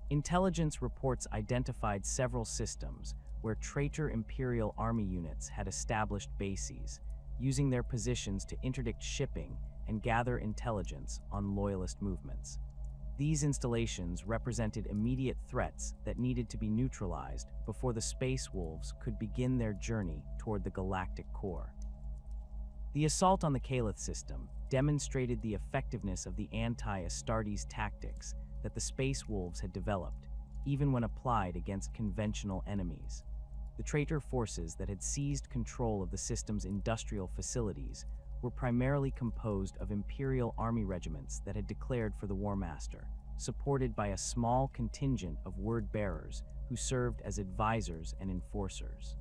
Intelligence reports identified several systems where traitor Imperial army units had established bases, using their positions to interdict shipping and gather intelligence on loyalist movements. These installations represented immediate threats that needed to be neutralized before the Space Wolves could begin their journey toward the galactic core. The assault on the Caliph system demonstrated the effectiveness of the anti-Astartes tactics that the Space Wolves had developed, even when applied against conventional enemies. The traitor forces that had seized control of the system's industrial facilities were primarily composed of Imperial army regiments that had declared for the War Master, supported by a small contingent of word-bearers who served as advisors and enforcers.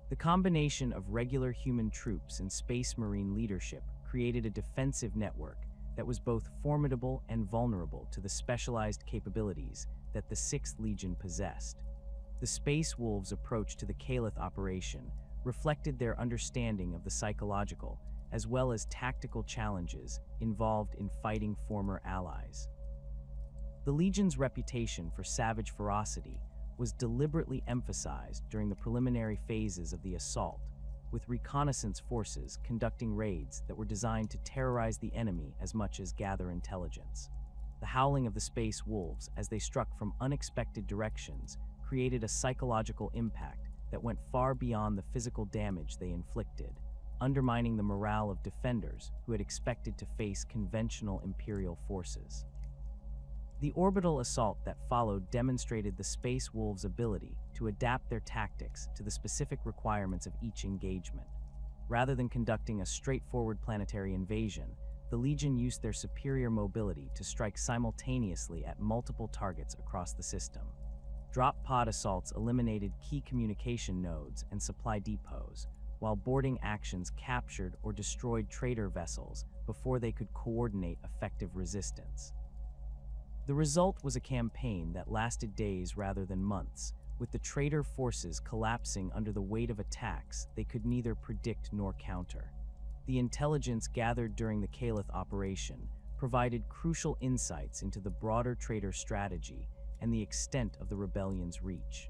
The combination of regular human troops and Space Marine leadership created a defensive network that was both formidable and vulnerable to the specialized capabilities that the 6th Legion possessed. The Space Wolves' approach to the Caliph operation reflected their understanding of the psychological as well as tactical challenges involved in fighting former allies. The Legion's reputation for savage ferocity was deliberately emphasized during the preliminary phases of the assault, with reconnaissance forces conducting raids that were designed to terrorize the enemy as much as gather intelligence. The howling of the Space Wolves as they struck from unexpected directions created a psychological impact that went far beyond the physical damage they inflicted, undermining the morale of defenders who had expected to face conventional Imperial forces. The orbital assault that followed demonstrated the Space Wolves' ability to adapt their tactics to the specific requirements of each engagement. Rather than conducting a straightforward planetary invasion, the Legion used their superior mobility to strike simultaneously at multiple targets across the system. Drop pod assaults eliminated key communication nodes and supply depots, while boarding actions captured or destroyed traitor vessels before they could coordinate effective resistance. The result was a campaign that lasted days rather than months, with the traitor forces collapsing under the weight of attacks they could neither predict nor counter. The intelligence gathered during the Caliph operation provided crucial insights into the broader traitor strategy and the extent of the rebellion's reach.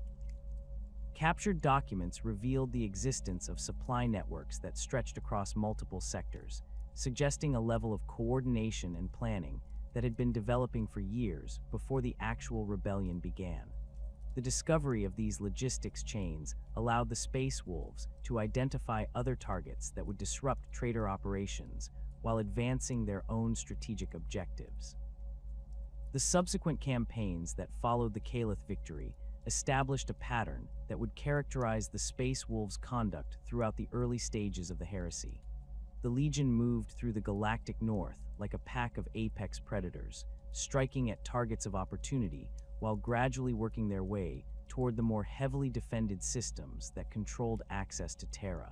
Captured documents revealed the existence of supply networks that stretched across multiple sectors, suggesting a level of coordination and planning that had been developing for years before the actual rebellion began. The discovery of these logistics chains allowed the Space Wolves to identify other targets that would disrupt traitor operations while advancing their own strategic objectives. The subsequent campaigns that followed the Caliph victory established a pattern that would characterize the Space Wolves' conduct throughout the early stages of the heresy. The Legion moved through the galactic north like a pack of apex predators, striking at targets of opportunity while gradually working their way toward the more heavily defended systems that controlled access to Terra.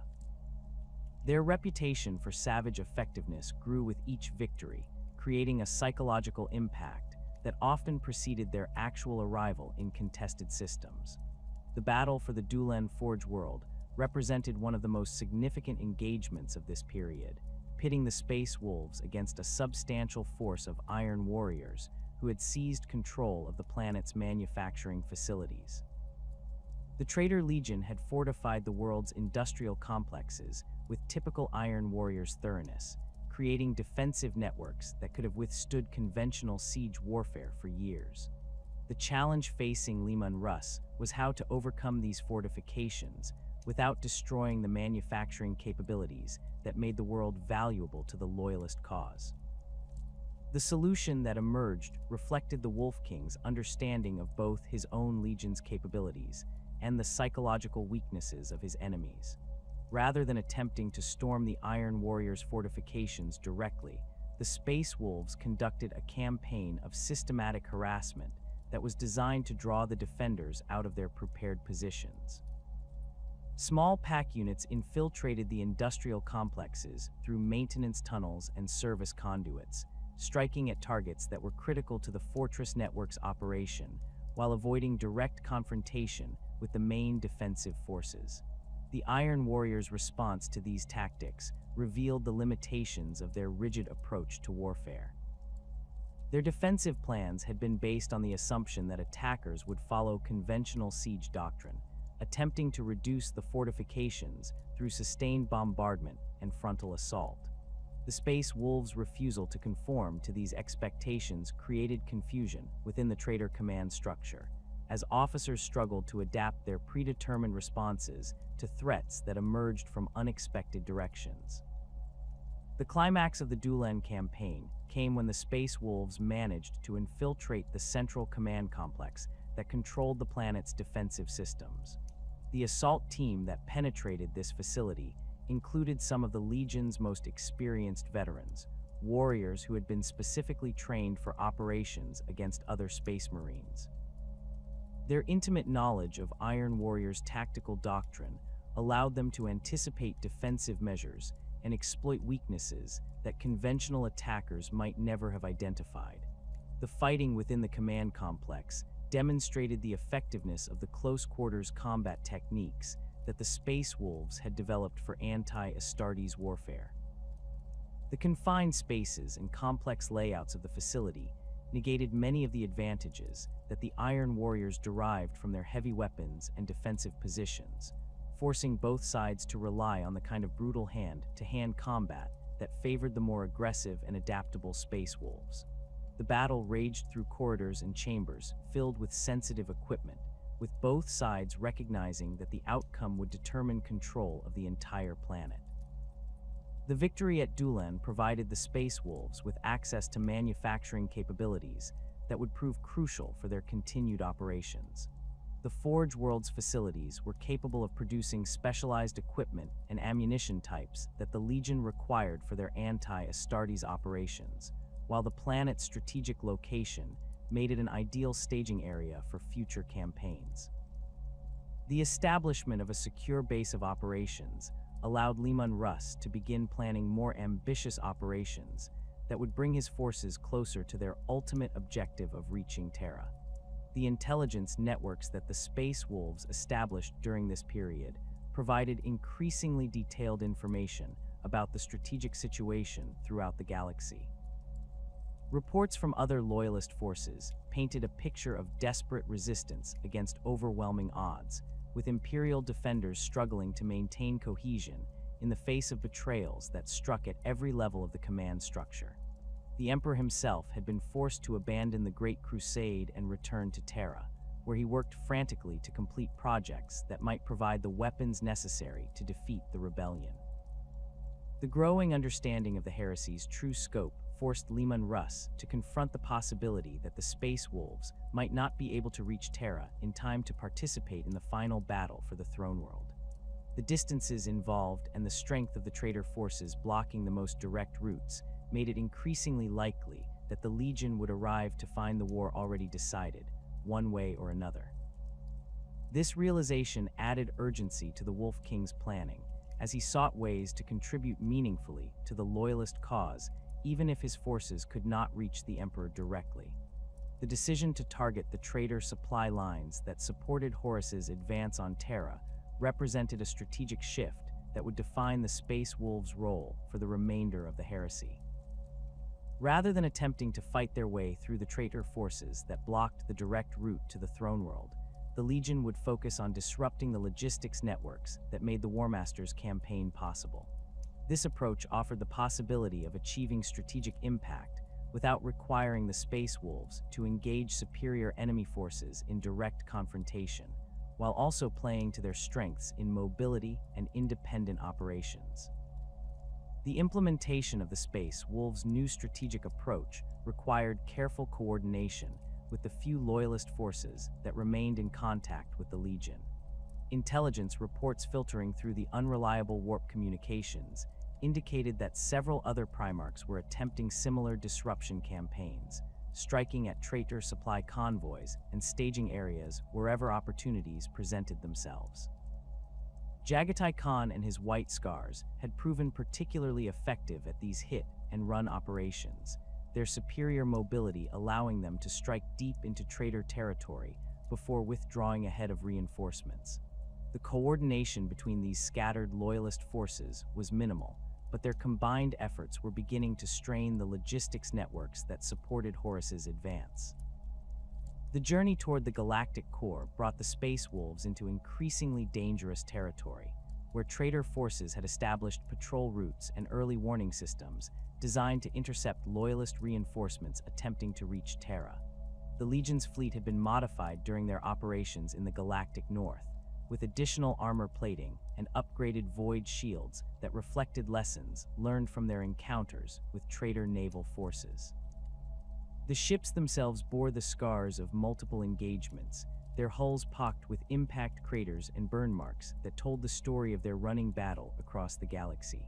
Their reputation for savage effectiveness grew with each victory, creating a psychological impact that often preceded their actual arrival in contested systems. The battle for the Dulan Forge world represented one of the most significant engagements of this period, pitting the Space Wolves against a substantial force of Iron Warriors who had seized control of the planet's manufacturing facilities. The Traitor Legion had fortified the world's industrial complexes with typical Iron Warriors' thoroughness, creating defensive networks that could have withstood conventional siege warfare for years. The challenge facing Leman Russ was how to overcome these fortifications without destroying the manufacturing capabilities that made the world valuable to the Loyalist cause. The solution that emerged reflected the Wolf King's understanding of both his own legion's capabilities and the psychological weaknesses of his enemies. Rather than attempting to storm the Iron Warriors' fortifications directly, the Space Wolves conducted a campaign of systematic harassment that was designed to draw the defenders out of their prepared positions. Small pack units infiltrated the industrial complexes through maintenance tunnels and service conduits, striking at targets that were critical to the fortress network's operation, while avoiding direct confrontation with the main defensive forces. The Iron Warriors' response to these tactics revealed the limitations of their rigid approach to warfare. Their defensive plans had been based on the assumption that attackers would follow conventional siege doctrine, attempting to reduce the fortifications through sustained bombardment and frontal assault. The Space Wolves' refusal to conform to these expectations created confusion within the traitor command structure, as officers struggled to adapt their predetermined responses to threats that emerged from unexpected directions. The climax of the Dulan campaign came when the Space Wolves managed to infiltrate the central command complex that controlled the planet's defensive systems. The assault team that penetrated this facility included some of the Legion's most experienced veterans, warriors who had been specifically trained for operations against other Space Marines. Their intimate knowledge of Iron Warriors' tactical doctrine allowed them to anticipate defensive measures and exploit weaknesses that conventional attackers might never have identified. The fighting within the command complex demonstrated the effectiveness of the close-quarters combat techniques that the Space Wolves had developed for anti-Astartes warfare. The confined spaces and complex layouts of the facility negated many of the advantages that the Iron Warriors derived from their heavy weapons and defensive positions, forcing both sides to rely on the kind of brutal hand-to-hand combat that favored the more aggressive and adaptable Space Wolves. The battle raged through corridors and chambers filled with sensitive equipment, with both sides recognizing that the outcome would determine control of the entire planet. The victory at Dulan provided the Space Wolves with access to manufacturing capabilities that would prove crucial for their continued operations. The Forge World's facilities were capable of producing specialized equipment and ammunition types that the Legion required for their anti-Astartes operations, while the planet's strategic location made it an ideal staging area for future campaigns. The establishment of a secure base of operations allowed Leman Russ to begin planning more ambitious operations that would bring his forces closer to their ultimate objective of reaching Terra. The intelligence networks that the Space Wolves established during this period provided increasingly detailed information about the strategic situation throughout the galaxy. Reports from other Loyalist forces painted a picture of desperate resistance against overwhelming odds, with Imperial defenders struggling to maintain cohesion in the face of betrayals that struck at every level of the command structure. The Emperor himself had been forced to abandon the Great Crusade and return to Terra, where he worked frantically to complete projects that might provide the weapons necessary to defeat the rebellion. The growing understanding of the heresy's true scope forced Leman Russ to confront the possibility that the Space Wolves might not be able to reach Terra in time to participate in the final battle for the Throne World. The distances involved and the strength of the traitor forces blocking the most direct routes made it increasingly likely that the Legion would arrive to find the war already decided, one way or another. This realization added urgency to the Wolf King's planning, as he sought ways to contribute meaningfully to the Loyalist cause even if his forces could not reach the Emperor directly. The decision to target the traitor supply lines that supported Horus's advance on Terra represented a strategic shift that would define the Space Wolves' role for the remainder of the heresy. Rather than attempting to fight their way through the traitor forces that blocked the direct route to the Throne World, the Legion would focus on disrupting the logistics networks that made the War Master's campaign possible. This approach offered the possibility of achieving strategic impact without requiring the Space Wolves to engage superior enemy forces in direct confrontation, while also playing to their strengths in mobility and independent operations. The implementation of the Space Wolves' new strategic approach required careful coordination with the few Loyalist forces that remained in contact with the Legion. Intelligence reports filtering through the unreliable warp communications indicated that several other Primarchs were attempting similar disruption campaigns, striking at traitor supply convoys and staging areas wherever opportunities presented themselves. Jagatai Khan and his White Scars had proven particularly effective at these hit-and-run operations, their superior mobility allowing them to strike deep into traitor territory before withdrawing ahead of reinforcements. The coordination between these scattered loyalist forces was minimal, but their combined efforts were beginning to strain the logistics networks that supported Horus's advance. The journey toward the galactic core brought the Space Wolves into increasingly dangerous territory, where traitor forces had established patrol routes and early warning systems designed to intercept loyalist reinforcements attempting to reach Terra. The Legion's fleet had been modified during their operations in the galactic north, with additional armor plating and upgraded void shields that reflected lessons learned from their encounters with traitor naval forces. The ships themselves bore the scars of multiple engagements, their hulls pocked with impact craters and burn marks that told the story of their running battle across the galaxy.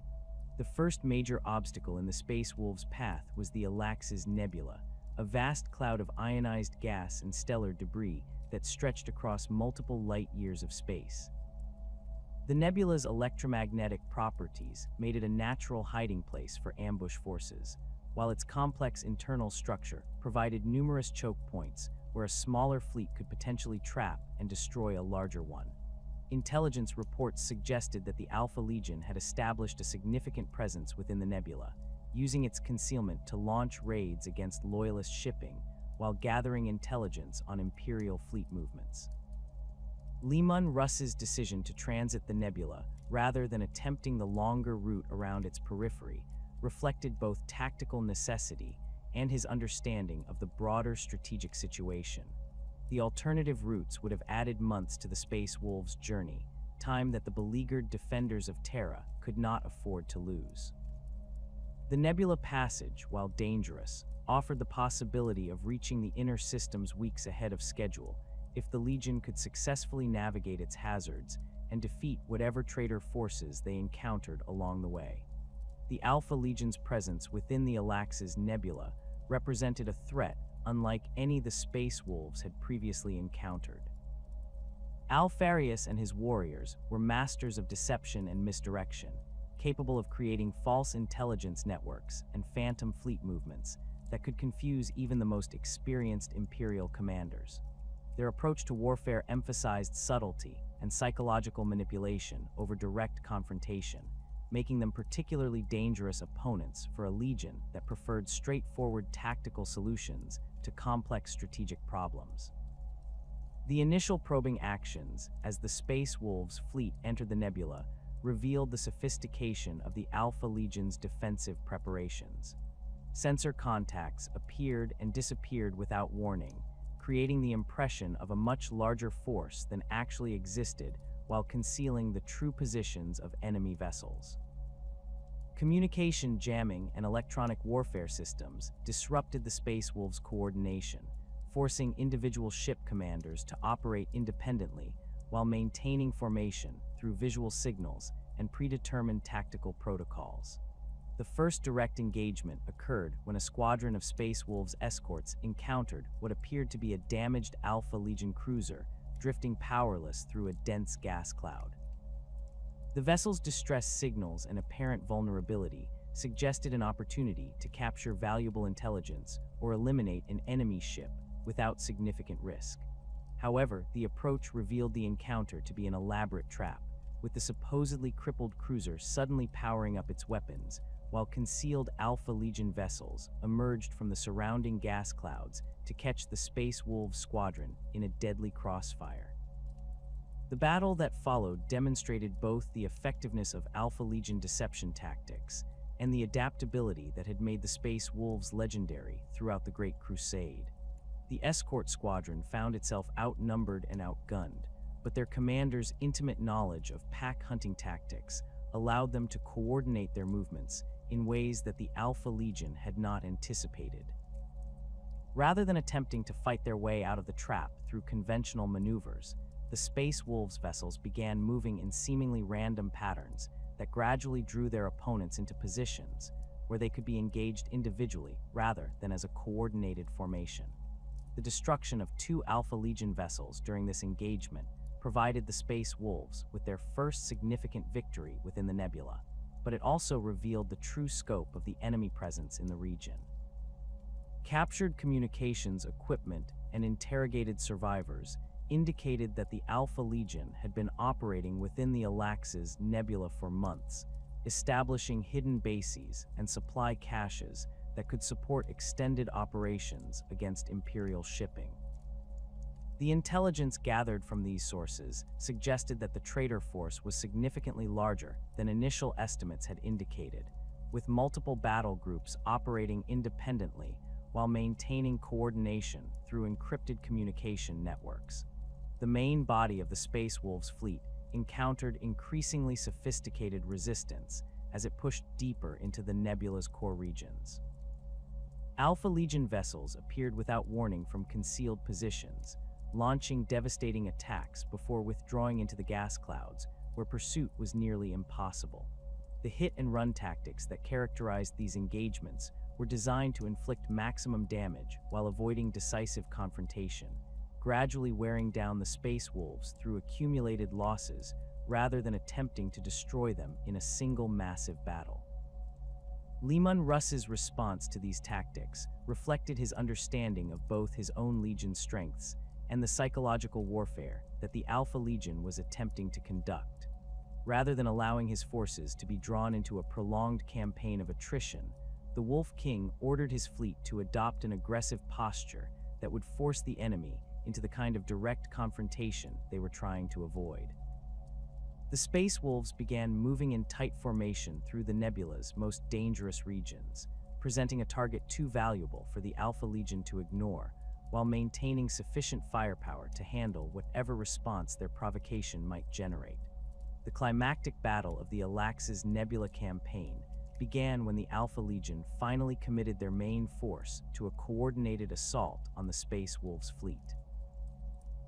The first major obstacle in the Space Wolves' path was the Alax's Nebula, a vast cloud of ionized gas and stellar debris that stretched across multiple light-years of space. The nebula's electromagnetic properties made it a natural hiding place for ambush forces, while its complex internal structure provided numerous choke points where a smaller fleet could potentially trap and destroy a larger one. Intelligence reports suggested that the Alpha Legion had established a significant presence within the nebula, using its concealment to launch raids against loyalist shipping while gathering intelligence on Imperial fleet movements. Leman Russ's decision to transit the nebula, rather than attempting the longer route around its periphery, reflected both tactical necessity and his understanding of the broader strategic situation. The alternative routes would have added months to the Space Wolves' journey, time that the beleaguered defenders of Terra could not afford to lose. The nebula passage, while dangerous, offered the possibility of reaching the inner systems weeks ahead of schedule if the Legion could successfully navigate its hazards and defeat whatever traitor forces they encountered along the way. The Alpha Legion's presence within the Alax's Nebula represented a threat unlike any the Space Wolves had previously encountered. Alpharius and his warriors were masters of deception and misdirection, capable of creating false intelligence networks and phantom fleet movements that could confuse even the most experienced Imperial commanders. Their approach to warfare emphasized subtlety and psychological manipulation over direct confrontation, making them particularly dangerous opponents for a legion that preferred straightforward tactical solutions to complex strategic problems. The initial probing actions as the Space Wolves' fleet entered the nebula revealed the sophistication of the Alpha Legion's defensive preparations. Sensor contacts appeared and disappeared without warning, creating the impression of a much larger force than actually existed while concealing the true positions of enemy vessels. Communication jamming and electronic warfare systems disrupted the Space Wolves' coordination, forcing individual ship commanders to operate independently while maintaining formation through visual signals and predetermined tactical protocols. The first direct engagement occurred when a squadron of Space Wolves' escorts encountered what appeared to be a damaged Alpha Legion cruiser drifting powerless through a dense gas cloud. The vessel's distress signals and apparent vulnerability suggested an opportunity to capture valuable intelligence or eliminate an enemy ship without significant risk. However, the approach revealed the encounter to be an elaborate trap, with the supposedly crippled cruiser suddenly powering up its weapons, while concealed Alpha Legion vessels emerged from the surrounding gas clouds to catch the Space Wolves squadron in a deadly crossfire. The battle that followed demonstrated both the effectiveness of Alpha Legion deception tactics and the adaptability that had made the Space Wolves legendary throughout the Great Crusade. The escort squadron found itself outnumbered and outgunned, but their commander's intimate knowledge of pack hunting tactics allowed them to coordinate their movements in ways that the Alpha Legion had not anticipated. Rather than attempting to fight their way out of the trap through conventional maneuvers, the Space Wolves vessels began moving in seemingly random patterns that gradually drew their opponents into positions where they could be engaged individually rather than as a coordinated formation. The destruction of 2 Alpha Legion vessels during this engagement provided the Space Wolves with their first significant victory within the nebula, but it also revealed the true scope of the enemy presence in the region. Captured communications equipment and interrogated survivors indicated that the Alpha Legion had been operating within the Alax's nebula for months, establishing hidden bases and supply caches that could support extended operations against Imperial shipping. The intelligence gathered from these sources suggested that the traitor force was significantly larger than initial estimates had indicated, with multiple battle groups operating independently while maintaining coordination through encrypted communication networks. The main body of the Space Wolves fleet encountered increasingly sophisticated resistance as it pushed deeper into the nebula's core regions. Alpha Legion vessels appeared without warning from concealed positions, launching devastating attacks before withdrawing into the gas clouds, where pursuit was nearly impossible. The hit-and-run tactics that characterized these engagements were designed to inflict maximum damage while avoiding decisive confrontation, gradually wearing down the Space Wolves through accumulated losses rather than attempting to destroy them in a single massive battle. Leman Russ's response to these tactics reflected his understanding of both his own Legion's strengths and the psychological warfare that the Alpha Legion was attempting to conduct. Rather than allowing his forces to be drawn into a prolonged campaign of attrition, the Wolf King ordered his fleet to adopt an aggressive posture that would force the enemy into the kind of direct confrontation they were trying to avoid. The Space Wolves began moving in tight formation through the nebula's most dangerous regions, presenting a target too valuable for the Alpha Legion to ignore, while maintaining sufficient firepower to handle whatever response their provocation might generate. The climactic battle of the Alax's Nebula campaign began when the Alpha Legion finally committed their main force to a coordinated assault on the Space Wolves fleet.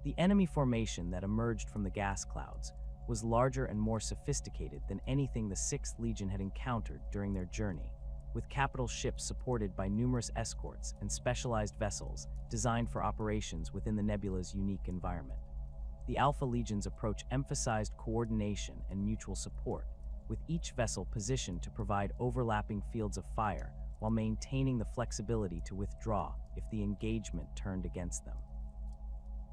The enemy formation that emerged from the gas clouds was larger and more sophisticated than anything the 6th Legion had encountered during their journey, with capital ships supported by numerous escorts and specialized vessels designed for operations within the nebula's unique environment. The Alpha Legion's approach emphasized coordination and mutual support, with each vessel positioned to provide overlapping fields of fire while maintaining the flexibility to withdraw if the engagement turned against them.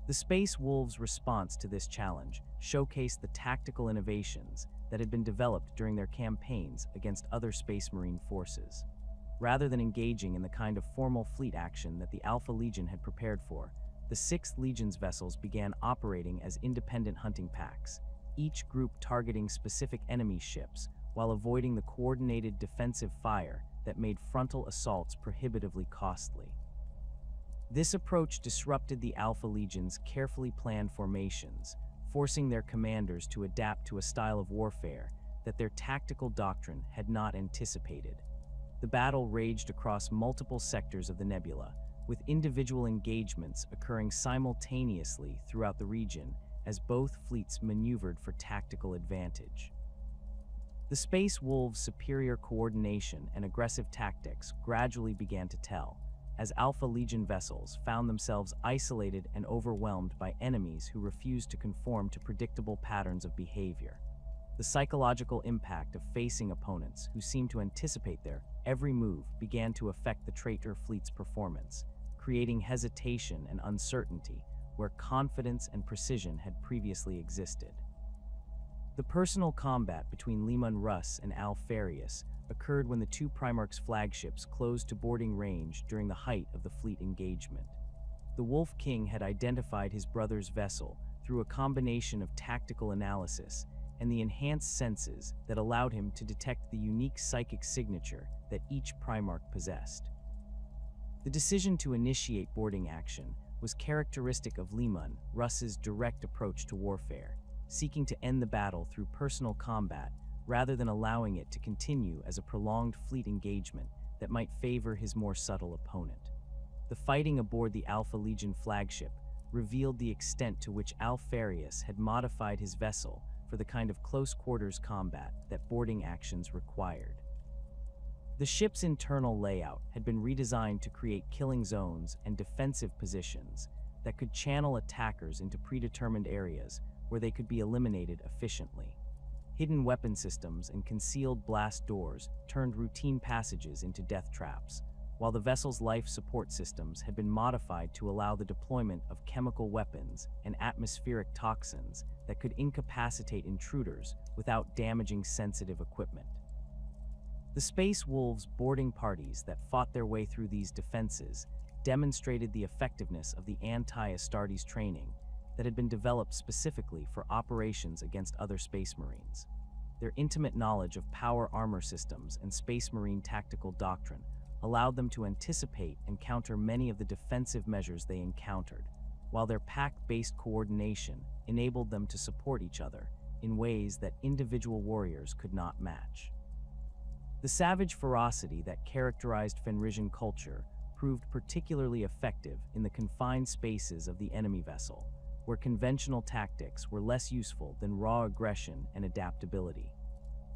The Space Wolves' response to this challenge showcased the tactical innovations that had been developed during their campaigns against other Space Marine forces. Rather than engaging in the kind of formal fleet action that the Alpha Legion had prepared for, the 6th Legion's vessels began operating as independent hunting packs, each group targeting specific enemy ships while avoiding the coordinated defensive fire that made frontal assaults prohibitively costly. This approach disrupted the Alpha Legion's carefully planned formations, forcing their commanders to adapt to a style of warfare that their tactical doctrine had not anticipated. The battle raged across multiple sectors of the nebula, with individual engagements occurring simultaneously throughout the region as both fleets maneuvered for tactical advantage. The Space Wolves' superior coordination and aggressive tactics gradually began to tell, as Alpha Legion vessels found themselves isolated and overwhelmed by enemies who refused to conform to predictable patterns of behavior. The psychological impact of facing opponents who seemed to anticipate their every move began to affect the traitor fleet's performance, creating hesitation and uncertainty where confidence and precision had previously existed. The personal combat between Leman Russ and Fenryka occurred when the 2 Primarch's flagships closed to boarding range during the height of the fleet engagement. The Wolf King had identified his brother's vessel through a combination of tactical analysis and the enhanced senses that allowed him to detect the unique psychic signature that each Primarch possessed. The decision to initiate boarding action was characteristic of Leman Russ's direct approach to warfare, seeking to end the battle through personal combat rather than allowing it to continue as a prolonged fleet engagement that might favor his more subtle opponent. The fighting aboard the Alpha Legion flagship revealed the extent to which Fenryka had modified his vessel for the kind of close-quarters combat that boarding actions required. The ship's internal layout had been redesigned to create killing zones and defensive positions that could channel attackers into predetermined areas where they could be eliminated efficiently. Hidden weapon systems and concealed blast doors turned routine passages into death traps, while the vessel's life support systems had been modified to allow the deployment of chemical weapons and atmospheric toxins that could incapacitate intruders without damaging sensitive equipment. The Space Wolves boarding parties that fought their way through these defenses demonstrated the effectiveness of the anti-Astartes training that had been developed specifically for operations against other Space Marines. Their intimate knowledge of power armor systems and Space Marine tactical doctrine allowed them to anticipate and counter many of the defensive measures they encountered, while their pack-based coordination enabled them to support each other in ways that individual warriors could not match. The savage ferocity that characterized Fenrisian culture proved particularly effective in the confined spaces of the enemy vessel, where conventional tactics were less useful than raw aggression and adaptability.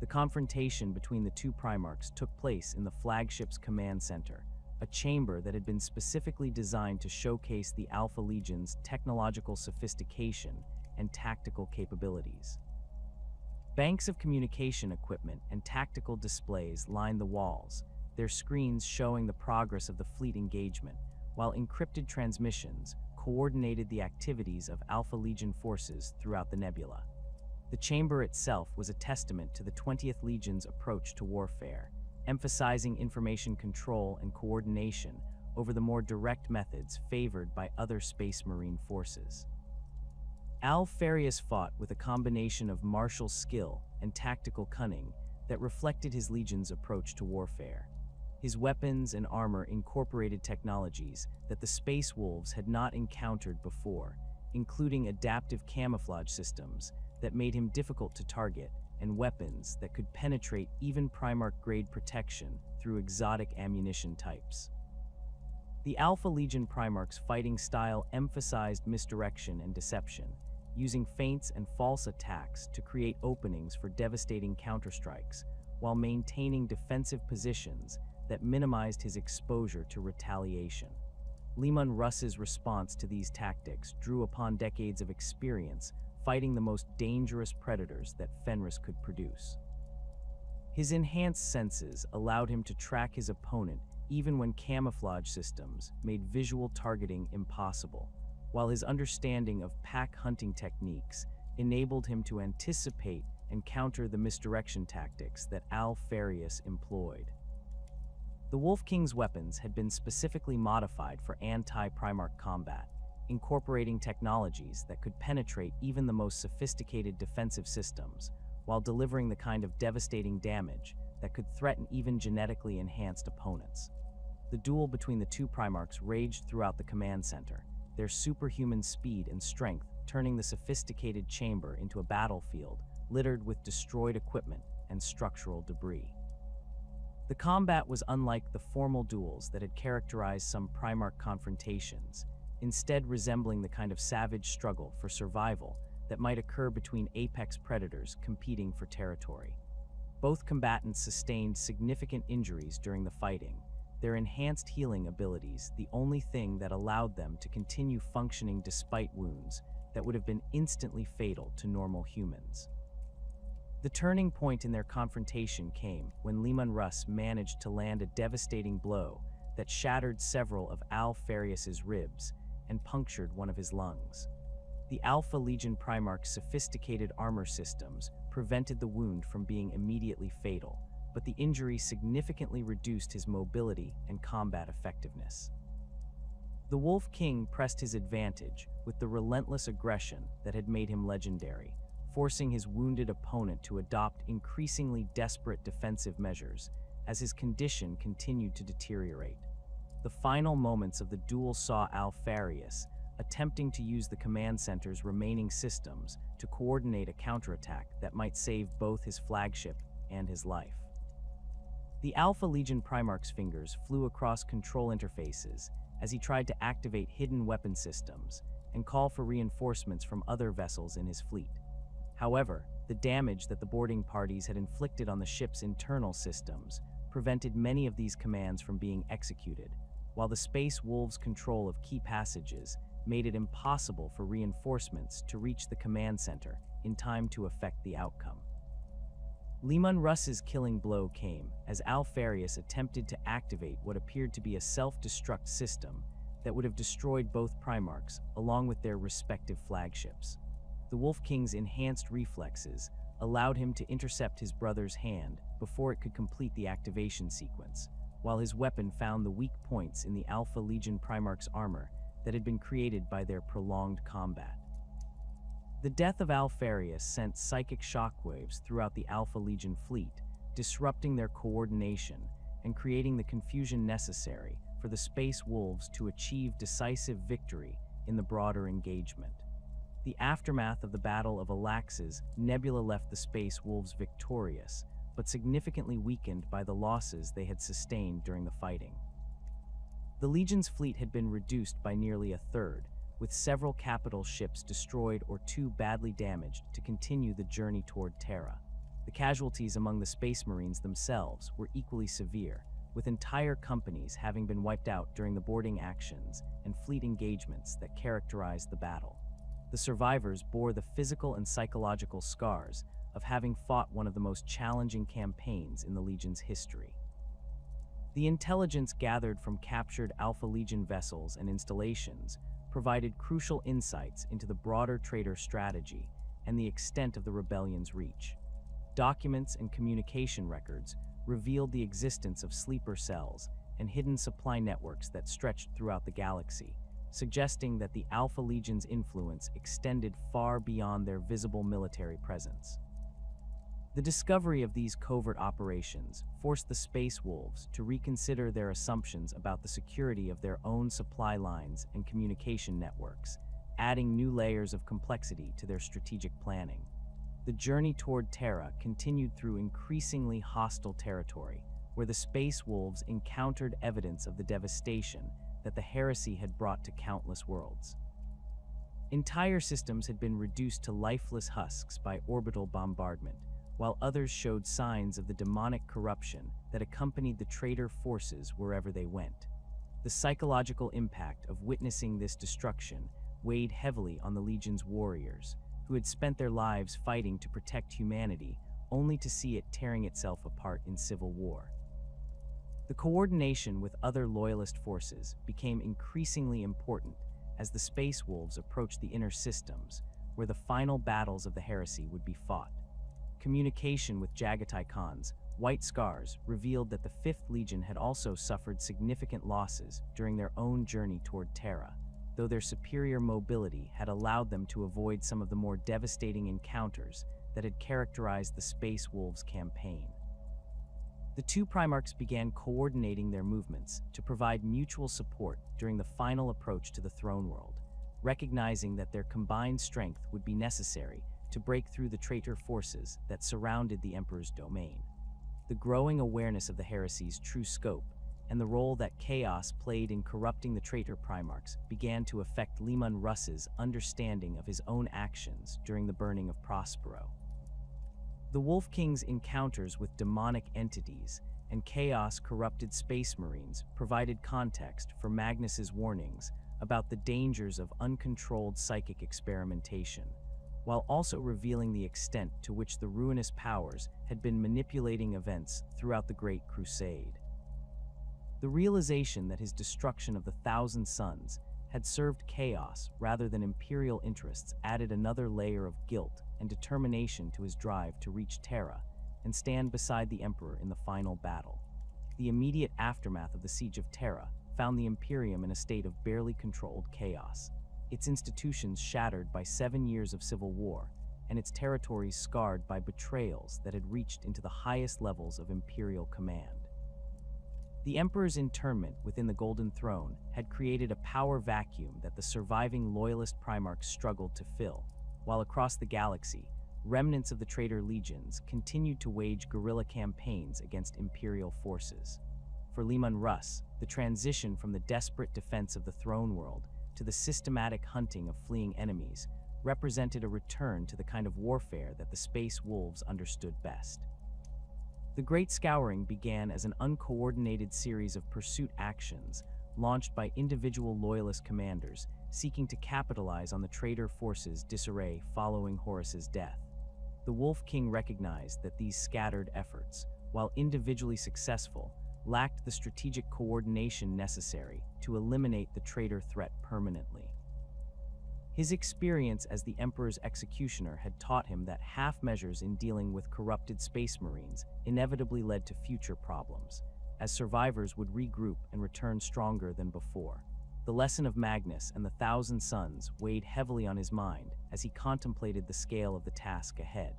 The confrontation between the two Primarchs took place in the flagship's command center, a chamber that had been specifically designed to showcase the Alpha Legion's technological sophistication and tactical capabilities. Banks of communication equipment and tactical displays lined the walls, their screens showing the progress of the fleet engagement, while encrypted transmissions coordinated the activities of Alpha Legion forces throughout the nebula. The chamber itself was a testament to the 20th Legion's approach to warfare, emphasizing information control and coordination over the more direct methods favored by other Space Marine forces. Fenris fought with a combination of martial skill and tactical cunning that reflected his legion's approach to warfare. His weapons and armor incorporated technologies that the Space Wolves had not encountered before, including adaptive camouflage systems that made him difficult to target and weapons that could penetrate even Primarch-grade protection through exotic ammunition types. The Alpha Legion Primarch's fighting style emphasized misdirection and deception, using feints and false attacks to create openings for devastating counterstrikes, while maintaining defensive positions that minimized his exposure to retaliation. Leman Russ's response to these tactics drew upon decades of experience fighting the most dangerous predators that Fenris could produce. His enhanced senses allowed him to track his opponent even when camouflage systems made visual targeting impossible, while his understanding of pack hunting techniques enabled him to anticipate and counter the misdirection tactics that Fenris employed. The Wolf King's weapons had been specifically modified for anti-Primarch combat, incorporating technologies that could penetrate even the most sophisticated defensive systems, while delivering the kind of devastating damage that could threaten even genetically enhanced opponents. The duel between the two Primarchs raged throughout the command center, their superhuman speed and strength turning the sophisticated chamber into a battlefield littered with destroyed equipment and structural debris. The combat was unlike the formal duels that had characterized some Primarch confrontations, instead resembling the kind of savage struggle for survival that might occur between apex predators competing for territory. Both combatants sustained significant injuries during the fighting, their enhanced healing abilities the only thing that allowed them to continue functioning despite wounds that would have been instantly fatal to normal humans. The turning point in their confrontation came when Leman Russ managed to land a devastating blow that shattered several of Fenris's ribs and punctured one of his lungs. The Alpha Legion Primarch's sophisticated armor systems prevented the wound from being immediately fatal, but the injury significantly reduced his mobility and combat effectiveness. The Wolf King pressed his advantage with the relentless aggression that had made him legendary, forcing his wounded opponent to adopt increasingly desperate defensive measures as his condition continued to deteriorate. The final moments of the duel saw Fenris attempting to use the command center's remaining systems to coordinate a counterattack that might save both his flagship and his life. The Alpha Legion Primarch's fingers flew across control interfaces as he tried to activate hidden weapon systems and call for reinforcements from other vessels in his fleet. However, the damage that the boarding parties had inflicted on the ship's internal systems prevented many of these commands from being executed, while the Space Wolves' control of key passages made it impossible for reinforcements to reach the command center in time to affect the outcome. Leman Russ's killing blow came as Fenris attempted to activate what appeared to be a self-destruct system that would have destroyed both Primarchs along with their respective flagships. The Wolf King's enhanced reflexes allowed him to intercept his brother's hand before it could complete the activation sequence, while his weapon found the weak points in the Alpha Legion Primarch's armor that had been created by their prolonged combat. The death of Fenris sent psychic shockwaves throughout the Alpha Legion fleet, disrupting their coordination and creating the confusion necessary for the Space Wolves to achieve decisive victory in the broader engagement. The aftermath of the Battle of Alax's Nebula left the Space Wolves victorious, but significantly weakened by the losses they had sustained during the fighting. The Legion's fleet had been reduced by nearly a third, with several capital ships destroyed or too badly damaged to continue the journey toward Terra. The casualties among the Space Marines themselves were equally severe, with entire companies having been wiped out during the boarding actions and fleet engagements that characterized the battle. The survivors bore the physical and psychological scars of having fought one of the most challenging campaigns in the Legion's history. The intelligence gathered from captured Alpha Legion vessels and installations provided crucial insights into the broader traitor strategy and the extent of the rebellion's reach. Documents and communication records revealed the existence of sleeper cells and hidden supply networks that stretched throughout the galaxy, suggesting that the Alpha Legion's influence extended far beyond their visible military presence. The discovery of these covert operations forced the Space Wolves to reconsider their assumptions about the security of their own supply lines and communication networks, adding new layers of complexity to their strategic planning. The journey toward Terra continued through increasingly hostile territory, where the Space Wolves encountered evidence of the devastation that the heresy had brought to countless worlds. Entire systems had been reduced to lifeless husks by orbital bombardment, while others showed signs of the demonic corruption that accompanied the traitor forces wherever they went. The psychological impact of witnessing this destruction weighed heavily on the Legion's warriors, who had spent their lives fighting to protect humanity, only to see it tearing itself apart in civil war. The coordination with other loyalist forces became increasingly important as the Space Wolves approached the inner systems, where the final battles of the heresy would be fought. Communication with Jagatai Khan's White Scars revealed that the 5th Legion had also suffered significant losses during their own journey toward Terra, though their superior mobility had allowed them to avoid some of the more devastating encounters that had characterized the Space Wolves campaign. The two Primarchs began coordinating their movements to provide mutual support during the final approach to the throne world, recognizing that their combined strength would be necessary to break through the traitor forces that surrounded the Emperor's domain. The growing awareness of the heresy's true scope and the role that chaos played in corrupting the traitor Primarchs began to affect Leman Russ's understanding of his own actions during the burning of Prospero. The Wolf King's encounters with demonic entities and chaos-corrupted Space Marines provided context for Magnus's warnings about the dangers of uncontrolled psychic experimentation, while also revealing the extent to which the ruinous powers had been manipulating events throughout the Great Crusade. The realization that his destruction of the Thousand Suns had served chaos rather than imperial interests added another layer of guilt and determination to his drive to reach Terra and stand beside the Emperor in the final battle. The immediate aftermath of the Siege of Terra found the Imperium in a state of barely controlled chaos, its institutions shattered by 7 years of civil war, and its territories scarred by betrayals that had reached into the highest levels of imperial command. The Emperor's internment within the Golden Throne had created a power vacuum that the surviving loyalist Primarchs struggled to fill, while across the galaxy, remnants of the traitor legions continued to wage guerrilla campaigns against imperial forces. For Leman Russ, the transition from the desperate defense of the throne world to the systematic hunting of fleeing enemies represented a return to the kind of warfare that the Space Wolves understood best. The Great Scouring began as an uncoordinated series of pursuit actions launched by individual loyalist commanders seeking to capitalize on the traitor forces' disarray following Horus's death. The Wolf King recognized that these scattered efforts, while individually successful, lacked the strategic coordination necessary to eliminate the traitor threat permanently. His experience as the Emperor's executioner had taught him that half measures in dealing with corrupted space marines inevitably led to future problems, as survivors would regroup and return stronger than before. The lesson of Magnus and the Thousand Suns weighed heavily on his mind as he contemplated the scale of the task ahead.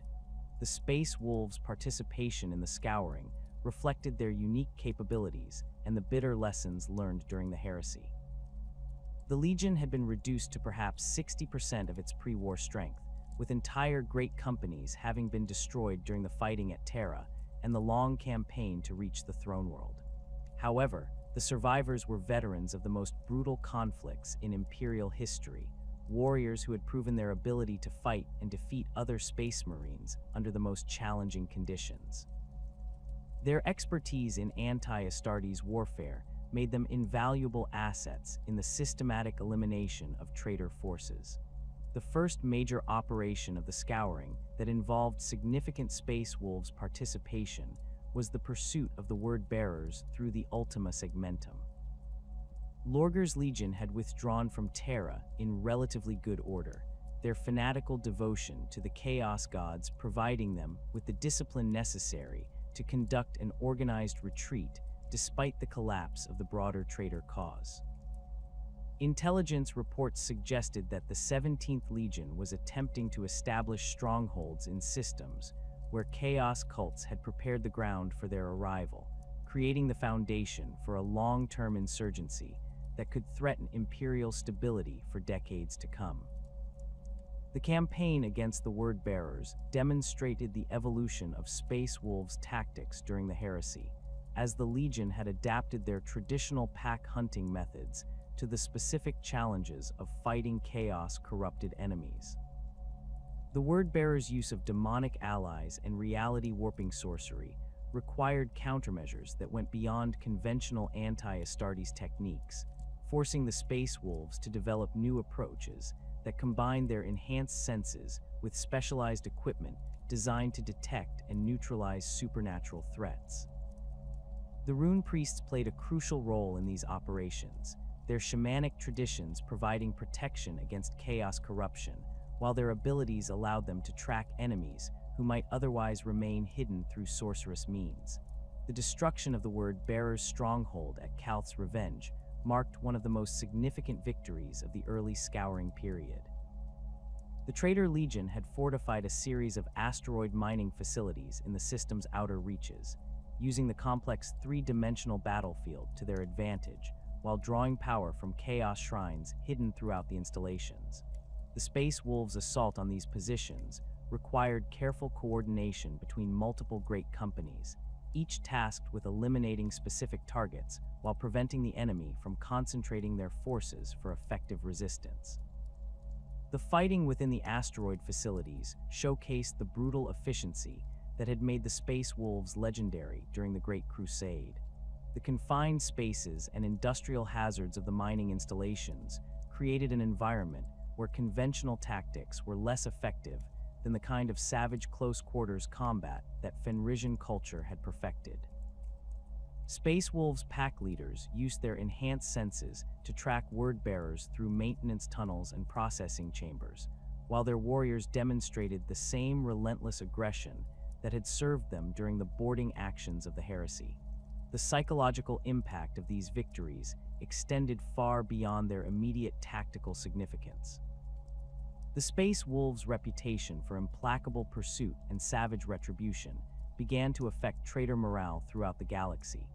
The Space Wolves' participation in the Scouring reflected their unique capabilities and the bitter lessons learned during the heresy. The Legion had been reduced to perhaps 60% of its pre-war strength, with entire great companies having been destroyed during the fighting at Terra and the long campaign to reach the throne world. However, the survivors were veterans of the most brutal conflicts in Imperial history, warriors who had proven their ability to fight and defeat other space marines under the most challenging conditions. Their expertise in anti-Astartes warfare made them invaluable assets in the systematic elimination of traitor forces. The first major operation of the Scouring that involved significant Space Wolves' participation was the pursuit of the Word-Bearers through the Ultima Segmentum. Lorgar's Legion had withdrawn from Terra in relatively good order, their fanatical devotion to the Chaos Gods providing them with the discipline necessary to conduct an organized retreat despite the collapse of the broader traitor cause. Intelligence reports suggested that the 17th Legion was attempting to establish strongholds in systems where chaos cults had prepared the ground for their arrival, creating the foundation for a long-term insurgency that could threaten Imperial stability for decades to come. The campaign against the Word-Bearers demonstrated the evolution of Space Wolves' tactics during the heresy, as the Legion had adapted their traditional pack hunting methods to the specific challenges of fighting chaos-corrupted enemies. The Word-Bearers' use of demonic allies and reality-warping sorcery required countermeasures that went beyond conventional anti-Astartes techniques, forcing the Space Wolves to develop new approaches that combined their enhanced senses with specialized equipment designed to detect and neutralize supernatural threats. The Rune Priests played a crucial role in these operations, their shamanic traditions providing protection against chaos corruption, while their abilities allowed them to track enemies who might otherwise remain hidden through sorcerous means. The destruction of the Word-Bearers' stronghold at Kalth's Revenge marked one of the most significant victories of the early Scouring period. The Traitor Legion had fortified a series of asteroid mining facilities in the system's outer reaches, using the complex three-dimensional battlefield to their advantage while drawing power from chaos shrines hidden throughout the installations. The Space Wolves' assault on these positions required careful coordination between multiple great companies, each tasked with eliminating specific targets while preventing the enemy from concentrating their forces for effective resistance. The fighting within the asteroid facilities showcased the brutal efficiency that had made the Space Wolves legendary during the Great Crusade. The confined spaces and industrial hazards of the mining installations created an environment where conventional tactics were less effective than the kind of savage close-quarters combat that Fenrisian culture had perfected. Space Wolves' pack leaders used their enhanced senses to track word-bearers through maintenance tunnels and processing chambers, while their warriors demonstrated the same relentless aggression that had served them during the boarding actions of the heresy. The psychological impact of these victories extended far beyond their immediate tactical significance. The Space Wolves' reputation for implacable pursuit and savage retribution began to affect traitor morale throughout the galaxy,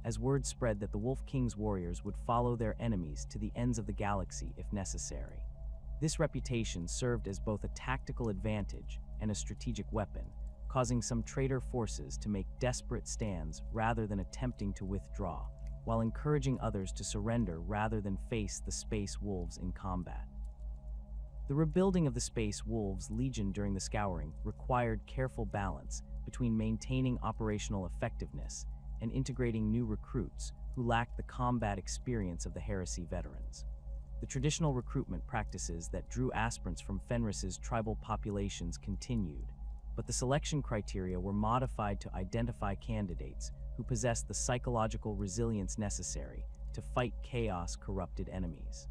as word spread that the Wolf King's warriors would follow their enemies to the ends of the galaxy if necessary. This reputation served as both a tactical advantage and a strategic weapon, causing some traitor forces to make desperate stands rather than attempting to withdraw, while encouraging others to surrender rather than face the Space Wolves in combat. The rebuilding of the Space Wolves Legion during the Scouring required careful balance between maintaining operational effectiveness and integrating new recruits who lacked the combat experience of the heresy veterans. The traditional recruitment practices that drew aspirants from Fenris's tribal populations continued, but the selection criteria were modified to identify candidates who possessed the psychological resilience necessary to fight chaos-corrupted enemies.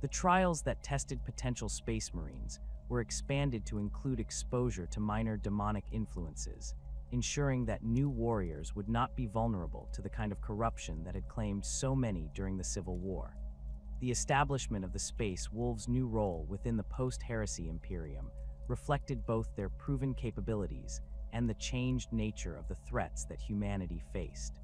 The trials that tested potential Space Marines were expanded to include exposure to minor demonic influences, ensuring that new warriors would not be vulnerable to the kind of corruption that had claimed so many during the Civil War. The establishment of the Space Wolves' new role within the post-heresy Imperium reflected both their proven capabilities and the changed nature of the threats that humanity faced.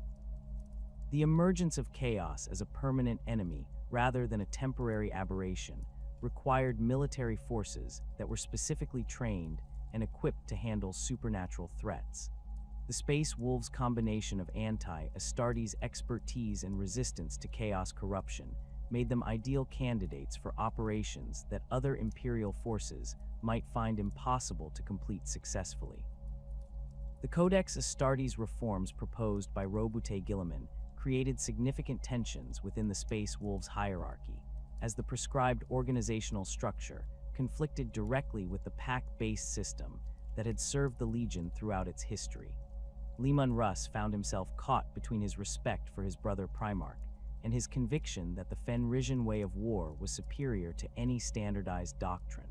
The emergence of chaos as a permanent enemy rather than a temporary aberration required military forces that were specifically trained and equipped to handle supernatural threats. The Space Wolves' combination of Astartes' expertise and resistance to chaos corruption made them ideal candidates for operations that other Imperial forces might find impossible to complete successfully. The Codex Astartes reforms proposed by Robute Guilliman created significant tensions within the Space Wolves' hierarchy, as the prescribed organizational structure conflicted directly with the pact-based system that had served the Legion throughout its history. Leman Russ found himself caught between his respect for his brother Primarch and his conviction that the Fenrisian way of war was superior to any standardized doctrine.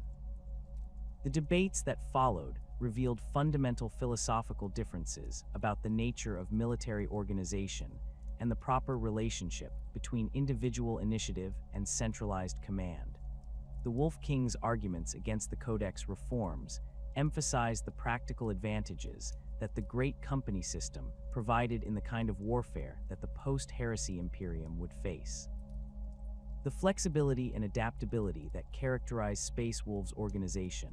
The debates that followed revealed fundamental philosophical differences about the nature of military organization and the proper relationship between individual initiative and centralized command. The Wolf King's arguments against the Codex reforms emphasized the practical advantages that the Great Company system provided in the kind of warfare that the post-heresy Imperium would face. The flexibility and adaptability that characterized Space Wolves' organization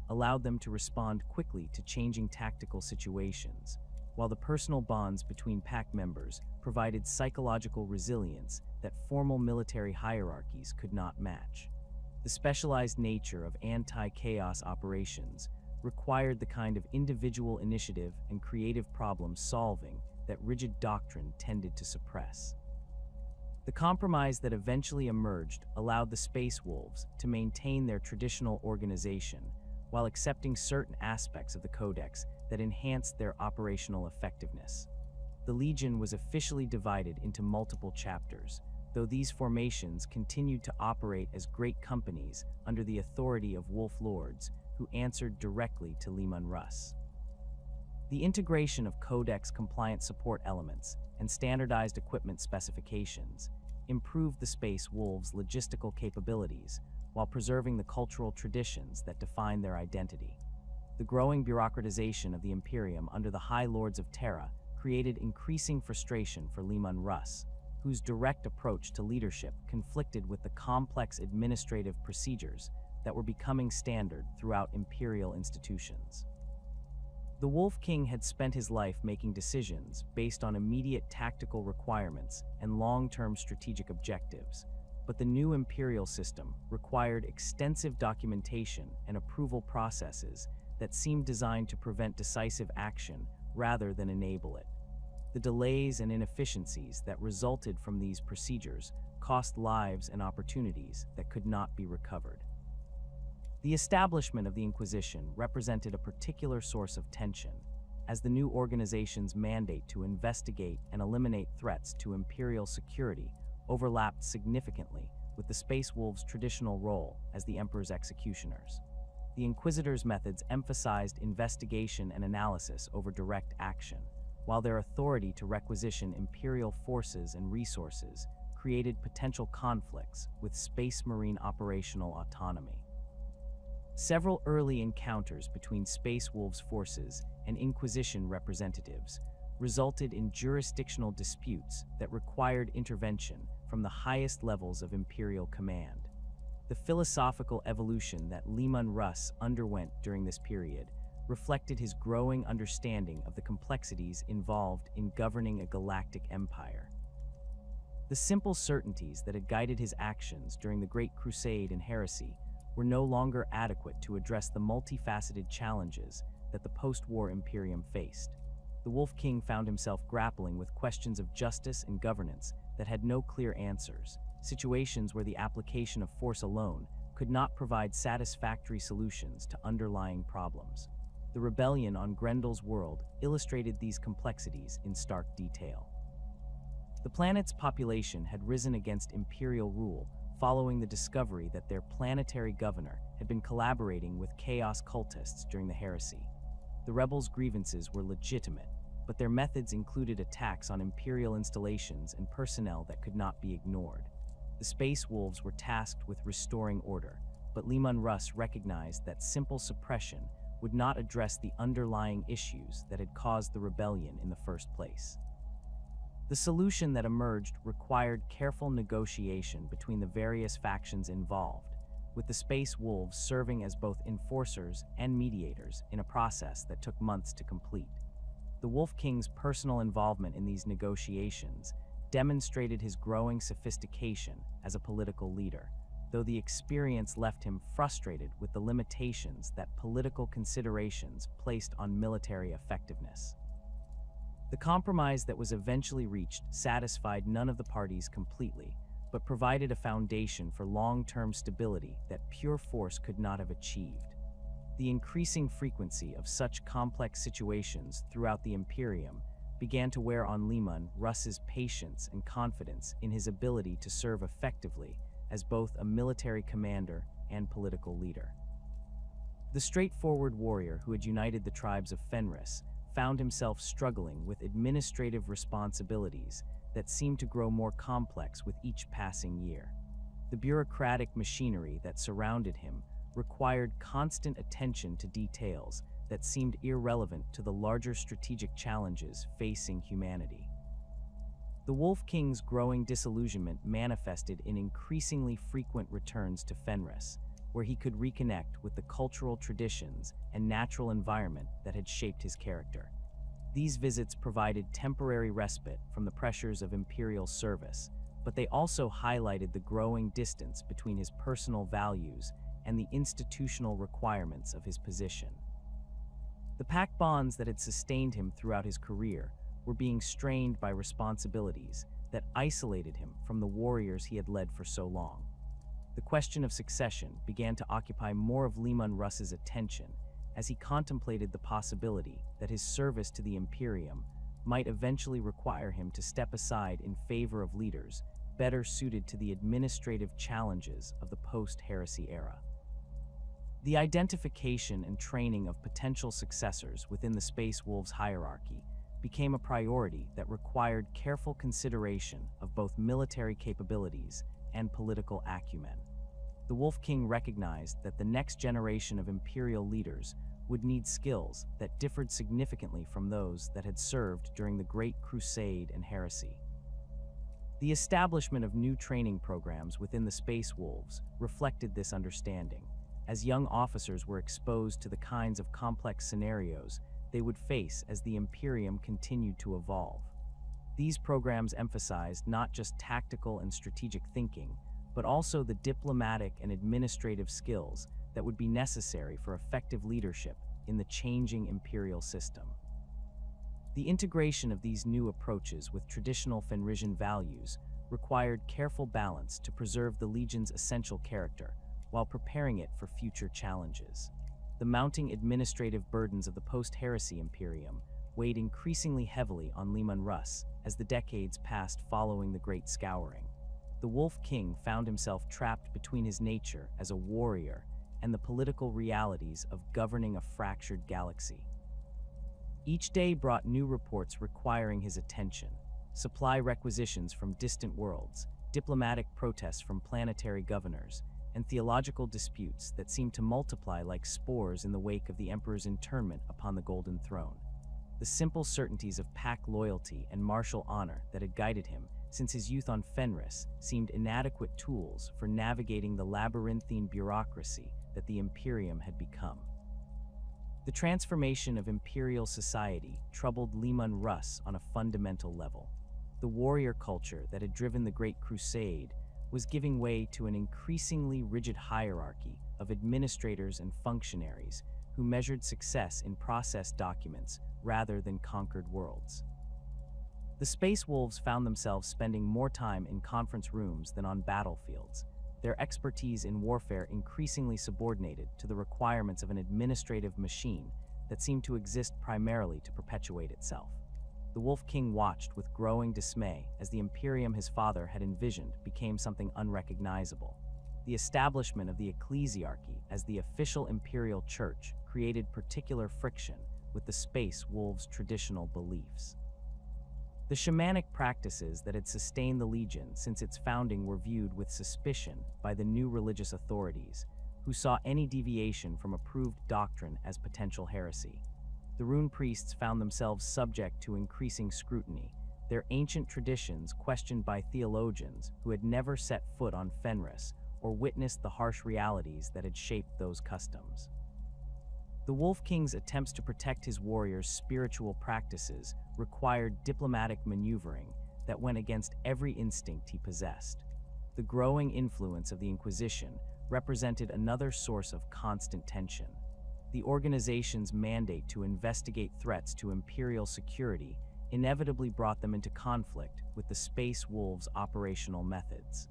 allowed them to respond quickly to changing tactical situations, while the personal bonds between pack members provided psychological resilience that formal military hierarchies could not match. The specialized nature of anti-chaos operations required the kind of individual initiative and creative problem-solving that rigid doctrine tended to suppress. The compromise that eventually emerged allowed the Space Wolves to maintain their traditional organization while accepting certain aspects of the Codex that enhanced their operational effectiveness. The Legion was officially divided into multiple chapters, though these formations continued to operate as great companies under the authority of Wolf Lords who answered directly to Leman Russ. The integration of Codex-compliant support elements and standardized equipment specifications improved the Space Wolves' logistical capabilities while preserving the cultural traditions that define their identity. The growing bureaucratization of the Imperium under the High Lords of Terra created increasing frustration for Leman Russ, whose direct approach to leadership conflicted with the complex administrative procedures that were becoming standard throughout Imperial institutions. The Wolf King had spent his life making decisions based on immediate tactical requirements and long-term strategic objectives, but the new Imperial system required extensive documentation and approval processes that seemed designed to prevent decisive action rather than enable it. The delays and inefficiencies that resulted from these procedures cost lives and opportunities that could not be recovered. The establishment of the Inquisition represented a particular source of tension, as the new organization's mandate to investigate and eliminate threats to Imperial security overlapped significantly with the Space Wolves' traditional role as the Emperor's executioners. The Inquisitors' methods emphasized investigation and analysis over direct action, while their authority to requisition Imperial forces and resources created potential conflicts with Space Marine operational autonomy. Several early encounters between Space Wolves forces and Inquisition representatives resulted in jurisdictional disputes that required intervention from the highest levels of Imperial command. The philosophical evolution that Leman Russ underwent during this period reflected his growing understanding of the complexities involved in governing a galactic empire. The simple certainties that had guided his actions during the Great Crusade and Heresy were no longer adequate to address the multifaceted challenges that the post-war Imperium faced. The Wolf King found himself grappling with questions of justice and governance that had no clear answers, situations where the application of force alone could not provide satisfactory solutions to underlying problems. The rebellion on Grendel's world illustrated these complexities in stark detail. The planet's population had risen against imperial rule following the discovery that their planetary governor had been collaborating with chaos cultists during the heresy. The rebels' grievances were legitimate, but their methods included attacks on imperial installations and personnel that could not be ignored. The Space Wolves were tasked with restoring order, but Leman Russ recognized that simple suppression would not address the underlying issues that had caused the rebellion in the first place. The solution that emerged required careful negotiation between the various factions involved, with the Space Wolves serving as both enforcers and mediators in a process that took months to complete. The Wolf King's personal involvement in these negotiations demonstrated his growing sophistication as a political leader, though the experience left him frustrated with the limitations that political considerations placed on military effectiveness. The compromise that was eventually reached satisfied none of the parties completely, but provided a foundation for long-term stability that pure force could not have achieved. The increasing frequency of such complex situations throughout the Imperium began to wear on Leman Russ's patience and confidence in his ability to serve effectively as both a military commander and political leader. The straightforward warrior who had united the tribes of Fenris found himself struggling with administrative responsibilities that seemed to grow more complex with each passing year. The bureaucratic machinery that surrounded him required constant attention to details that seemed irrelevant to the larger strategic challenges facing humanity. The Wolf King's growing disillusionment manifested in increasingly frequent returns to Fenris, where he could reconnect with the cultural traditions and natural environment that had shaped his character. These visits provided temporary respite from the pressures of imperial service, but they also highlighted the growing distance between his personal values and the institutional requirements of his position. The pact bonds that had sustained him throughout his career were being strained by responsibilities that isolated him from the warriors he had led for so long. The question of succession began to occupy more of Leman Russ's attention as he contemplated the possibility that his service to the Imperium might eventually require him to step aside in favor of leaders better suited to the administrative challenges of the post-heresy era. The identification and training of potential successors within the Space Wolves hierarchy became a priority that required careful consideration of both military capabilities and political acumen. The Wolf King recognized that the next generation of imperial leaders would need skills that differed significantly from those that had served during the Great Crusade and Heresy. The establishment of new training programs within the Space Wolves reflected this understanding, as young officers were exposed to the kinds of complex scenarios they would face as the Imperium continued to evolve. These programs emphasized not just tactical and strategic thinking, but also the diplomatic and administrative skills that would be necessary for effective leadership in the changing imperial system. The integration of these new approaches with traditional Fenrisian values required careful balance to preserve the Legion's essential character while preparing it for future challenges. The mounting administrative burdens of the post-heresy Imperium weighed increasingly heavily on Leman Russ as the decades passed following the Great Scouring. The Wolf King found himself trapped between his nature as a warrior and the political realities of governing a fractured galaxy. Each day brought new reports requiring his attention, supply requisitions from distant worlds, diplomatic protests from planetary governors, and theological disputes that seemed to multiply like spores in the wake of the Emperor's internment upon the Golden Throne. The simple certainties of pack loyalty and martial honor that had guided him since his youth on Fenris seemed inadequate tools for navigating the labyrinthine bureaucracy that the Imperium had become. The transformation of imperial society troubled Leman Russ on a fundamental level. The warrior culture that had driven the Great Crusade was giving way to an increasingly rigid hierarchy of administrators and functionaries who measured success in processed documents rather than conquered worlds. The Space Wolves found themselves spending more time in conference rooms than on battlefields, their expertise in warfare increasingly subordinated to the requirements of an administrative machine that seemed to exist primarily to perpetuate itself. The Wolf King watched with growing dismay as the Imperium his father had envisioned became something unrecognizable. The establishment of the ecclesiarchy as the official imperial church created particular friction with the Space Wolves' traditional beliefs. The shamanic practices that had sustained the Legion since its founding were viewed with suspicion by the new religious authorities, who saw any deviation from approved doctrine as potential heresy. The rune priests found themselves subject to increasing scrutiny, their ancient traditions questioned by theologians who had never set foot on Fenris or witnessed the harsh realities that had shaped those customs. The Wolf King's attempts to protect his warriors' spiritual practices required diplomatic maneuvering that went against every instinct he possessed. The growing influence of the Inquisition represented another source of constant tension. The organization's mandate to investigate threats to imperial security inevitably brought them into conflict with the Space Wolves' operational methods.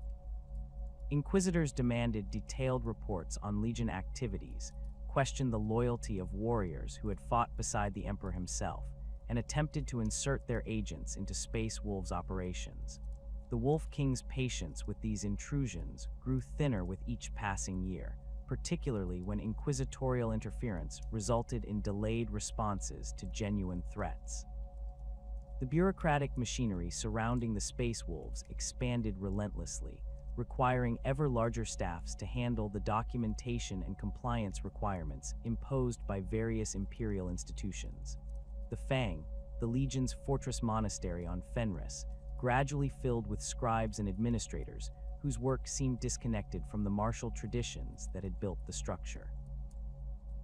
Inquisitors demanded detailed reports on Legion activities, questioned the loyalty of warriors who had fought beside the Emperor himself, and attempted to insert their agents into Space Wolves' operations. The Wolf King's patience with these intrusions grew thinner with each passing year, particularly when inquisitorial interference resulted in delayed responses to genuine threats. The bureaucratic machinery surrounding the Space Wolves expanded relentlessly, requiring ever larger staffs to handle the documentation and compliance requirements imposed by various imperial institutions. The FANG, the Legion's fortress monastery on Fenris, gradually filled with scribes and administrators whose work seemed disconnected from the martial traditions that had built the structure.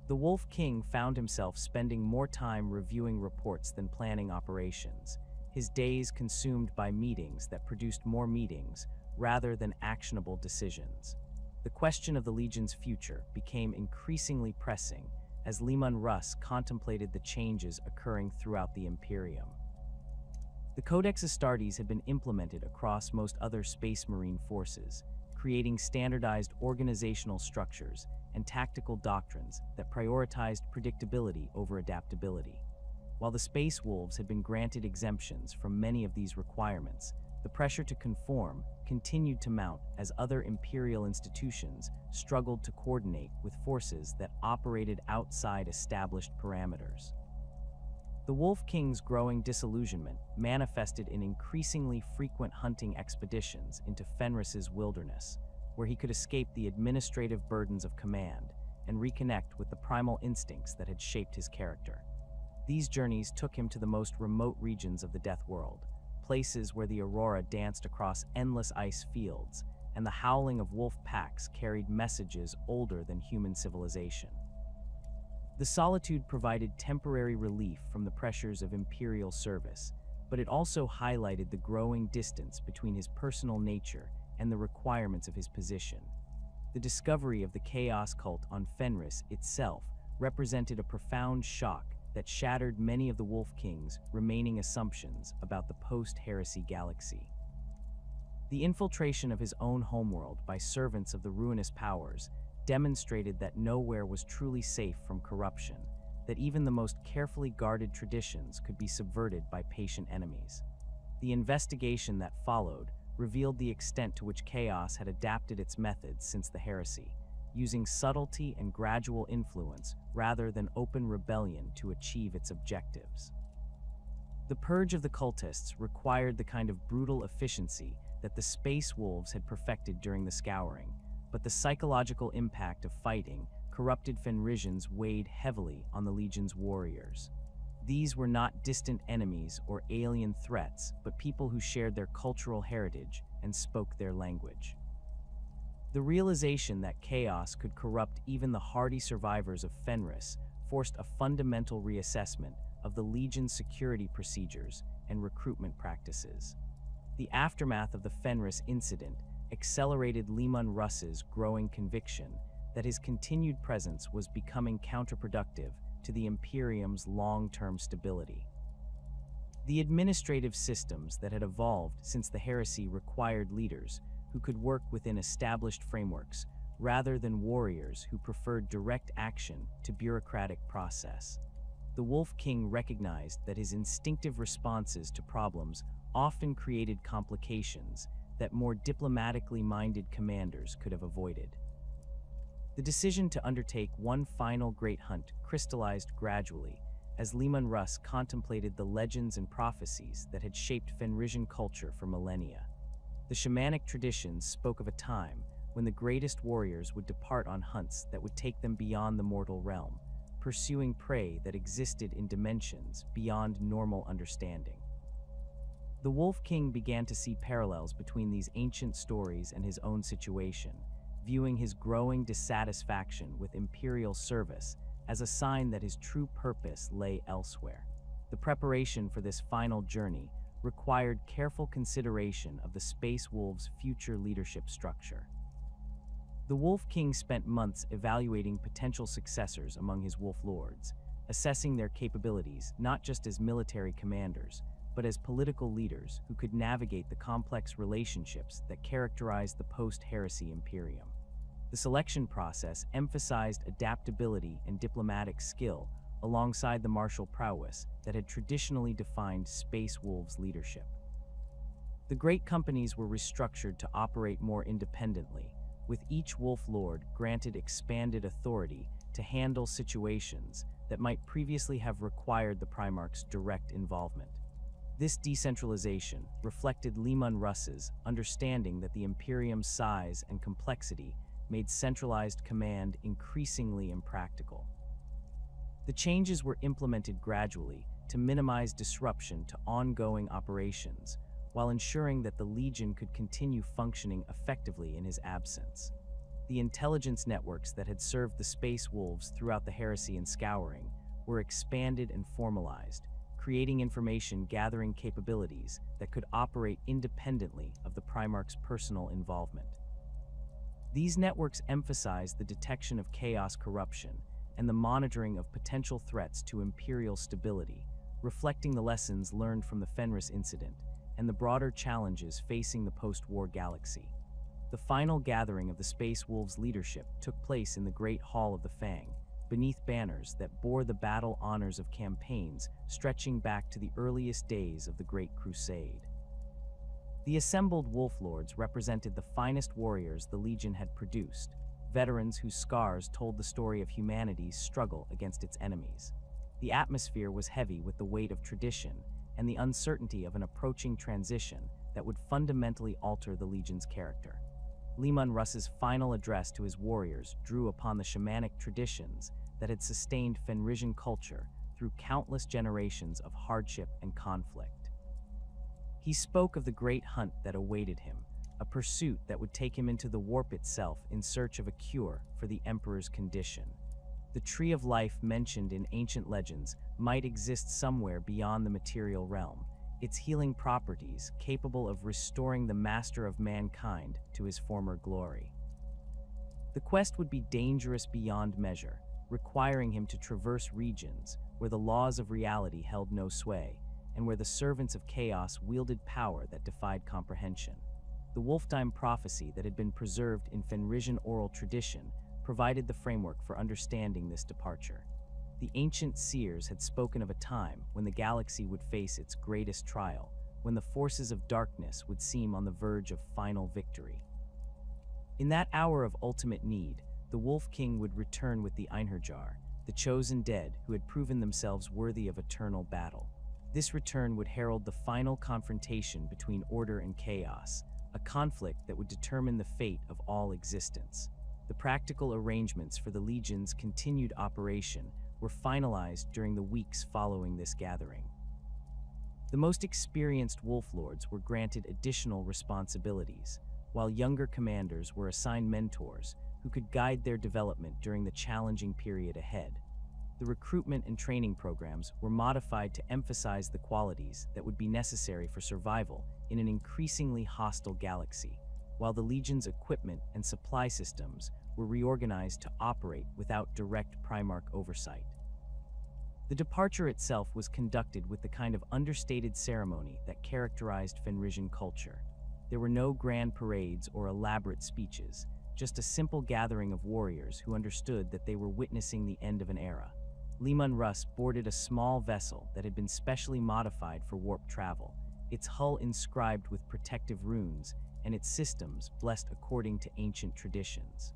The Wolf King found himself spending more time reviewing reports than planning operations, his days consumed by meetings that produced more meetings rather than actionable decisions. The question of the Legion's future became increasingly pressing as Leman Russ contemplated the changes occurring throughout the Imperium. The Codex Astartes had been implemented across most other Space Marine forces, creating standardized organizational structures and tactical doctrines that prioritized predictability over adaptability. While the Space Wolves had been granted exemptions from many of these requirements, the pressure to conform continued to mount as other imperial institutions struggled to coordinate with forces that operated outside established parameters. The Wolf King's growing disillusionment manifested in increasingly frequent hunting expeditions into Fenris's wilderness, where he could escape the administrative burdens of command and reconnect with the primal instincts that had shaped his character. These journeys took him to the most remote regions of the Death World, places where the aurora danced across endless ice fields, and the howling of wolf packs carried messages older than human civilization. The solitude provided temporary relief from the pressures of imperial service, but it also highlighted the growing distance between his personal nature and the requirements of his position. The discovery of the Chaos Cult on Fenris itself represented a profound shock that shattered many of the Wolf King's remaining assumptions about the post-heresy galaxy. The infiltration of his own homeworld by servants of the ruinous powers demonstrated that nowhere was truly safe from corruption, that even the most carefully guarded traditions could be subverted by patient enemies. The investigation that followed revealed the extent to which Chaos had adapted its methods since the heresy, using subtlety and gradual influence rather than open rebellion to achieve its objectives. The purge of the cultists required the kind of brutal efficiency that the Space Wolves had perfected during the Scouring, but the psychological impact of fighting corrupted Fenrisians weighed heavily on the Legion's warriors. These were not distant enemies or alien threats, but people who shared their cultural heritage and spoke their language. The realization that Chaos could corrupt even the hardy survivors of Fenris forced a fundamental reassessment of the Legion's security procedures and recruitment practices. The aftermath of the Fenris incident accelerated Leman Russ's growing conviction that his continued presence was becoming counterproductive to the Imperium's long-term stability. The administrative systems that had evolved since the heresy required leaders who could work within established frameworks rather than warriors who preferred direct action to bureaucratic process. The Wolf King recognized that his instinctive responses to problems often created complications that more diplomatically minded commanders could have avoided. The decision to undertake one final great hunt crystallized gradually as Leman Russ contemplated the legends and prophecies that had shaped Fenrisian culture for millennia. The shamanic traditions spoke of a time when the greatest warriors would depart on hunts that would take them beyond the mortal realm, pursuing prey that existed in dimensions beyond normal understanding. The Wolf King began to see parallels between these ancient stories and his own situation, viewing his growing dissatisfaction with imperial service as a sign that his true purpose lay elsewhere. The preparation for this final journey required careful consideration of the Space Wolves' future leadership structure. The Wolf King spent months evaluating potential successors among his Wolf Lords, assessing their capabilities not just as military commanders, but as political leaders who could navigate the complex relationships that characterized the post-heresy Imperium. The selection process emphasized adaptability and diplomatic skill alongside the martial prowess that had traditionally defined Space Wolves' leadership. The great companies were restructured to operate more independently, with each Wolf Lord granted expanded authority to handle situations that might previously have required the Primarch's direct involvement. This decentralization reflected Leman Russ's understanding that the Imperium's size and complexity made centralized command increasingly impractical. The changes were implemented gradually to minimize disruption to ongoing operations, while ensuring that the Legion could continue functioning effectively in his absence. The intelligence networks that had served the Space Wolves throughout the heresy and scouring were expanded and formalized, creating information gathering capabilities that could operate independently of the Primarch's personal involvement. These networks emphasized the detection of chaos corruption and the monitoring of potential threats to Imperial stability, reflecting the lessons learned from the Fenris incident and the broader challenges facing the post-war galaxy. The final gathering of the Space Wolves' leadership took place in the Great Hall of the FANG, beneath banners that bore the battle honors of campaigns stretching back to the earliest days of the Great Crusade. The assembled Wolf Lords represented the finest warriors the Legion had produced, veterans whose scars told the story of humanity's struggle against its enemies. The atmosphere was heavy with the weight of tradition and the uncertainty of an approaching transition that would fundamentally alter the Legion's character. Leman Russ's final address to his warriors drew upon the shamanic traditions that had sustained Fenrisian culture through countless generations of hardship and conflict. He spoke of the great hunt that awaited him, a pursuit that would take him into the warp itself in search of a cure for the Emperor's condition. The Tree of Life mentioned in ancient legends might exist somewhere beyond the material realm, its healing properties capable of restoring the master of mankind to his former glory. The quest would be dangerous beyond measure, requiring him to traverse regions where the laws of reality held no sway, and where the servants of chaos wielded power that defied comprehension. The Wolfdime prophecy that had been preserved in Fenrisian oral tradition provided the framework for understanding this departure. The ancient seers had spoken of a time when the galaxy would face its greatest trial, when the forces of darkness would seem on the verge of final victory. In that hour of ultimate need, the Wolf King would return with the Einherjar, the chosen dead who had proven themselves worthy of eternal battle. This return would herald the final confrontation between order and chaos, a conflict that would determine the fate of all existence. The practical arrangements for the Legion's continued operation were finalized during the weeks following this gathering. The most experienced Wolf Lords were granted additional responsibilities, while younger commanders were assigned mentors who could guide their development during the challenging period ahead. The recruitment and training programs were modified to emphasize the qualities that would be necessary for survival in an increasingly hostile galaxy, while the Legion's equipment and supply systems were reorganized to operate without direct Primarch oversight. The departure itself was conducted with the kind of understated ceremony that characterized Fenrisian culture. There were no grand parades or elaborate speeches, just a simple gathering of warriors who understood that they were witnessing the end of an era. Leman Russ boarded a small vessel that had been specially modified for warp travel, its hull inscribed with protective runes and its systems blessed according to ancient traditions.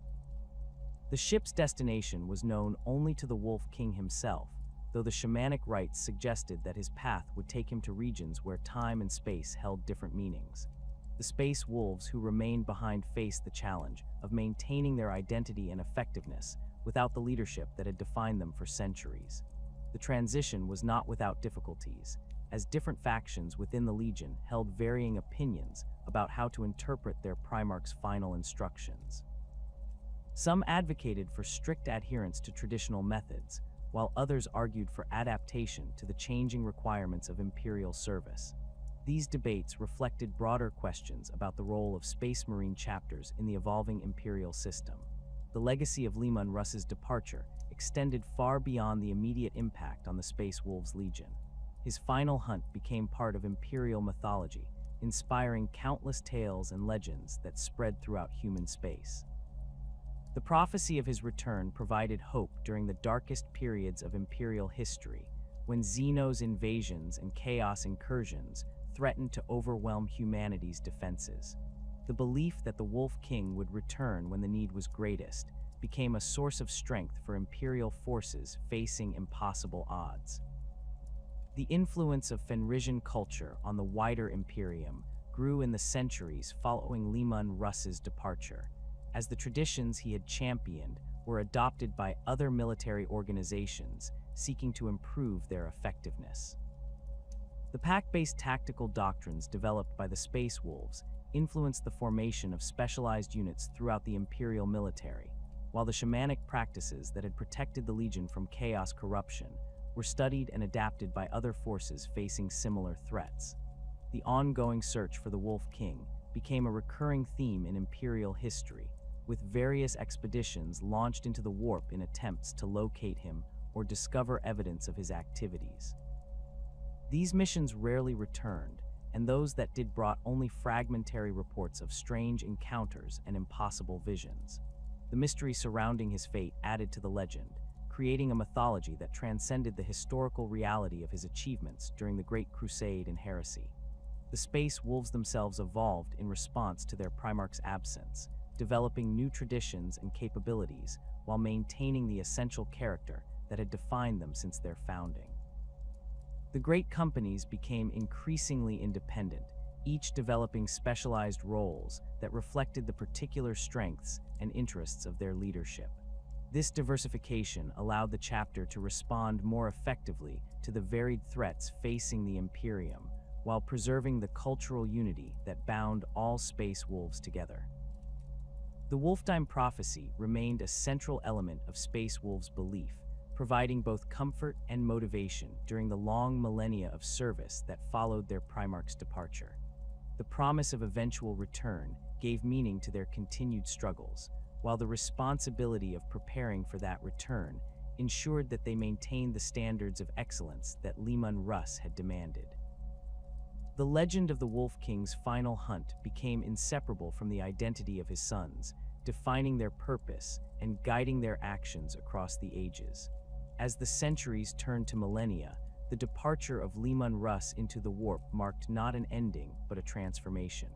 The ship's destination was known only to the Wolf King himself, though the shamanic rites suggested that his path would take him to regions where time and space held different meanings. The space wolves who remained behind faced the challenge of maintaining their identity and effectiveness without the leadership that had defined them for centuries. The transition was not without difficulties, as different factions within the Legion held varying opinions about how to interpret their Primarch's final instructions. Some advocated for strict adherence to traditional methods, while others argued for adaptation to the changing requirements of Imperial service. These debates reflected broader questions about the role of Space Marine chapters in the evolving Imperial system. The legacy of Leman Russ's departure extended far beyond the immediate impact on the Space Wolves Legion. His final hunt became part of Imperial mythology, inspiring countless tales and legends that spread throughout human space. The prophecy of his return provided hope during the darkest periods of Imperial history, when Xenos invasions and Chaos incursions threatened to overwhelm humanity's defenses. The belief that the Wolf King would return when the need was greatest became a source of strength for Imperial forces facing impossible odds. The influence of Fenrisian culture on the wider Imperium grew in the centuries following Leman Russ's departure, as the traditions he had championed were adopted by other military organizations seeking to improve their effectiveness. The pact-based tactical doctrines developed by the Space Wolves influenced the formation of specialized units throughout the Imperial military, while the shamanic practices that had protected the Legion from Chaos corruption were studied and adapted by other forces facing similar threats. The ongoing search for the Wolf King became a recurring theme in Imperial history, with various expeditions launched into the warp in attempts to locate him or discover evidence of his activities. These missions rarely returned, and those that did brought only fragmentary reports of strange encounters and impossible visions. The mystery surrounding his fate added to the legend, creating a mythology that transcended the historical reality of his achievements during the Great Crusade and Heresy. The Space Wolves themselves evolved in response to their Primarch's absence, developing new traditions and capabilities while maintaining the essential character that had defined them since their founding. The great companies became increasingly independent, each developing specialized roles that reflected the particular strengths and interests of their leadership. This diversification allowed the chapter to respond more effectively to the varied threats facing the Imperium, while preserving the cultural unity that bound all Space Wolves together. The Wolfdime prophecy remained a central element of Space Wolves' belief, providing both comfort and motivation during the long millennia of service that followed their Primarch's departure. The promise of eventual return gave meaning to their continued struggles, while the responsibility of preparing for that return ensured that they maintained the standards of excellence that Leman Russ had demanded. The legend of the Wolf King's final hunt became inseparable from the identity of his sons, defining their purpose and guiding their actions across the ages. As the centuries turned to millennia, the departure of Leman Russ into the warp marked not an ending, but a transformation.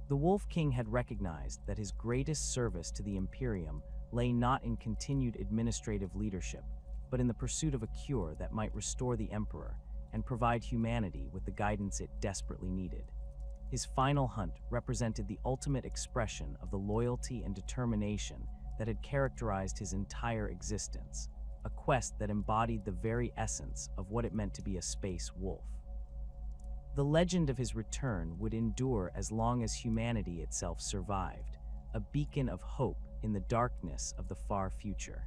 The Wolf King had recognized that his greatest service to the Imperium lay not in continued administrative leadership, but in the pursuit of a cure that might restore the Emperor and provide humanity with the guidance it desperately needed. His final hunt represented the ultimate expression of the loyalty and determination that had characterized his entire existence, a quest that embodied the very essence of what it meant to be a space wolf. The legend of his return would endure as long as humanity itself survived, a beacon of hope in the darkness of the far future.